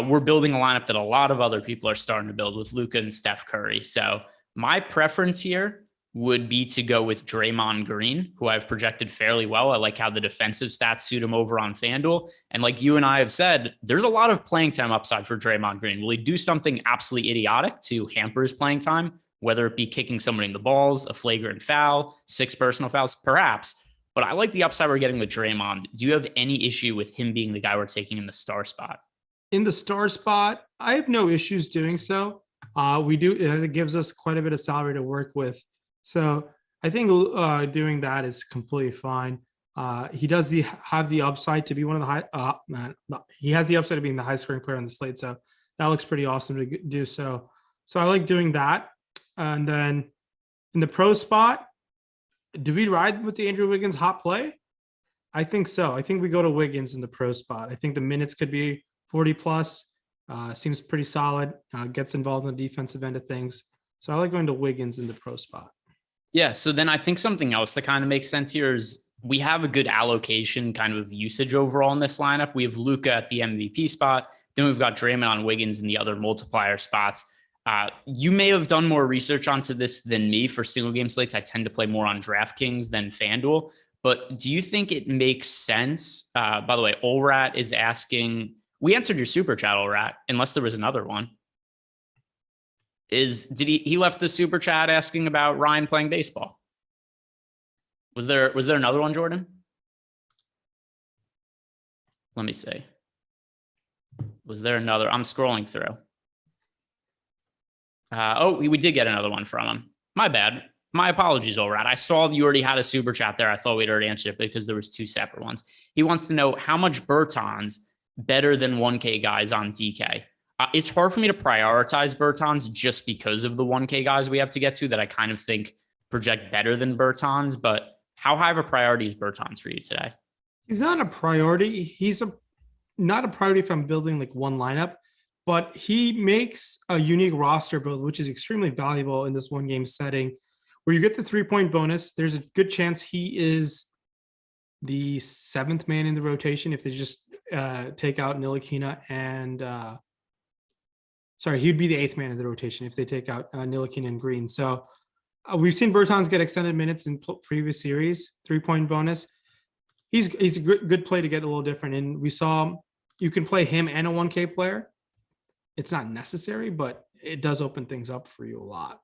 we're building a lineup that a lot of other people are starting to build with Luka and Steph Curry. So my preference here would be to go with Draymond Green, who I've projected fairly well. I like how the defensive stats suit him over on FanDuel. And like you and I have said, there's a lot of playing time upside for Draymond Green. Will he do something absolutely idiotic to hamper his playing time, whether it be kicking somebody in the balls, a flagrant foul, 6 personal fouls, perhaps? But I like the upside we're getting with Draymond. Do you have any issue with him being the guy we're taking in the star spot? In the star spot, I have no issues doing so. We do, it gives us quite a bit of salary to work with. So I think doing that is completely fine. He does have the upside to be one of the he has the upside of being the highest scoring player on the slate. So that looks pretty awesome to do so. So I like doing that. And then in the pro spot, do we ride with the Andrew Wiggins hot play? I think so. I think we go to Wiggins in the pro spot. I think the minutes could be 40 plus. Seems pretty solid. Gets involved in the defensive end of things. So I like going to Wiggins in the pro spot. Yeah. So then I think something else that kind of makes sense here is we have a good allocation kind of usage overall in this lineup. We have Luka at the MVP spot. Then we've got Draymond on Wiggins in the other multiplier spots. You may have done more research onto this than me for single game slates. I tend to play more on DraftKings than FanDuel. But do you think it makes sense? By the way, Olrat is asking, we answered your super chat, Olrat, unless there was another one. He left the super chat asking about Rayen playing baseball? Was there another one, Jordan? Let me see. Was there another? I'm scrolling through. We did get another one from him. My bad. My apologies, Olrat. I saw you already had a super chat there. I thought we'd already answered it because there was two separate ones. He wants to know how much Bertans better than 1K guys on DK. It's hard for me to prioritize Bertans just because of the 1K guys we have to get to that I kind of think project better than Bertans. But how high of a priority is Bertans for you today? He's not a priority. He's not a priority if I'm building like one lineup, but he makes a unique roster build, which is extremely valuable in this one game setting where you get the 3-point bonus. There's a good chance he is the 7th man in the rotation if they just take out Ntilikina and he'd be the 8th man in the rotation if they take out Ntilikina and Green. So we've seen Bertans get extended minutes in previous series, 3-point bonus. He's a good play to get a little different. And we saw you can play him and a 1K player. It's not necessary, but it does open things up for you a lot.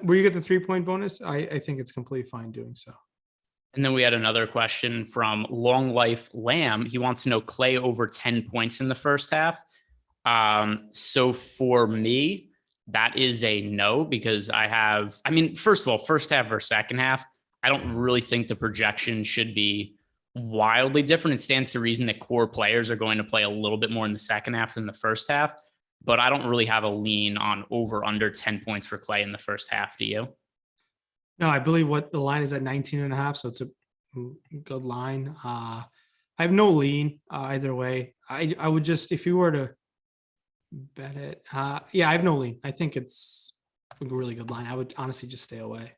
Where you get the 3-point bonus, I think it's completely fine doing so. And then we had another question from Long Life Lamb. He wants to know Clay over 10 points in the first half. So for me, that is a no, because first of all, first half or second half, I don't really think the projection should be wildly different. It stands to reason that core players are going to play a little bit more in the second half than the first half, but I don't really have a lean on over under 10 points for Clay in the first half. Do you? No, I believe what the line is at 19.5. So it's a good line. I have no lean either way. I would just, if you were to bet it, I have no lean. I think it's a really good line. I would honestly just stay away.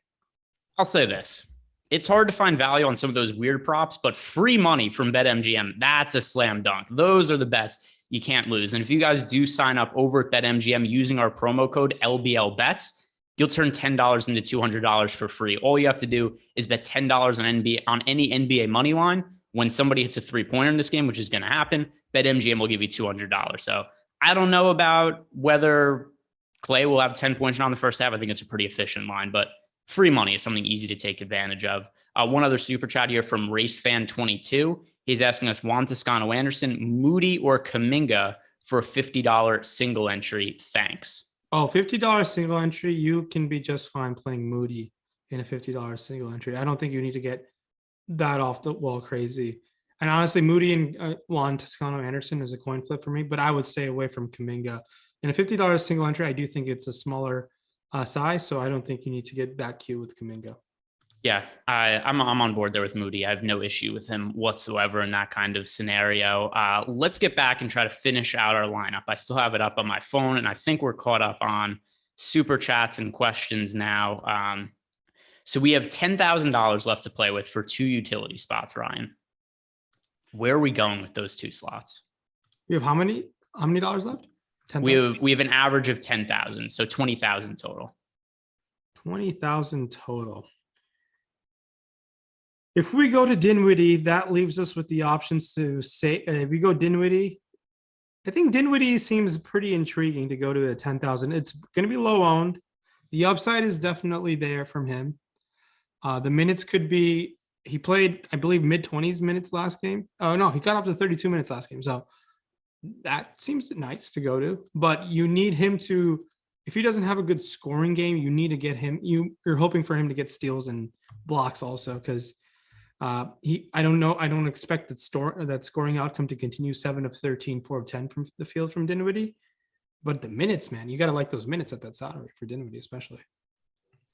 I'll say this. It's hard to find value on some of those weird props, but free money from BetMGM, that's a slam dunk. Those are the bets you can't lose. And if you guys do sign up over at BetMGM using our promo code LBLBets, you'll turn $10 into $200 for free. All you have to do is bet $10 on any NBA money line. When somebody hits a 3-pointer in this game, which is going to happen, BetMGM will give you $200. So I don't know about whether Clay will have 10 points on the first half. I think it's a pretty efficient line, but free money is something easy to take advantage of. One other super chat here from RaceFan22. He's asking us Juan Toscano-Anderson, Moody, or Kuminga for a $50 single entry. Thanks. Oh, $50 single entry. You can be just fine playing Moody in a $50 single entry. I don't think you need to get that off the wall crazy. And honestly, Moody and Juan Toscano-Anderson is a coin flip for me, but I would stay away from Kuminga. In a $50 single entry, I do think it's a smaller size, so I don't think you need to get that cute with Kuminga. Yeah, I'm on board there with Moody. I have no issue with him whatsoever in that kind of scenario. Let's get back and try to finish out our lineup. I still have it up on my phone, and I think we're caught up on super chats and questions now. So we have $10,000 left to play with for 2 utility spots, Ryan. Where are we going with those 2 slots? We have how many dollars left? 10,000. We have an average of 10,000, so 20,000 total. 20,000 total. If we go to Dinwiddie, that leaves us with the options to say, if we go Dinwiddie, I think Dinwiddie seems pretty intriguing to go to a 10,000. It's going to be low owned. The upside is definitely there from him. The minutes could be he played, I believe, mid-20s minutes last game. Oh, no, he got up to 32 minutes last game. So that seems nice to go to. But you need him to, if he doesn't have a good scoring game, you need to get him, you're hoping for him to get steals and blocks also, because I don't expect that scoring outcome to continue. 7 of 13, 4 of 10 from the field from Dinwiddie. But the minutes, man, you got to like those minutes at that salary for Dinwiddie, especially.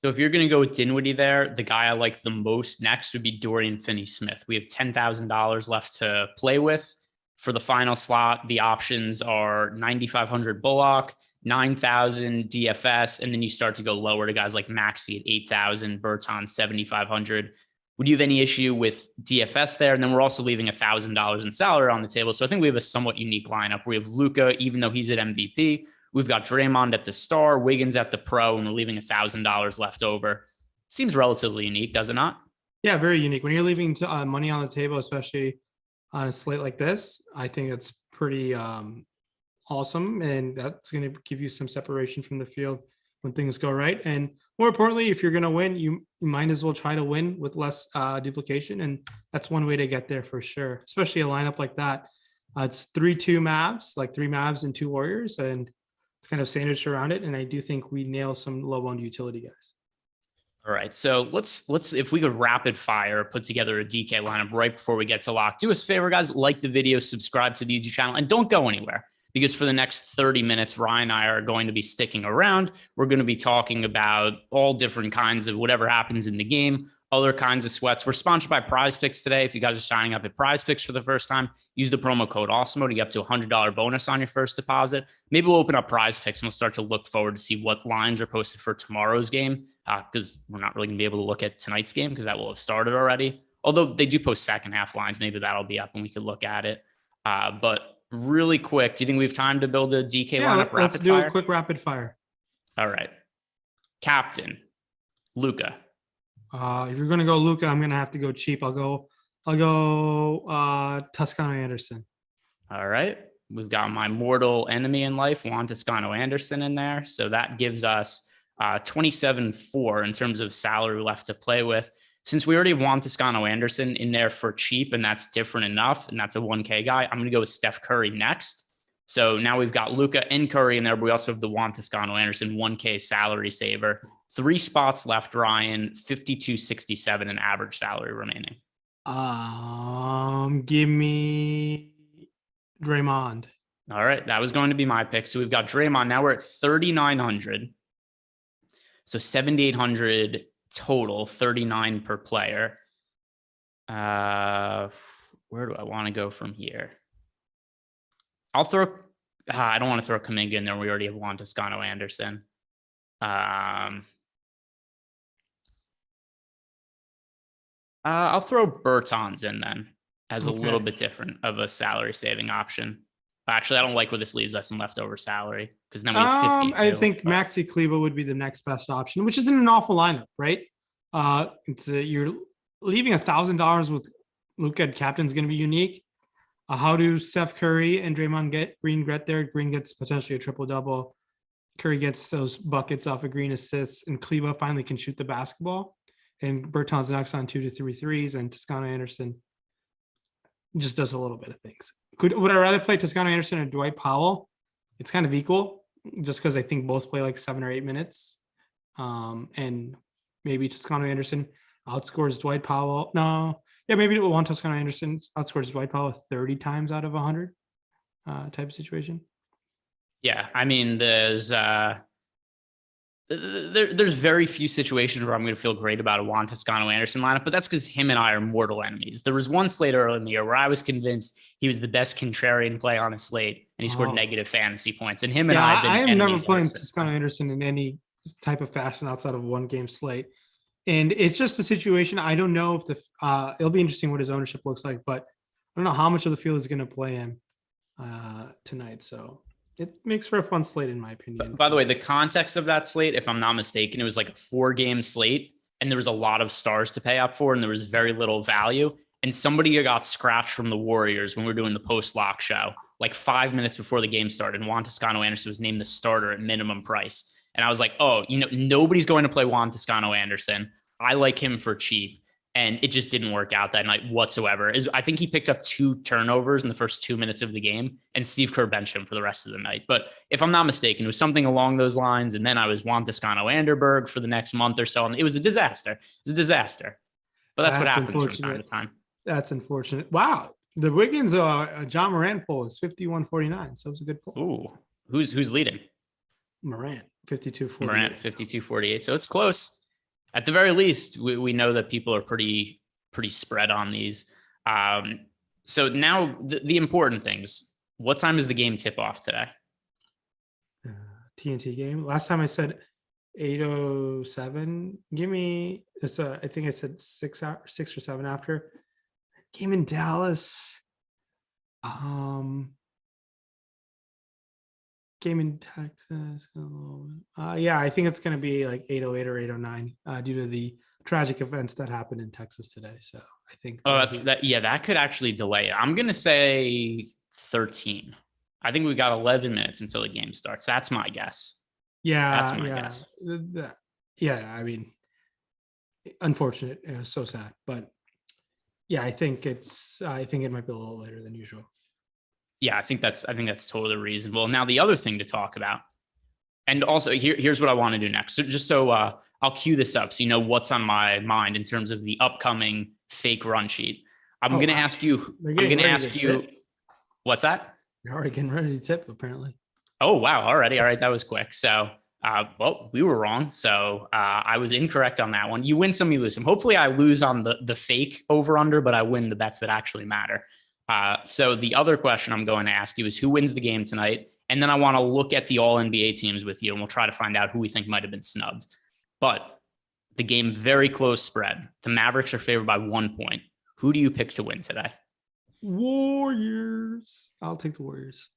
So if you're going to go with Dinwiddie there, the guy I like the most next would be Dorian Finney-Smith. We have $10,000 left to play with. For the final slot, the options are 9,500 Bullock, 9,000 DFS, and then you start to go lower to guys like Maxey at 8,000, Berton 7,500. Would you have any issue with DFS there? And then we're also leaving $1,000 in salary on the table. So I think we have a somewhat unique lineup. We have Luka, even though he's at MVP. We've got Draymond at the star, Wiggins at the pro, and we're leaving $1,000 left over. Seems relatively unique, does it not? Yeah, very unique. When you're leaving money on the table, especially on a slate like this, I think that's pretty awesome. And that's going to give you some separation from the field when things go right. And more importantly, if you're going to win, you might as well try to win with less duplication. And that's one way to get there for sure, especially a lineup like that. It's 3-2 Mavs, like 3 Mavs and 2 Warriors. And it's kind of sandwiched around it. And I do think we nail some low-owned utility guys. All right. So let's, if we could rapid fire, put together a DK lineup right before we get to lock. Do us a favor, guys, like the video, subscribe to the YouTube channel, and don't go anywhere, because for the next 30 minutes, Ryan and I are going to be sticking around. We're going to be talking about all different kinds of whatever happens in the game, other kinds of sweats. We're sponsored by PrizePicks today. If you guys are signing up at PrizePicks for the first time, use the promo code Awesemo to get up to $100 bonus on your first deposit. Maybe we'll open up PrizePicks and we'll start to look forward to see what lines are posted for tomorrow's game, because we're not really going to be able to look at tonight's game because that will have started already. Although they do post second half lines, maybe that'll be up and we could look at it. But really quick, do you think we have time to build a DK lineup? Let's do a quick rapid fire. All right. Captain, Luka. If you're going to go Luka, I'm going to have to go cheap. I'll go Toscano Anderson. All right. We've got my mortal enemy in life, Juan Toscano Anderson, in there. So that gives us 27.4 in terms of salary left to play with. Since we already have Juan Toscano Anderson in there for cheap, and that's different enough, and that's a 1K guy, I'm going to go with Steph Curry next. So now we've got Luka and Curry in there, but we also have the Juan Toscano Anderson 1K salary saver. 3 spots left, Ryan, 52.67 in average salary remaining. Give me Draymond. All right, that was going to be my pick. So we've got Draymond. Now we're at 3,900. So 7,800 total, 39 per player. Where do I want to go from here? I'll throw. I don't want to throw Kuminga in there. We already have Juan Toscano Anderson. I'll throw Bertans in then as a little bit different of a salary saving option. Actually, I don't like where this leaves us in leftover salary, because then we have 52. I think Maxi Kleber would be the next best option, which isn't an awful lineup, right? You're leaving $1,000 with Luka and captain's going to be unique. How do Steph Curry and Draymond Green get there? Green gets potentially a triple-double. Curry gets those buckets off of Green assists, and Kleber finally can shoot the basketball. And Bertans knocks on 2 to 3 threes, and Toscano Anderson just does a little bit of things. Would I rather play Toscano Anderson or Dwight Powell? It's kind of equal, just because I think both play like 7 or 8 minutes. And maybe Toscano Anderson outscores Dwight Powell. Maybe Juan Toscano Anderson outscores Dwight Powell 30 times out of 100 type of situation. Yeah, I mean, there's very few situations where I'm going to feel great about a Juan Toscano Anderson lineup, but that's because him and I are mortal enemies. There was one slate early in the year where I was convinced he was the best contrarian play on a slate, and he scored negative fantasy points. And him and I have been am never playing Toscano Anderson in any type of fashion outside of one game slate. And it's just a situation. I don't know if it'll be interesting what his ownership looks like, but I don't know how much of the field is going to play him tonight. So it makes for a fun slate, in my opinion. By the way, the context of that slate, if I'm not mistaken, it was like a 4-game slate, and there was a lot of stars to pay up for, and there was very little value. And somebody got scratched from the Warriors when we were doing the post-lock show, like 5 minutes before the game started. And Juan Toscano Anderson was named the starter at minimum price. And I was like, nobody's going to play Juan Toscano Anderson. I like him for cheap. And it just didn't work out that night whatsoever. I think he picked up 2 turnovers in the first 2 minutes of the game, and Steve Kerr benched him for the rest of the night. But if I'm not mistaken, it was something along those lines. And then I was Juan Toscano Ehrenberg for the next month or so. And it was a disaster. It was a disaster. But that's what happens from time to time. That's unfortunate. Wow. The Wiggins John Morant poll is 51-49. So it was a good poll. Ooh. Who's leading? Morant, 52-48. Morant, 52-48. So it's close. At the very least, we know that people are pretty spread on these. So now the important things. What time is the game tip off today? TNT game. Last time I said 8:07. Give me this. I think I said 6 or 7 after. Game in Dallas. Game in Texas. Yeah, I think it's going to be like 8:08 or 8:09 due to the tragic events that happened in Texas today. So I think. That could actually delay it. I'm going to say 13. I think we got 11 minutes until the game starts. That's my guess. Yeah, that's my guess. Yeah, I mean, unfortunate. It was so sad, but yeah, I think it might be a little later than usual. Yeah, I think that's totally reasonable. Now, the other thing to talk about, and also here's what I want to do next. So I'll cue this up so you know what's on my mind in terms of the upcoming fake run sheet. I'm going to ask you. What's that? You're already getting ready to tip, apparently. Oh, wow. Already. All right. That was quick. So, we were wrong. So I was incorrect on that one. You win some, you lose some. Hopefully I lose on the fake over under, but I win the bets that actually matter. So the other question I'm going to ask you is who wins the game tonight? And then I want to look at the all NBA teams with you and we'll try to find out who we think might've been snubbed. But the game, very close spread. The Mavericks are favored by 1 point. Who do you pick to win today? Warriors. I'll take the Warriors.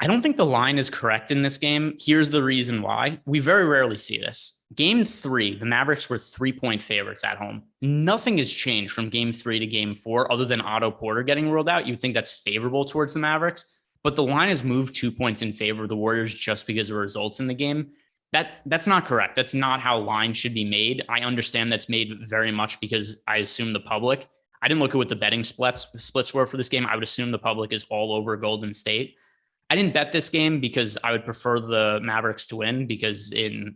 I don't think the line is correct in this game. Here's the reason why. We very rarely see this. Game 3, the Mavericks were 3-point favorites at home. Nothing has changed from game 3 to game 4 other than Otto Porter getting ruled out. You'd think that's favorable towards the Mavericks, but the line has moved 2 points in favor of the Warriors just because of results in the game. That's not correct. That's not how lines should be made. I understand that's made very much because I assume the public. I didn't look at what the betting splits were for this game. I would assume the public is all over Golden State. I didn't bet this game because I would prefer the Mavericks to win because in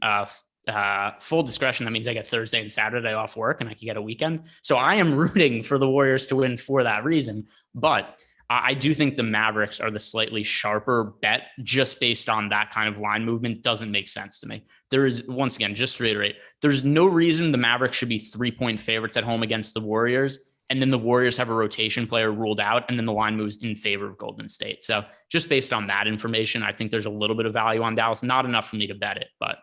full discretion, that means I get Thursday and Saturday off work and I can get a weekend. So I am rooting for the Warriors to win for that reason. But I do think the Mavericks are the slightly sharper bet just based on that kind of line movement. Doesn't make sense to me. There is, once again, just to reiterate, there's no reason the Mavericks should be 3-point favorites at home against the Warriors. And then the Warriors have a rotation player ruled out, and then the line moves in favor of Golden State. So just based on that information, I think there's a little bit of value on Dallas. Not enough for me to bet it, but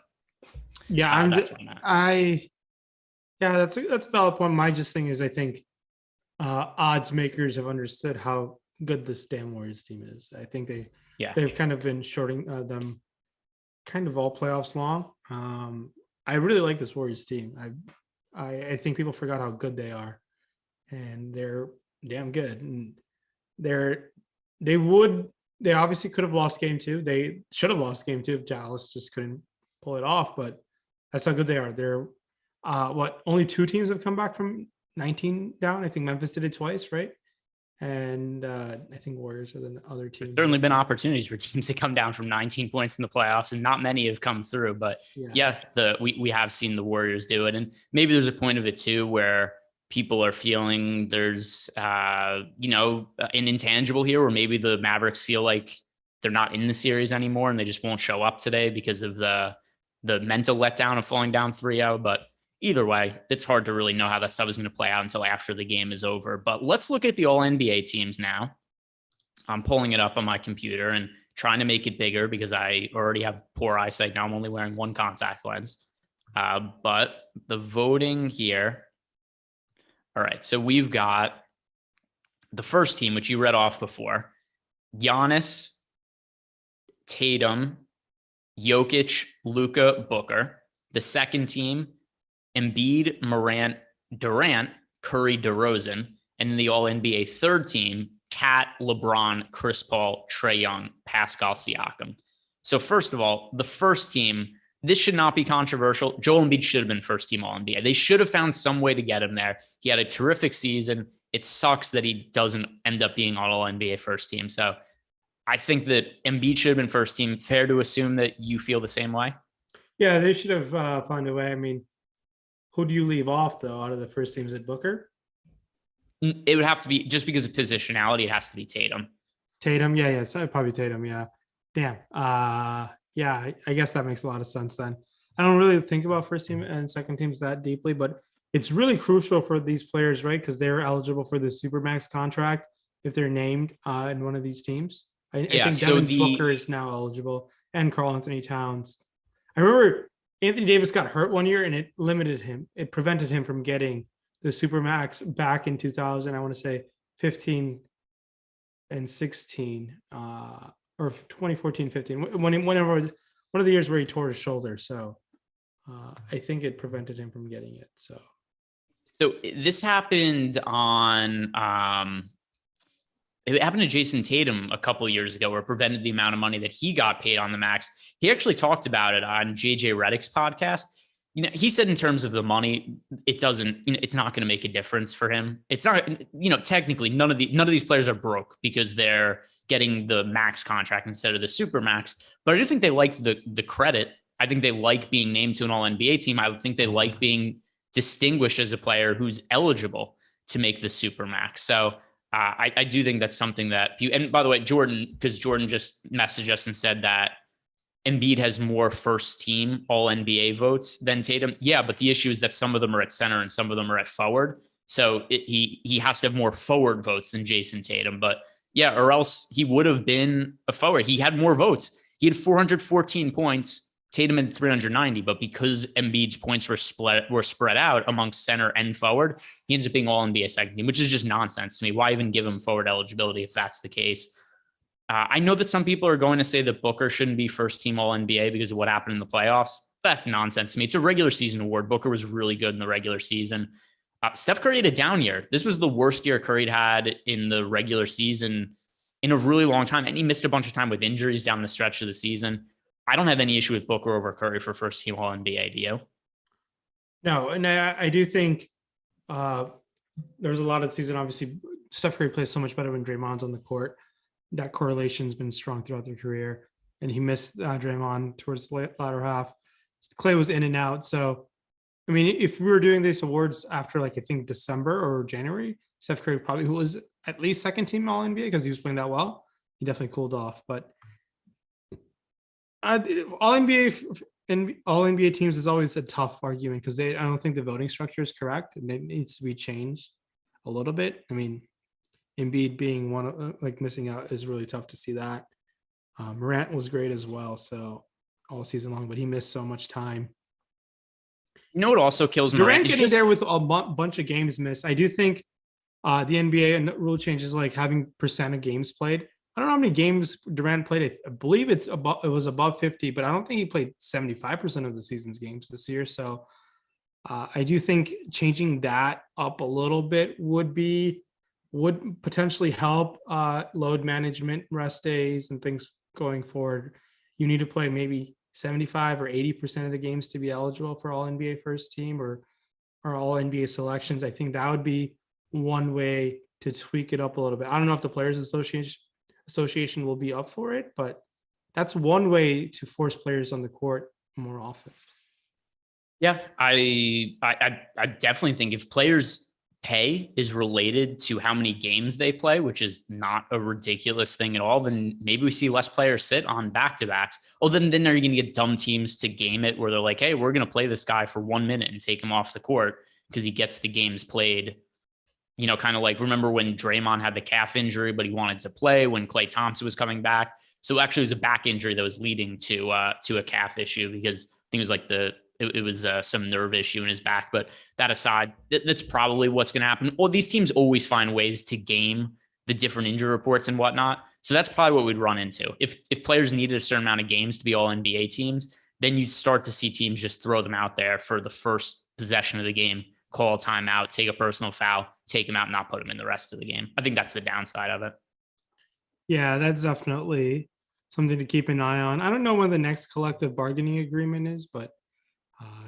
yeah, that's a valid point. My just thing is, I think odds makers have understood how good this damn Warriors team is. I think they've kind of been shorting them kind of all playoffs long. I really like this Warriors team. I think people forgot how good they are. And they're damn good. And they obviously could have lost game 2. They should have lost game 2 if Dallas just couldn't pull it off, but that's how good they are. They're only 2 teams have come back from 19 down. I think Memphis did it twice, right? And I think Warriors are the other team. There's certainly been opportunities for teams to come down from 19 points in the playoffs, and not many have come through. But we have seen the Warriors do it. And maybe there's a point of it too where people are feeling there's, an intangible here, or maybe the Mavericks feel like they're not in the series anymore and they just won't show up today because of the mental letdown of falling down 3-0. But either way, it's hard to really know how that stuff is going to play out until after the game is over. But let's look at the all NBA teams now. I'm pulling it up on my computer and trying to make it bigger because I already have poor eyesight. Now I'm only wearing one contact lens. But the voting here. All right, so we've got the first team, which you read off before. Giannis, Tatum, Jokic, Luka, Booker. The second team, Embiid, Morant, Durant, Curry, DeRozan. And the All-NBA third team, Kat, LeBron, Chris Paul, Trae Young, Pascal Siakam. So first of all, the first team, this should not be controversial. Joel Embiid should have been first team All NBA. They should have found some way to get him there. He had a terrific season. It sucks that he doesn't end up being on All NBA first team. So I think that Embiid should have been first team. Fair to assume that you feel the same way? Yeah, they should have found a way. I mean, who do you leave off though out of the first teams at Booker? It would have to be, just because of positionality, it has to be Tatum. Tatum, yeah, so probably Tatum, yeah. Damn. Yeah, I guess that makes a lot of sense then. I don't really think about first team and second teams that deeply, but it's really crucial for these players, right? Because they're eligible for the Supermax contract if they're named in one of these teams. I think Devin Booker is now eligible, and Karl Anthony Towns. I remember Anthony Davis got hurt one year, and it limited him. It prevented him from getting the Supermax back in 2000. I want to say 15 and 16, or 2014, 15. Whenever one of the years where he tore his shoulder. So I think it prevented him from getting it. So this happened on. It happened to Jason Tatum a couple of years ago, where it prevented the amount of money that he got paid on the max. He actually talked about it on JJ Redick's podcast. You know, he said in terms of the money, it doesn't, it's not going to make a difference for him. It's not, technically none of these players are broke because they're getting the max contract instead of the super max. But I do think they like the credit. I think they like being named to an All NBA team. I think they like being distinguished as a player who's eligible to make the super max. So I do think that's something that and by the way, Jordan just messaged us and said that Embiid has more first team All NBA votes than Tatum. Yeah, but the issue is that some of them are at center and some of them are at forward. So he has to have more forward votes than Jason Tatum. But yeah, or else he would have been a forward. He had more votes. He had 414 points. Tatum had 390, but because Embiid's points were spread out amongst center and forward, he ends up being All NBA second team, which is just nonsense to me. Why even give him forward eligibility if that's the case? I know that some people are going to say that Booker shouldn't be first team All NBA because of what happened in the playoffs. That's nonsense to me. It's a regular season award. Booker was really good in the regular season. Steph Curry had a down year. This was the worst year Curry had in the regular season in a really long time, and he missed a bunch of time with injuries down the stretch of the season. I don't have any issue with Booker over Curry for first team All NBA. Do you? No, and I do think there was a lot of the season. Obviously, Steph Curry plays so much better when Draymond's on the court. That correlation's been strong throughout their career, and he missed Draymond towards the latter half. Clay was in and out. So, I mean, if we were doing these awards after, like, I think December or January, Steph Curry probably was at least second team All NBA because he was playing that well. He definitely cooled off, but All NBA and All NBA teams is always a tough argument because I don't think the voting structure is correct and it needs to be changed a little bit. I mean, Embiid being one, like, missing out is really tough to see that. Morant was great as well, so all season long, but he missed so much time. You know what also kills me? Durant getting there with a bunch of games missed. I do think the NBA and rule changes, like having percent of games played. I don't know how many games Durant played. I believe it was above 50, but I don't think he played 75% of the season's games this year. So I do think changing that up a little bit would potentially help load management, rest days, and things going forward. You need to play maybe 75 or 80% of the games to be eligible for All NBA first team or All NBA selections. I think that would be one way to tweak it up a little bit. I don't know if the Players Association will be up for it, but that's one way to force players on the court more often. Yeah, I definitely think if players' pay is related to how many games they play, which is not a ridiculous thing at all, then maybe we see less players sit on back-to-backs. Oh, then are you going to get dumb teams to game it where they're like, hey, we're going to play this guy for 1 minute and take him off the court because he gets the games played. You know, kind of like, remember when Draymond had the calf injury, but he wanted to play when Klay Thompson was coming back. So actually it was a back injury that was leading to a calf issue because I think it was like it was some nerve issue in his back. But that aside, that's probably what's going to happen. Well, these teams always find ways to game the different injury reports and whatnot. So that's probably what we'd run into. If players needed a certain amount of games to be All NBA teams, then you'd start to see teams just throw them out there for the first possession of the game, call a timeout, take a personal foul, take him out, and not put him in the rest of the game. I think that's the downside of it. Yeah, that's definitely something to keep an eye on. I don't know when the next collective bargaining agreement is, but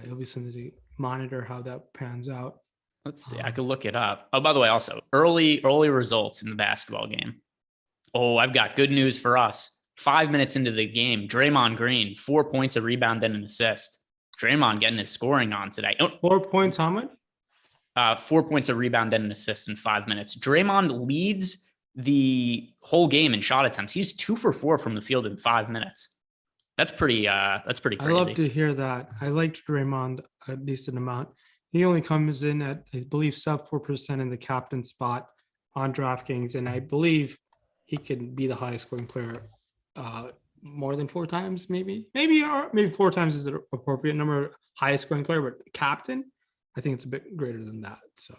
it'll be something to monitor how that pans out. Let's see. I could look it up. Oh, by the way, also early results in the basketball game. Oh, I've got good news for us. 5 minutes into the game, Draymond Green, 4 points, a rebound, and an assist. Draymond getting his scoring on today. 4 points, how much? 4 points, a rebound, and an assist in 5 minutes. Draymond leads the whole game in shot attempts. He's 2 for 4 from the field in 5 minutes. That's pretty crazy. I love to hear that. I liked Draymond a decent amount. He only comes in at, I believe, sub 4% in the captain spot on DraftKings, and I believe he can be the highest scoring player more than 4 times, maybe 4 times is an appropriate number, highest scoring player, but captain, I think it's a bit greater than that. So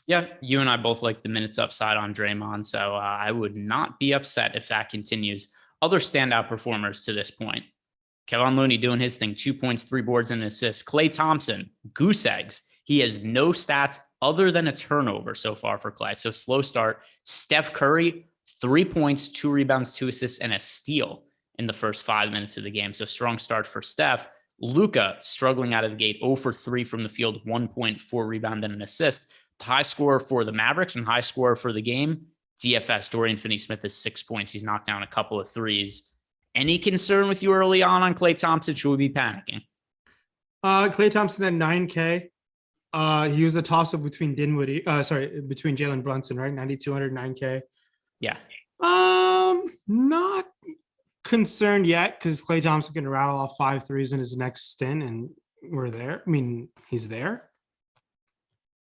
yeah, you and I both like the minutes upside on Draymond, so I would not be upset if that continues. Other standout performers to this point: Kevon Looney doing his thing, 2 points, 3 boards, and an assist. Klay Thompson, goose eggs. He has no stats other than a turnover so far for Klay. So slow start. Steph Curry, 3 points, 2 rebounds, 2 assists, and a steal in the first 5 minutes of the game. So strong start for Steph. Luka struggling out of the gate, 0 for 3 from the field, 1 point, 4 rebound, and an assist. The high scorer for the Mavericks and high scorer for the game, DFS, Dorian Finney-Smith has 6 points. He's knocked down a couple of threes. Any concern with you early on Klay Thompson? Should we be panicking? Klay Thompson at 9K. He was a toss-up between between Jalen Brunson, right? 9,200, 9K. Yeah. Not concerned yet because Klay Thompson can rattle off 5 threes in his next stint, and we're there. I mean, he's there.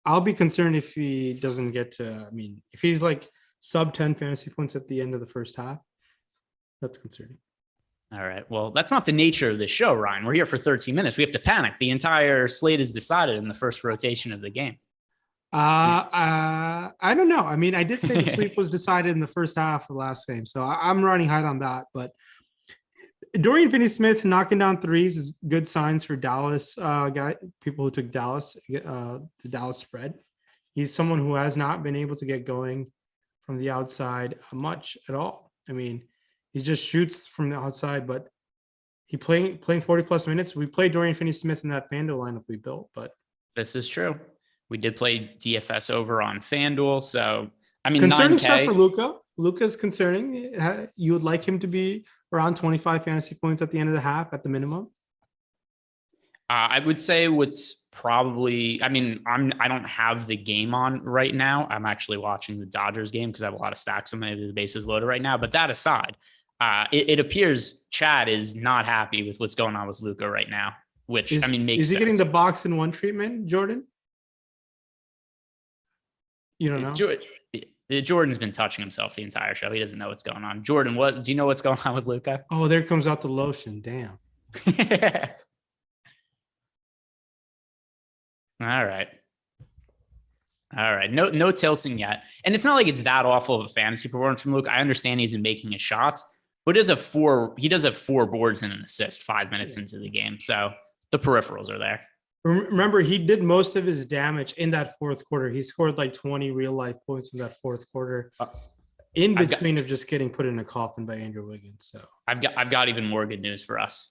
I'll be concerned if he doesn't get to, if he's like sub 10 fantasy points at the end of the first half. That's concerning. All right. Well, that's not the nature of this show, Ryan. We're here for 13 minutes. We have to panic. The entire slate is decided in the first rotation of the game. I don't know. I did say the sweep was decided in the first half of last game, so I'm running high on that. But Dorian Finney-Smith knocking down threes is good signs for Dallas people who took Dallas, the Dallas spread. He's someone who has not been able to get going from the outside much at all. He just shoots from the outside, but he playing 40 plus minutes. We played Dorian Finney-Smith in that FanDuel lineup we built, but this is true. We did play DFS over on FanDuel. So, concerning 9K. Stuff for Luka. Luka's concerning. You would like him to be around 25 fantasy points at the end of the half at the minimum? I would say what's probably, I don't have the game on right now. I'm actually watching the Dodgers game because I have a lot of stacks on the bases loaded right now. But that aside, it appears Chad is not happy with what's going on with Luka right now, which makes sense. Is he getting the box in one treatment, Jordan? You don't know? Jordan's been touching himself the entire show. He doesn't know what's going on. Jordan, do you know what's going on with Luka? Oh, there comes out the lotion. Damn. All right. No tilting yet. And it's not like it's that awful of a fantasy performance from Luka. I understand he's making his shots, but he does have 4 boards and an assist 5 minutes into the game. So the peripherals are there. Remember, he did most of his damage in that fourth quarter. He scored like 20 real life points in that fourth quarter, in between of just getting put in a coffin by Andrew Wiggins. So I've got even more good news for us.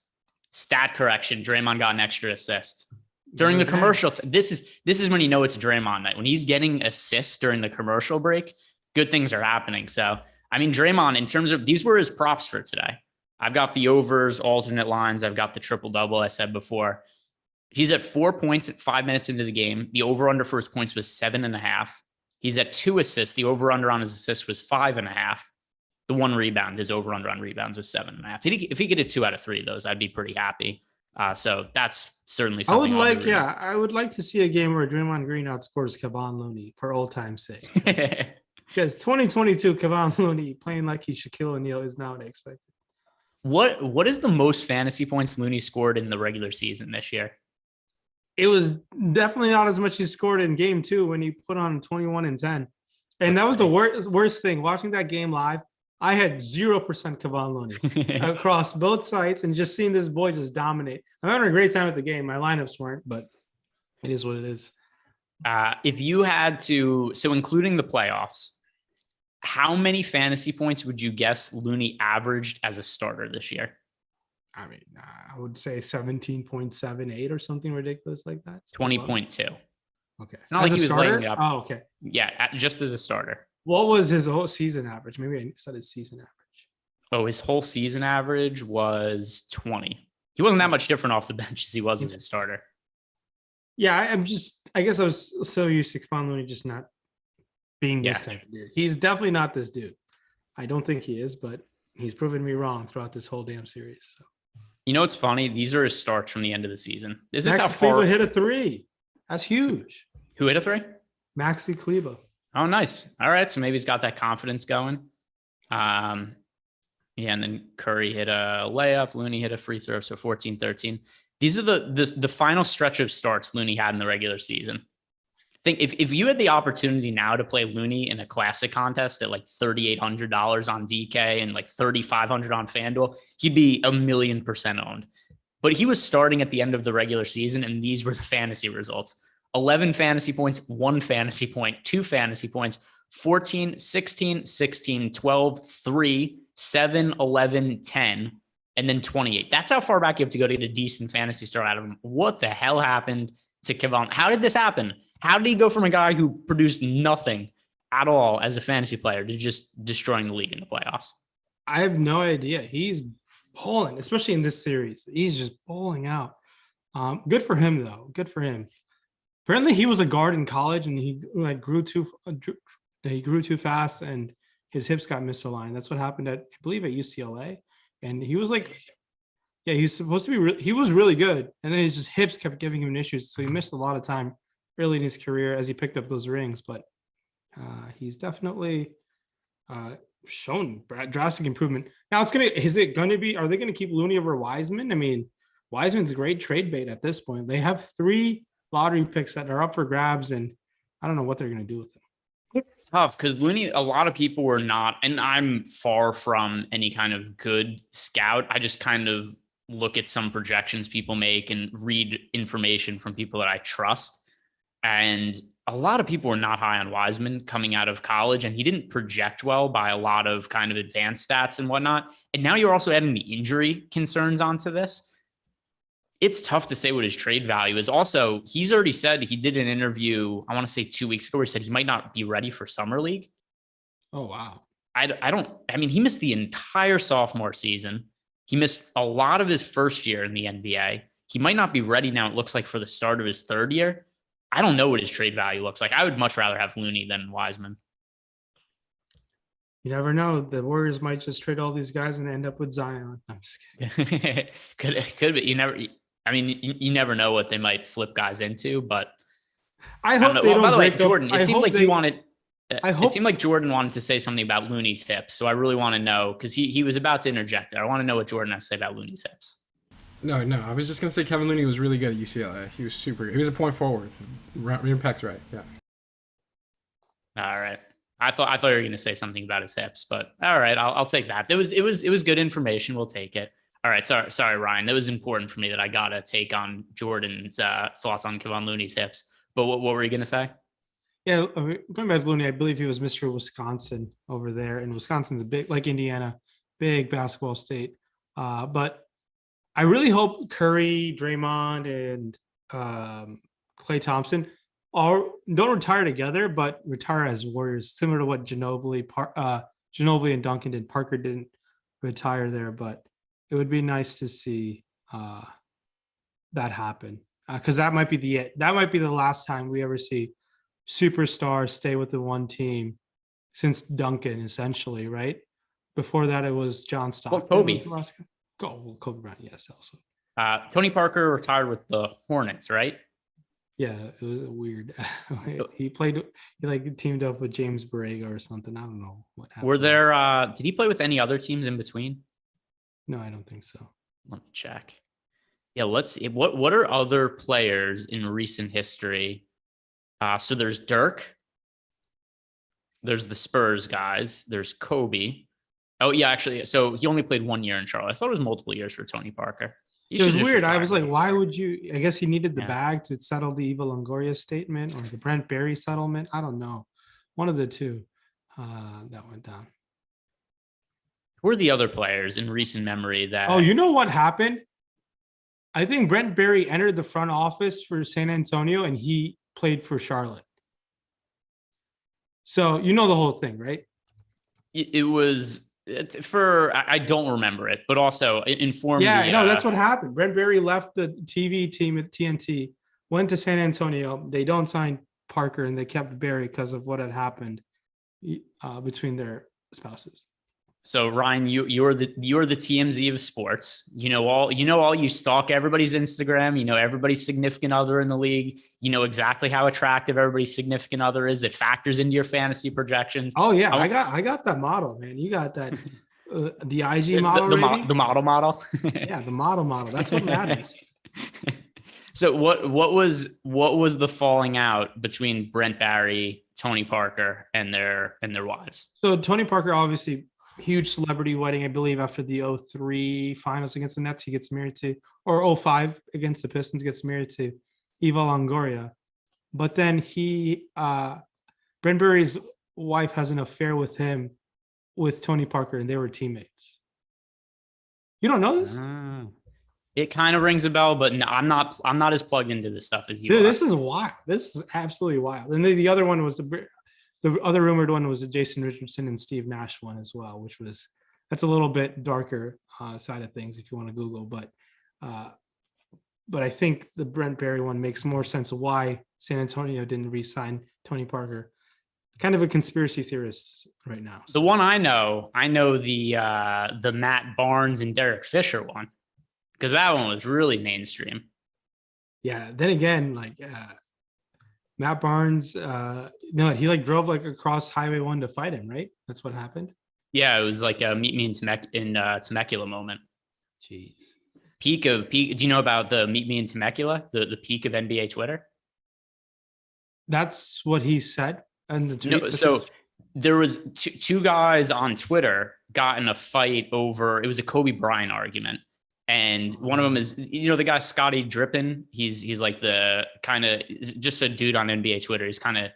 Stat correction: Draymond got an extra assist during the commercial. This is when you know it's Draymond night. When he's getting assists during the commercial break, good things are happening. So Draymond, in terms of, these were his props for today. I've got the overs, alternate lines. I've got the triple double. I said before. He's at 4 points at 5 minutes into the game. The over-under for his points was 7.5. He's at 2 assists. The over-under on his assists was 5.5. The 1 rebound, his over-under on rebounds was 7.5. If he could hit 2 out of 3 of those, I'd be pretty happy. So that's certainly something. I would like to see a game where Draymond Green outscores Kevon Looney for old time's sake. Because 2022, Kevon Looney playing like he's Shaquille O'Neal is not expected. What is the most fantasy points Looney scored in the regular season this year? It was definitely not as much he scored in game 2 when he put on 21 and 10. And that was the worst thing. Watching that game live, I had 0% Kevon Looney across both sites, and just seeing this boy just dominate. I'm having a great time at the game. My lineups weren't, but it is what it is. If you had to, so including the playoffs, How many fantasy points would you guess Looney averaged as a starter this year? I mean, I would say 17.78 or something ridiculous like that. 20.2. Okay. It's not As like a he was starter? laying it up. Oh, okay. Yeah, just as a starter. What was his whole season average? Maybe I said his season average. Oh, his whole season average was 20. He wasn't that much different off the bench as he was as a starter. Yeah, I guess I was so used to Kevon Looney just not being this type of dude. He's definitely not this dude. I don't think he is, but he's proven me wrong throughout this whole damn series. So. You know what's funny? These are his starts from the end of the season. Is this Maxi how far? Kleber hit a 3. That's huge. Who hit a 3? Maxi Kleber. Oh, nice. All right, so maybe he's got that confidence going. Yeah, and then Curry hit a layup. Looney hit a free throw, so 14-13. These are the final stretch of starts Looney had in the regular season. I think if you had the opportunity now to play Looney in a classic contest at like $3,800 on DK and like $3,500 on FanDuel, he'd be 1,000,000% owned. But he was starting at the end of the regular season, and these were the fantasy results. 11 fantasy points, 1 fantasy point, 2 fantasy points, 14, 16, 16, 12, 3, 7, 11, 10, and then 28. That's how far back you have to go to get a decent fantasy start out of him. What the hell happened to Kevon? How did this happen? How did he go from a guy who produced nothing at all as a fantasy player to just destroying the league in the playoffs? I have no idea. He's bowling, especially in this series. He's just bowling out. Good for him, though. Good for him. Apparently, he was a guard in college, and he grew too fast, and his hips got misaligned. That's what happened I believe, at UCLA. And he was he's supposed to be. He was really good, and then his hips kept giving him issues, so he missed a lot of time early in his career as he picked up those rings. But he's definitely shown drastic improvement. Now are they going to keep Looney over Wiseman? I mean, Wiseman's a great trade bait at this point. They have 3 lottery picks that are up for grabs, and I don't know what they're going to do with them. It's tough because Looney, a lot of people were not, and I'm far from any kind of good scout. I just kind of look at some projections people make and read information from people that I trust. And a lot of people were not high on Wiseman coming out of college, and he didn't project well by a lot of kind of advanced stats and whatnot. And now you're also adding the injury concerns onto this. It's tough to say what his trade value is. Also, he's already said he did an interview, I want to say 2 weeks ago, where he said he might not be ready for summer league. Oh, wow. I mean, he missed the entire sophomore season. He missed a lot of his first year in the NBA. He might not be ready now, it looks like, for the start of his third year. I don't know what his trade value looks like. I would much rather have Looney than Wiseman. You never know. The Warriors might just trade all these guys and end up with Zion. I'm just kidding. could be. You never know what they might flip guys into, but I hope they don't. By the way, break Jordan, up. it seemed like he wanted. It seemed like Jordan wanted to say something about Looney's hips, so I really want to know, because he was about to interject there. I want to know what Jordan has to say about Looney's hips. No, I was just gonna say Kevon Looney was really good at UCLA. He was super good. He was a point forward. Impact's right. Yeah. All right. I thought you were going to say something about his hips, but all right, I'll take that. It was good information. We'll take it. All right. Sorry, Ryan. That was important for me that I got to take on Jordan's thoughts on Kevon Looney's hips. But what were you going to say? Yeah, going back to Looney, I believe he was Mr. Wisconsin over there, and Wisconsin's a big, like Indiana, big basketball state. But I really hope Curry, Draymond, and Klay Thompson don't retire together, but retire as Warriors, similar to what Ginobili and Duncan did. Parker didn't retire there, but it would be nice to see that happen, because that might be the last time we ever see superstars stay with the one team since Duncan, essentially, right? Before that, it was John Stockton. Well, Kobe. Kobe Bryant, yes, also. Tony Parker retired with the Hornets, right? Yeah, it was weird. he teamed up with James Borrego or something. I don't know what happened. Were there? Did he play with any other teams in between? No, I don't think so. Let me check. Yeah, let's see. What are other players in recent history? So there's Dirk. There's the Spurs guys. There's Kobe. Oh yeah, actually, so he only played 1 year in Charlotte. I thought it was multiple years for Tony Parker. It was weird. I was like, why would you? I guess he needed the bag to settle the Eva Longoria statement or the Brent Berry settlement. I don't know. One of the two. That went down. Who are the other players in recent memory that? Oh, you know what happened? I think Brent Barry entered the front office for San Antonio and he played for Charlotte. So you know the whole thing, right? It was I don't remember it, but also inform me. Yeah, no, that's what happened. Brent Barry left the TV team at TNT, went to San Antonio. They don't sign Parker and they kept Barry because of what had happened between their spouses. So Ryan, you're the TMZ of sports. You know all. You stalk everybody's Instagram. You know everybody's significant other in the league. You know exactly how attractive everybody's significant other is. That factors into your fantasy projections. Oh yeah, I got that model, man. You got that the IG model, the model. Yeah, the model. That's what matters. So what was the falling out between Brent Barry, Tony Parker, and their wives? So Tony Parker, obviously, huge celebrity wedding, I believe, after the 03 finals against the Nets, he gets married to, or 05 against the Pistons, gets married to Eva Longoria. But then Brent Barry's wife has an affair with him, with Tony Parker, and they were teammates. You don't know this? It kind of rings a bell, but no, I'm not as plugged into this stuff as you Dude, are. this is wild. This is absolutely wild. And the other one was the other rumored one was a Jason Richardson and Steve Nash one as well, that's a little bit darker side of things if you want to Google. But I think the Brent Barry one makes more sense of why San Antonio didn't re-sign Tony Parker. Kind of a conspiracy theorist right now. The one I know the Matt Barnes and Derek Fisher one, because that one was really mainstream. Yeah. Then again, Matt Barnes, he drove across Highway 1 to fight him, right? That's what happened. Yeah, it was like a meet me in Temecula moment. Jeez. Peak. Do you know about the meet me in Temecula? The peak of NBA Twitter. That's what he said. And the tweet. No, so there was two guys on Twitter got in a fight over. It was a Kobe Bryant argument. And one of them is, the guy Scotty Drippin. He's like the kind of just a dude on NBA Twitter. He's kind of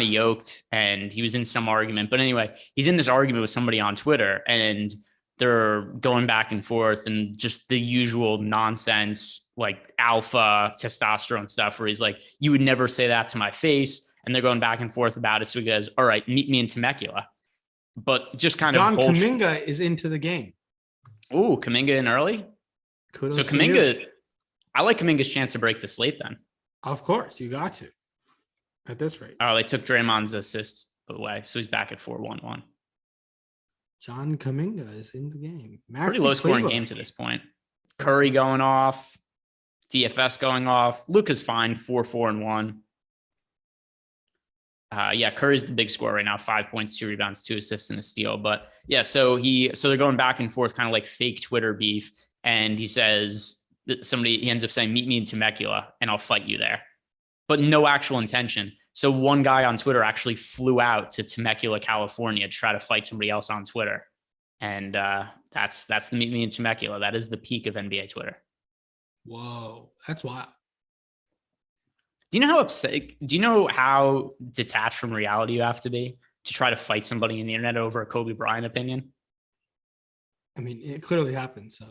yoked, and he was in some argument. But anyway, he's in this argument with somebody on Twitter, and they're going back and forth, and just the usual nonsense, like alpha testosterone stuff, where he's like, "You would never say that to my face," and they're going back and forth about it. So he goes, "All right, meet me in Temecula," but just kind John of Kuminga is into the game. Ooh, Kuminga in early. Kudos so to Kuminga, you. I like Kuminga's chance to break the slate then. Of course, you got to. At this rate. Oh, they took Draymond's assist away, so he's back at 4-1-1. John Kuminga is in the game. Pretty low scoring game to this point. Curry going off, DFS going off. Luka's fine, 4-4-1. Curry's the big scorer right now, 5 points, 2 rebounds, 2 assists, and a steal. But yeah, so they're going back and forth, kind of like fake Twitter beef. And he says that he ends up saying, "Meet me in Temecula and I'll fight you there," but no actual intention. So one guy on Twitter actually flew out to Temecula, California to try to fight somebody else on Twitter. And that's the Meet Me in Temecula. That is the peak of NBA Twitter. Whoa, that's wild. Do you know how detached from reality you have to be to try to fight somebody in the internet over a Kobe Bryant opinion? I mean, it clearly happened. So,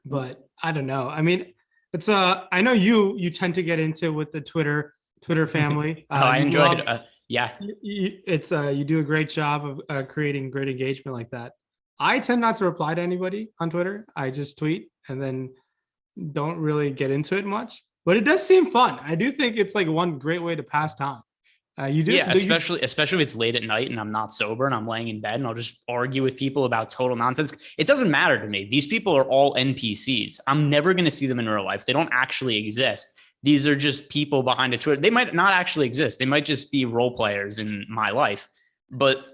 but I don't know. I mean, it's I know you tend to get into with the Twitter family. I enjoyed it. Yeah. You do a great job of creating great engagement like that. I tend not to reply to anybody on Twitter. I just tweet and then don't really get into it much, but it does seem fun. I do think it's like one great way to pass time. Especially if it's late at night and I'm not sober and I'm laying in bed and I'll just argue with people about total nonsense. It doesn't matter to me. These people are all NPCs. I'm never going to see them in real life. They don't actually exist. These are just people behind a Twitter. They might not actually exist. They might just be role players in my life, but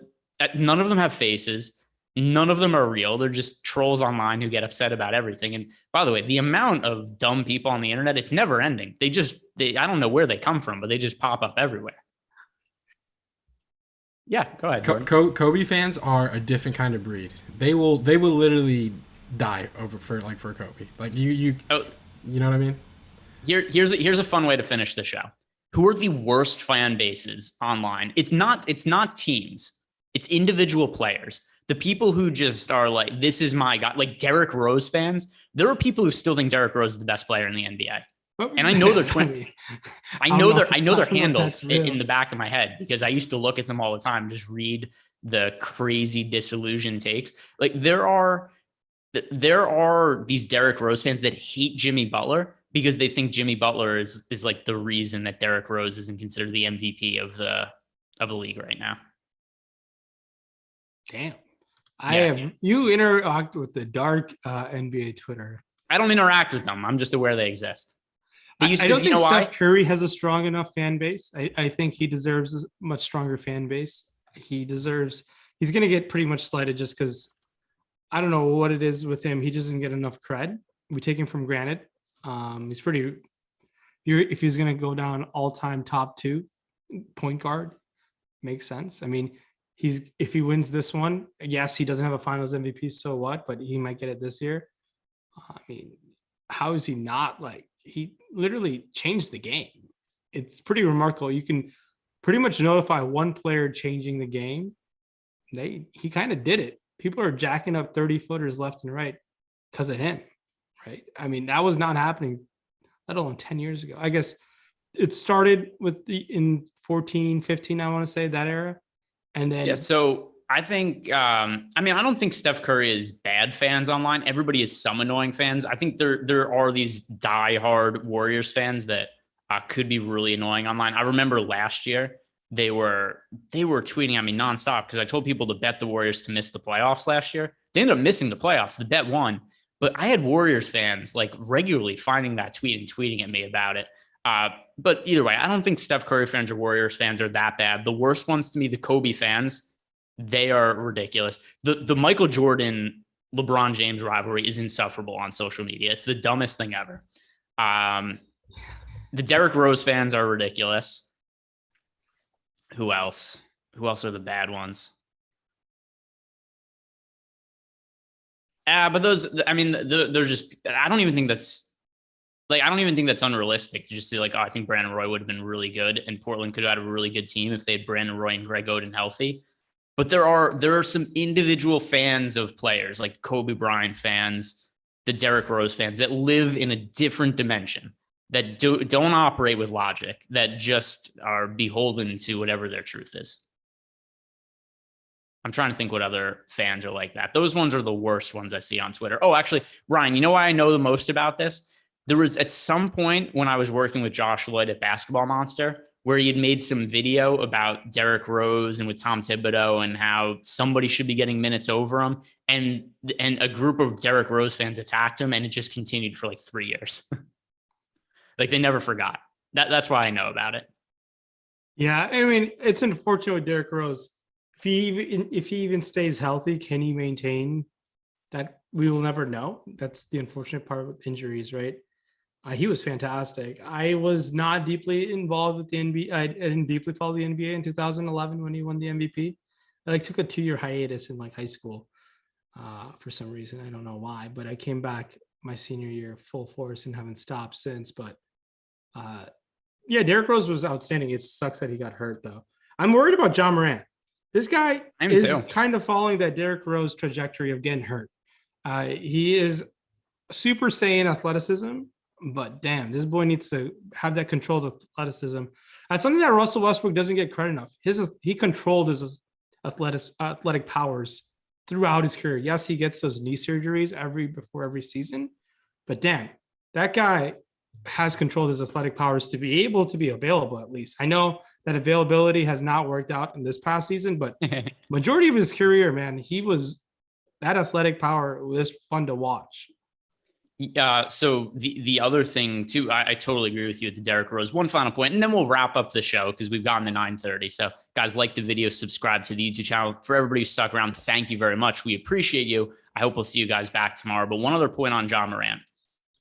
none of them have faces. None of them are real. They're just trolls online who get upset about everything. And by the way, the amount of dumb people on the internet, it's never ending. I don't know where they come from, but they just pop up everywhere. Yeah, go ahead. Kobe fans are a different kind of breed. They will literally die for Kobe. Like you know what I mean? Here's a fun way to finish the show. who are the worst fan bases online? It's not teams. It's individual players. The people who just are like, this is my guy, like Derrick Rose fans. There are people who still think Derrick Rose is the best player in the NBA. And I know they're I know their handles in the back of my head because I used to look at them all the time, just read the crazy disillusioned takes. Like there are these Derrick Rose fans that hate Jimmy Butler because they think Jimmy Butler is like the reason that Derrick Rose isn't considered the MVP of the league right now. Damn. You interact with the dark NBA Twitter. I don't interact with them. I'm just aware they exist. I don't think Steph Curry has a strong enough fan base. I think he deserves a much stronger fan base. He's going to get pretty much slighted just because I don't know what it is with him. He doesn't get enough cred. We take him for granted. If he's going to go down all-time top 2 point guard, makes sense. I mean, if he wins this one, yes, he doesn't have a finals MVP, so what? But he might get it this year. I mean, how is he not he literally changed the game. It's pretty remarkable. You can pretty much notify one player changing the game. He kind of did it. People are jacking up 30-footers left and right because of him, right? I mean, that was not happening, let alone 10 years ago. I guess it started in 14, 15, I want to say, that era. And then so I think I don't think Steph Curry is bad fans online. Everybody is some annoying fans. I think there are these diehard Warriors fans that could be really annoying online. I remember last year they were tweeting at me nonstop because I told people to bet the Warriors to miss the playoffs last year. They ended up missing the playoffs. The bet won, but I had Warriors fans like regularly finding that tweet and tweeting at me about it. But either way, I don't think Steph Curry fans or Warriors fans are that bad. The worst ones to me, the Kobe fans, they are ridiculous. The Michael Jordan, LeBron James rivalry is insufferable on social media. It's the dumbest thing ever. The Derrick Rose fans are ridiculous. Who else? Who else are the bad ones? But those, I mean, they're just, I don't even think that's unrealistic to just say like, oh, I think Brandon Roy would have been really good and Portland could have had a really good team if they had Brandon Roy and Greg Oden healthy. But there are some individual fans of players like Kobe Bryant fans, the Derrick Rose fans that live in a different dimension, that don't operate with logic, that just are beholden to whatever their truth is. I'm trying to think what other fans are like that. Those ones are the worst ones I see on Twitter. Oh, actually, Ryan, you know why I know the most about this? There was at some point when I was working with Josh Lloyd at Basketball Monster, where he had made some video about Derrick Rose and with Tom Thibodeau and how somebody should be getting minutes over him. And a group of Derrick Rose fans attacked him and it just continued for like 3 years. Like they never forgot. That's why I know about it. Yeah. I mean, it's unfortunate with Derrick Rose. If he even stays healthy, can he maintain that? We will never know. That's the unfortunate part with injuries, right? He was fantastic. I was not deeply involved with the NBA. I didn't deeply follow the NBA in 2011 when he won the MVP. I took a 2-year hiatus in high school for some reason. I don't know why, but I came back my senior year full force and haven't stopped since. But yeah, Derrick Rose was outstanding. It sucks that he got hurt though. I'm worried about John Morant. This guy is kind of following that Derrick Rose trajectory of getting hurt. He is Super Saiyan athleticism. But damn, this boy needs to have that controlled athleticism. That's something that Russell Westbrook doesn't get credit enough. He controlled his athletic powers throughout his career. Yes, he gets those knee surgeries before every season, but damn, that guy has controlled his athletic powers to be able to be available at least. I know that availability has not worked out in this past season, but majority of his career, man, that athletic power was fun to watch. So the other thing too, I totally agree with you with the Derrick Rose. One final point, and then we'll wrap up the show because we've gotten to 9:30. So guys, like the video, subscribe to the YouTube channel. For everybody who stuck around, thank you very much. We appreciate you. I hope we'll see you guys back tomorrow. But one other point on John Morant.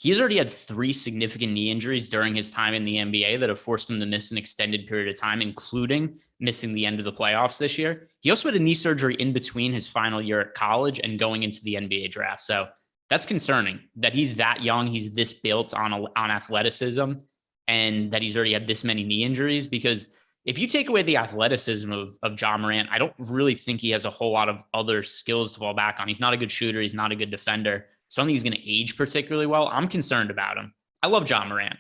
He's already had 3 significant knee injuries during his time in the NBA that have forced him to miss an extended period of time, including missing the end of the playoffs this year. He also had a knee surgery in between his final year at college and going into the NBA draft. So that's concerning that he's that young. He's this built on athleticism and that he's already had this many knee injuries, because if you take away the athleticism of Ja Morant, I don't really think he has a whole lot of other skills to fall back on. He's not a good shooter. He's not a good defender. So I don't think he's going to age particularly well. I'm concerned about him. I love Ja Morant.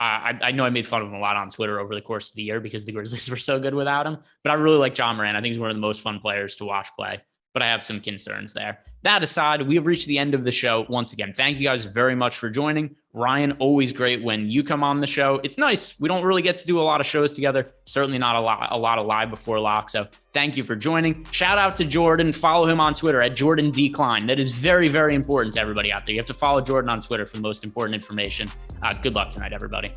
I know I made fun of him a lot on Twitter over the course of the year because the Grizzlies were so good without him, but I really like Ja Morant. I think he's one of the most fun players to watch play, but I have some concerns there. That aside, we have reached the end of the show. Once again, thank you guys very much for joining. Rayen, always great when you come on the show. It's nice. We don't really get to do a lot of shows together. Certainly not a lot of live before lock. So thank you for joining. Shout out to Jordan. Follow him on Twitter at Jordan Decline. That is very, very important to everybody out there. You have to follow Jordan on Twitter for the most important information. Good luck tonight, everybody.